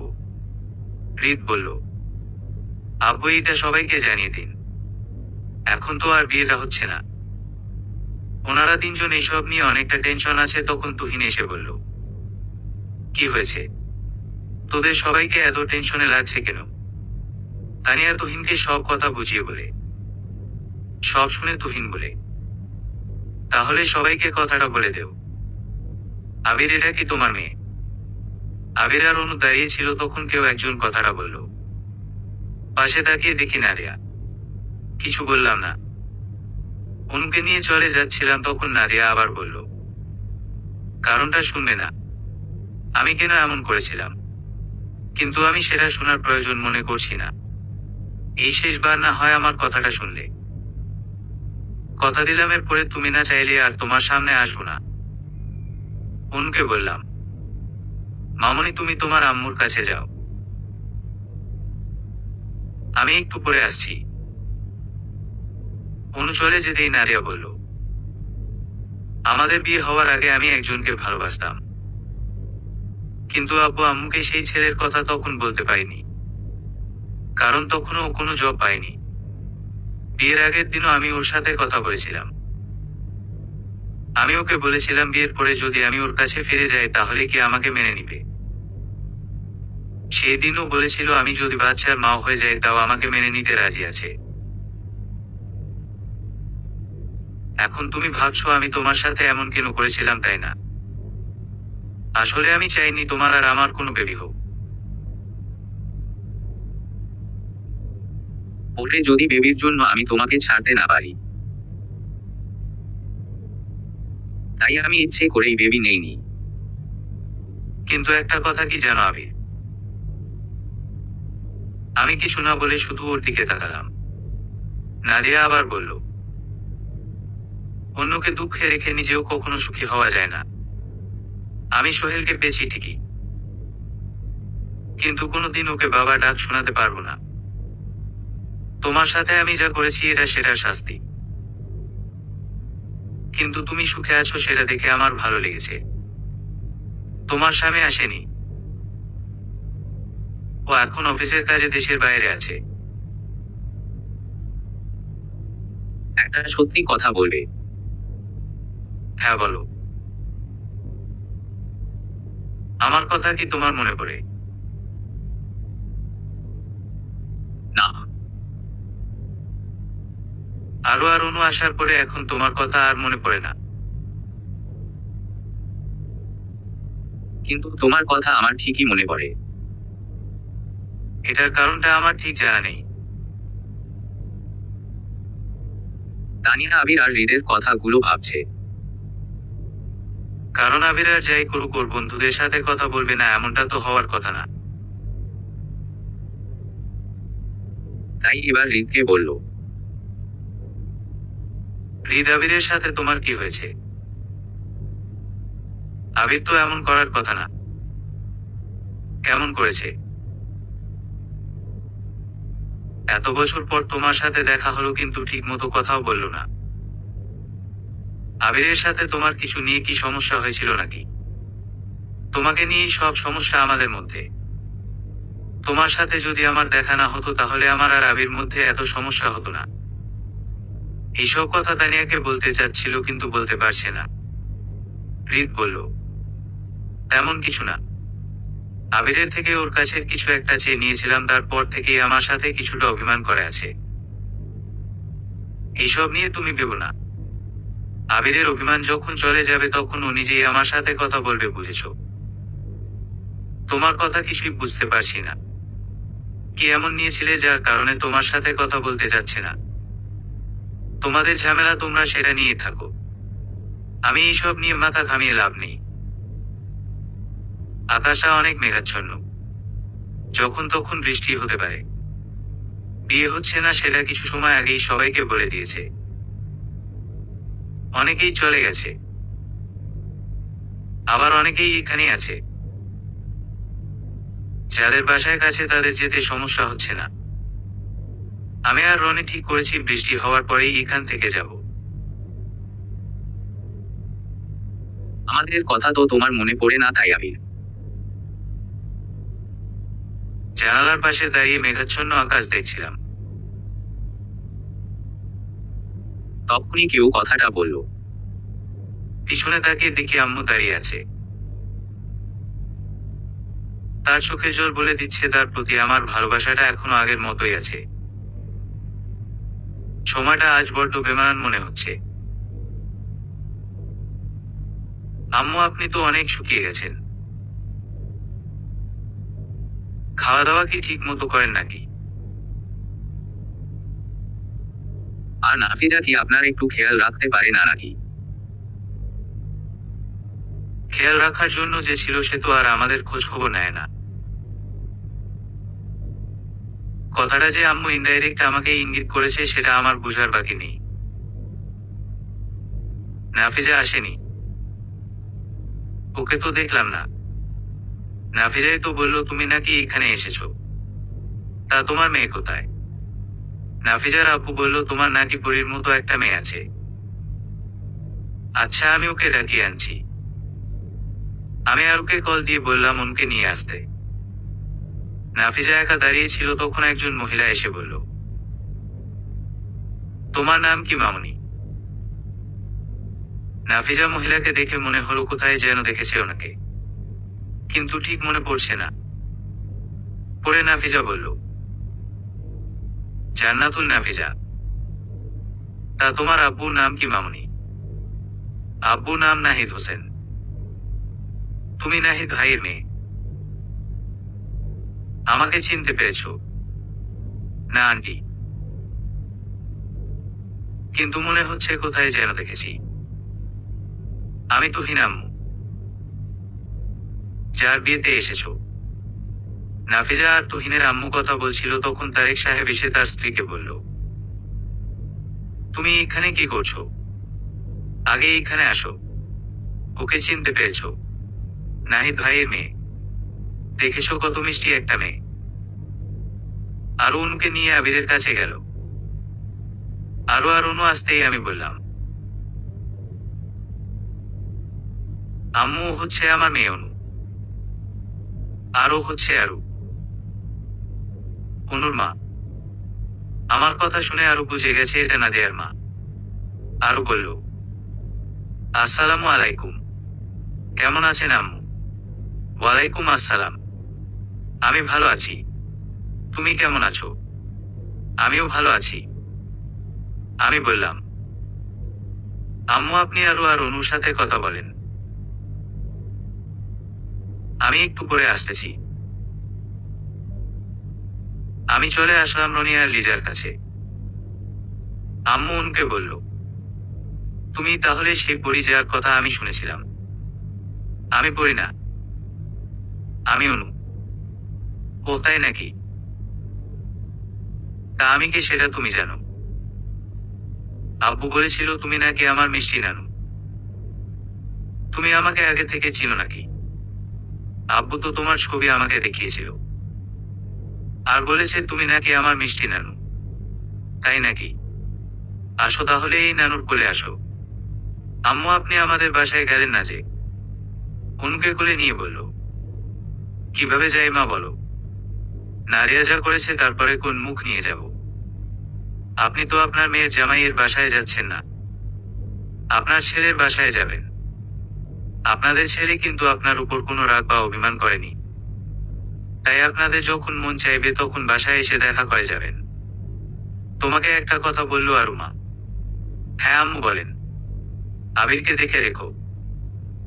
হৃদ বলল, আব্বু এটা সবাইকে জানিয়ে দিন। এখন তো আর বিয়েটা হচ্ছে না। ওনারা তিনজন এইসব নিয়ে অনেকটা টেনশন আছে। তখন তুহিন এসে বলল, কি হয়েছে? তোদের সবাইকে এত টেনশনে লাগছে কেন? তানিয়া তুহিনকে সব কথা বুঝিয়ে বলে। সব শুনে তুহিন বলে, তাহলে সবাইকে কথাটা বলে দেও। আবির, এটা কি তোমার মেয়ে? আবির আর অনু দাঁড়িয়ে ছিল। তখন কেউ একজন কথাটা বলল। পাশে তাকিয়ে দেখি নাদিয়া। কিছু বললাম না। অনুকে নিয়ে চলে যাচ্ছিলাম, তখন নাদিয়া আবার বলল, কারণটা শুনবে না? আমি কেন এমন করেছিলাম, কিন্তু আমি সেটা শোনার প্রয়োজন মনে করছি না। এই শেষবার না হয় আমার কথাটা শুনলে। কথা দিলাম এর পরে তুমি না চাইলে আর তোমার সামনে আসবো না। অনুকে বললাম, মামনি, তুমি তোমার আম্মুর কাছে যাও, আমি একটু পরে আসছি। অনু চলে যেতেই নাদিয়া বলল, আমাদের বিয়ে হওয়ার আগে আমি একজনকে ভালোবাসতাম, কিন্তু আব্বু আম্মুকে সেই ছেলের কথা তখন বলতে পারিনি, কারণ তখনও ও কোনো জব পায়নি। বিয়ের আগের দিনও আমি ওর সাথে কথা বলেছিলাম। আমি ওকে বলেছিলাম বিয়ের পরে যদি আমি ওর কাছে ফিরে যাই তাহলে কি আমাকে মেনে নিবে। সেই দিনও বলেছিল আমি যদি বাচ্চার মা হয়ে যাই তাও আমাকে মেনে নিতে রাজি আছে। এখন তুমি ভাবছো আমি তোমার সাথে এমন কেন করেছিলাম, তাই না? আসলে আমি চাইনি তোমার আর আমার কোনো বেবি হোক। ওরে, যদি বেবির জন্য আমি তোমাকে ছাড়তে না পারি, তাই আমি ইচ্ছে করেই বেবি নেইনি। কিন্তু একটা কথা কি জানো আবির? আমি কিছু না বলে শুধু ওর দিকে তাকালাম। নাদিয়া আবার বলল, অন্যকে দুঃখে রেখে নিজেও কখনো সুখী হওয়া যায় না। আমি সোহেলকে পেয়েছি ঠিকই, কিন্তু কোনোদিন ওকে বাবা ডাক শোনাতে পারবো না। তোমার সাথে আমি যা করেছি এটা সেটার শাস্তি, কিন্তু তুমি সুখে আছো সেটা দেখে আমার ভালো লেগেছে। তোমার স্বামী আসেনি। ও এখন অফিসের কাজে দেশের বাইরে আছে। একটা সত্যি কথা বলবে? হ্যাঁ বলো। আমার কথা কি তোমার মনে পড়ে? না। আরো আর অনু আসার পরে এখন তোমার কথা আর মনে পড়ে না? কিন্তু তোমার কথা আমার ঠিকই মনে পড়ে। এটার কারণটা আমার ঠিক জানা নেই। তানিয়া আবির আর হৃদের কথাগুলো ভাবছে। কারণ আবির আর যাই করুক ওর বন্ধুদের সাথে কথা বলবে না এমনটা তো হওয়ার কথা না। তাই এবার হৃদকে বলল। হৃদ আবিরের সাথে তোমার কি হয়েছে? আবির তো এমন করার কথা না। কেমন করেছে? এত বছর পর তোমার সাথে দেখা হলো কিন্তু ঠিক মতো কথাও বললো না। আবিরের সাথে তোমার কিছু নিয়ে কি সমস্যা হয়েছিল নাকি? তোমাকে নিয়েই সব সমস্যা আমাদের মধ্যে। তোমার সাথে যদি আমার দেখা না হতো তাহলে আমার আর আবির মধ্যে এত সমস্যা হতো না। এইসব কথা তানিয়াকে বলতে চাচ্ছিল কিন্তু বলতে পারছে না। হৃদ বলল, তেমন কিছু না। আবিরের থেকে ওর কাছের কিছু একটা চেয়ে নিয়েছিলাম, তারপর থেকেই আমার সাথে কিছুটা অভিমান করে আছে। এইসব নিয়ে তুমি ভেবো না। আবিরের অভিমান যখন চলে যাবে তখন ও নিজেই আমার সাথে কথা বলবে, বুঝেছো? তোমার কথা কিছুই বুঝতে পারছি না। কি এমন নিয়েছিলে যার কারণে তোমার সাথে কথা বলতে যাচ্ছে না? তোমাদের ঝামেলা তোমরা সেটা নিয়ে থাকো। আমি এইসব নিয়ে মাথা ঘামিয়ে লাভ নেই। আকাশটা অনেক মেঘাচ্ছন্ন। যখন তখন বৃষ্টি হতে পারে। বিয়ে হচ্ছে না সেটা কিছু সময় আগেই সবাইকে বলে দিয়েছে। অনেকেই চলে গেছে, আবার অনেকেই এখানেই আছে। যাদের বাসায় কাছে তাদের যেতে সমস্যা হচ্ছে না। আমি আর রনি ঠিক করেছি বৃষ্টি হওয়ার পরেই এখান থেকে যাব। আমাদের কথা তো তোমার মনে পড়ে না তাই আবির? জানালার পাশে দাঁড়িয়ে মেঘাচ্ছন্ন আকাশ দেখছিলাম। তখনই কেউ কথাটা বলল। পিছনে তাকিয়ে দেখি আম্মু দাঁড়িয়ে আছে। তার চোখে জল বলে দিচ্ছে তার প্রতি আমার ভালোবাসাটা এখনো আগের মতোই আছে। সময়টা আজ বড্ড বেমানান মনে হচ্ছে। আম্মু, আপনি তো অনেক শুকিয়ে গেছেন। খাওয়া দাওয়া কি ঠিক মতো করেন নাকি? আর নাফিজা কি আপনার একটু খেয়াল রাখতে পারে না নাকি? খেয়াল রাখার জন্য যে ছিল সে তো আর আমাদের খোঁজ খবর নেয় না। কথাটা যে আম্মু ইনডাইরেক্ট আমাকে ইঙ্গিত করেছে সেটা আমার বোঝার বাকি নেই। নাফিজা আসেনি। ওকে তো দেখলাম না। নাফিজাই তো বলল তুমি নাকি এখানে এসেছো। তা তোমার মেয়ে কোথায়? নাফিজার আব্বু বলল তোমার নাকি পরীর মতো একটা মেয়ে আছে। আচ্ছা, আমি ওকে ডাকিয়ে আনছি। আমি আর ওকে কল দিয়ে বললাম ওনকে নিয়ে আসতে। নাফিজা একা দাঁড়িয়ে ছিল, তখন একজন মহিলা এসে বলল, তোমার নাম কি মামনি? নাফিজা মহিলাকে দেখে মনে হলো কোথায় যেন দেখেছে ওনাকে, কিন্তু ঠিক মনে পড়ছে না। পরে নাফিজা বলল, জান্নাতুল নাফিজা। তা তোমার আব্বুর নাম কি মামনি? আব্বুর নাম নাহিদ হোসেন। তুমি নাহিদ ভাইয়ের মেয়ে? আমাকে চিনতে পেরেছো? না আন্টি, কিন্তু মনে হচ্ছে কোথায় যেন দেখেছি। আমি তুহিন আম্মু, যার বিয়েতে এসেছো। নাফিজা আর তুহিনের আম্মু কথা বলছিল, তখন তারেক সাহেব এসে তার স্ত্রীকে বলল, তুমি এখানে কি করছো? আগে এখানে আসো। ওকে চিনতে পেরেছো? নাহিদ ভাইয়ের মেয়ে। দেখেছো কত মিষ্টি একটা মেয়ে। আরো অনুকে নিয়ে আবিরের কাছে গেল। আরো আর অনু আসতেই আমি বললাম, আম্মু হচ্ছে আমার মেয়ে অনু। আরো হচ্ছে আরু। অনুর মা। আমার কথা শুনে আরু বুঝে গেছে এটা নাদিয়ার মা। আরু বলল, আসসালামু আলাইকুম। কেমন আছেন আম্মু? ওয়ালাইকুম আসসালাম। আমি ভালো আছি। তুমি কেমন আছো? আমিও ভালো আছি। আমি বললাম, আম্মু আপনি আরু আর অনুর সাথে কথা বলেন। আমি একটু পরে আসতেছি। আমি চলে আসলাম রনি আর লিজার কাছে। আম্মু অনুকে বলল, তুমি তাহলে সেই পরি যাওয়ার কথা আমি শুনেছিলাম। আমি পড়ি না, আমি অনু। ও তাই নাকি? তা আমি কি সেটা তুমি জানো? আব্বু বলেছিল তুমি নাকি আমার মিষ্টি নানু। তুমি আমাকে আগে থেকে চিনো নাকি? আব্বু তো তোমার ছবি আমাকে দেখিয়েছিল আর বলেছে তুমি নাকি আমার মিষ্টি নানু। তাই নাকি? আসো তাহলে এই নানুর কোলে আসো। আম্মু আপনি আমাদের বাসায় গেলেন না যে? অনুকে কোলে নিয়ে বলল, কিভাবে যাই মা বলো? নারিয়া যা করেছে তারপরে কোন মুখ নিয়ে যাব? আপনি তো আপনার মেয়ের জামাইয়ের বাসায় যাচ্ছেন না, আপনার ছেলের বাসায় যাবেন। আপনাদের ছেলে কিন্তু আপনার উপর কোনো রাগ বা অভিমান করেনি, তাই আপনাদের যখন মন চাইবে তখন বাসায় এসে দেখা করে যাবেন। তোমাকে একটা কথা বললো আরু মা। হ্যাঁ আম্মু বলেন। আবিরকে দেখে রেখো,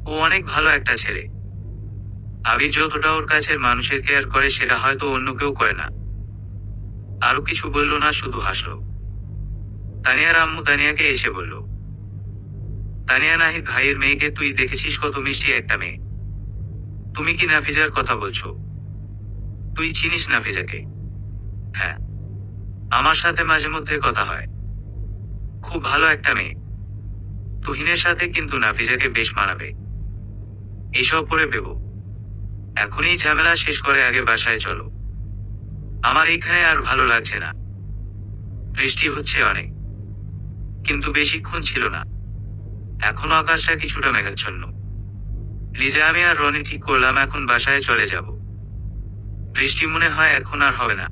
ও অনেক ভালো একটা ছেলে। আবির যতটা ওর কাছের মানুষের কেয়ার করে সেটা হয়তো অন্য কেউ করে না। আরো কিছু বলল না, শুধু হাসলো। তানিয়ার আম্মু তানিয়াকে এসে বলল, তানিয়া নাহিদ ভাইয়ের মেয়েকে তুই দেখেছিস? কত মিষ্টি একটা মেয়ে। তুমি কি নাফিজার কথা বলছো? তুই চিনিস নাফিজাকে? হ্যাঁ, আমার সাথে মাঝে মধ্যে কথা হয়। খুব ভালো একটা মেয়ে। তুহিনের সাথে কিন্তু নাফিজাকে বেশ মানাবে। এসব পরে ভেবো। এখনই ঝামেলা শেষ করে আগে বাসায় চলো। আমার এখানে আর ভালো লাগছে না। বৃষ্টি হচ্ছে অনেক, কিন্তু বেশিক্ষণ ছিল না। এখনো আকাশটা কিছুটা মেঘাচ্ছন্ন। লিজা, আমি আর রনি ঠিক করলাম এখন বাসায় চলে যাব। বৃষ্টি মনে হয় এখন আর হবে না।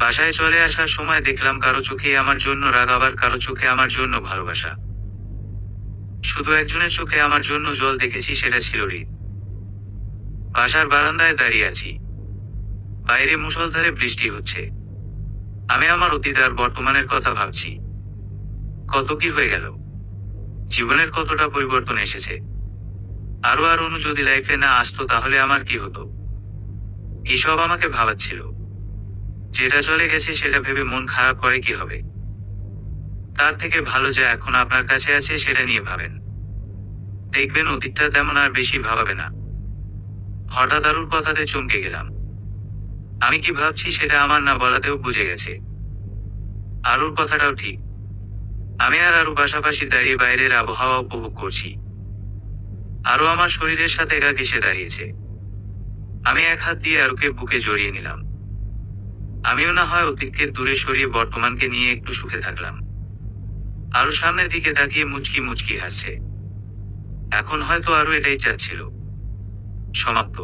বাসায় চলে আসার সময় দেখলাম কারো চোখে আমার জন্য রাগ, আবার কারো চোখে আমার জন্য ভালোবাসা। শুধু একজনের চোখে আমার জন্য জল দেখেছি, সেটা ছিল হৃদ। বাসার বারান্দায় দাঁড়িয়ে আছি। বাইরে মুষলধারে বৃষ্টি হচ্ছে। আমি আমার অতীত আর বর্তমানের কথা ভাবছি। কত কি হয়ে গেল, জীবনের কতটা পরিবর্তন এসেছে। আরো আর অনু যদি লাইফে না আসতো তাহলে আমার কি হতো? এসব আমাকে ভাবাচ্ছিল। যেটা চলে গেছে সেটা ভেবে মন খারাপ করে কি হবে? তার থেকে ভালো যা এখন আপনার কাছে আছে সেটা নিয়ে ভাবেন। দেখবেন অতীতটা তেমন আর বেশি ভাবাবে না। হঠাৎ আরুর কথাতে চমকে গেলাম। আমি কি ভাবছি সেটা আমার না বলাতেও বুঝে গেছে। আরুর কথাটাও ঠিক। আমি আর আরু পাশাপাশি দাঁড়িয়ে বাইরের আবহাওয়া উপভোগ করছি। আরো আমার শরীরের সাথে গা ঘেঁষে দাঁড়িয়েছে। আমি এক হাত দিয়ে আরুকে বুকে জড়িয়ে নিলাম। আমিও না হয় অতীতকে দূরে সরিয়ে বর্তমানকে নিয়ে একটু সুখে থাকলাম। আরো সামনের দিকে তাকিয়ে মুচকি মুচকি হাসছে। এখন হয়তো আরো এটাই চাচ্ছিল। সমাপ্ত।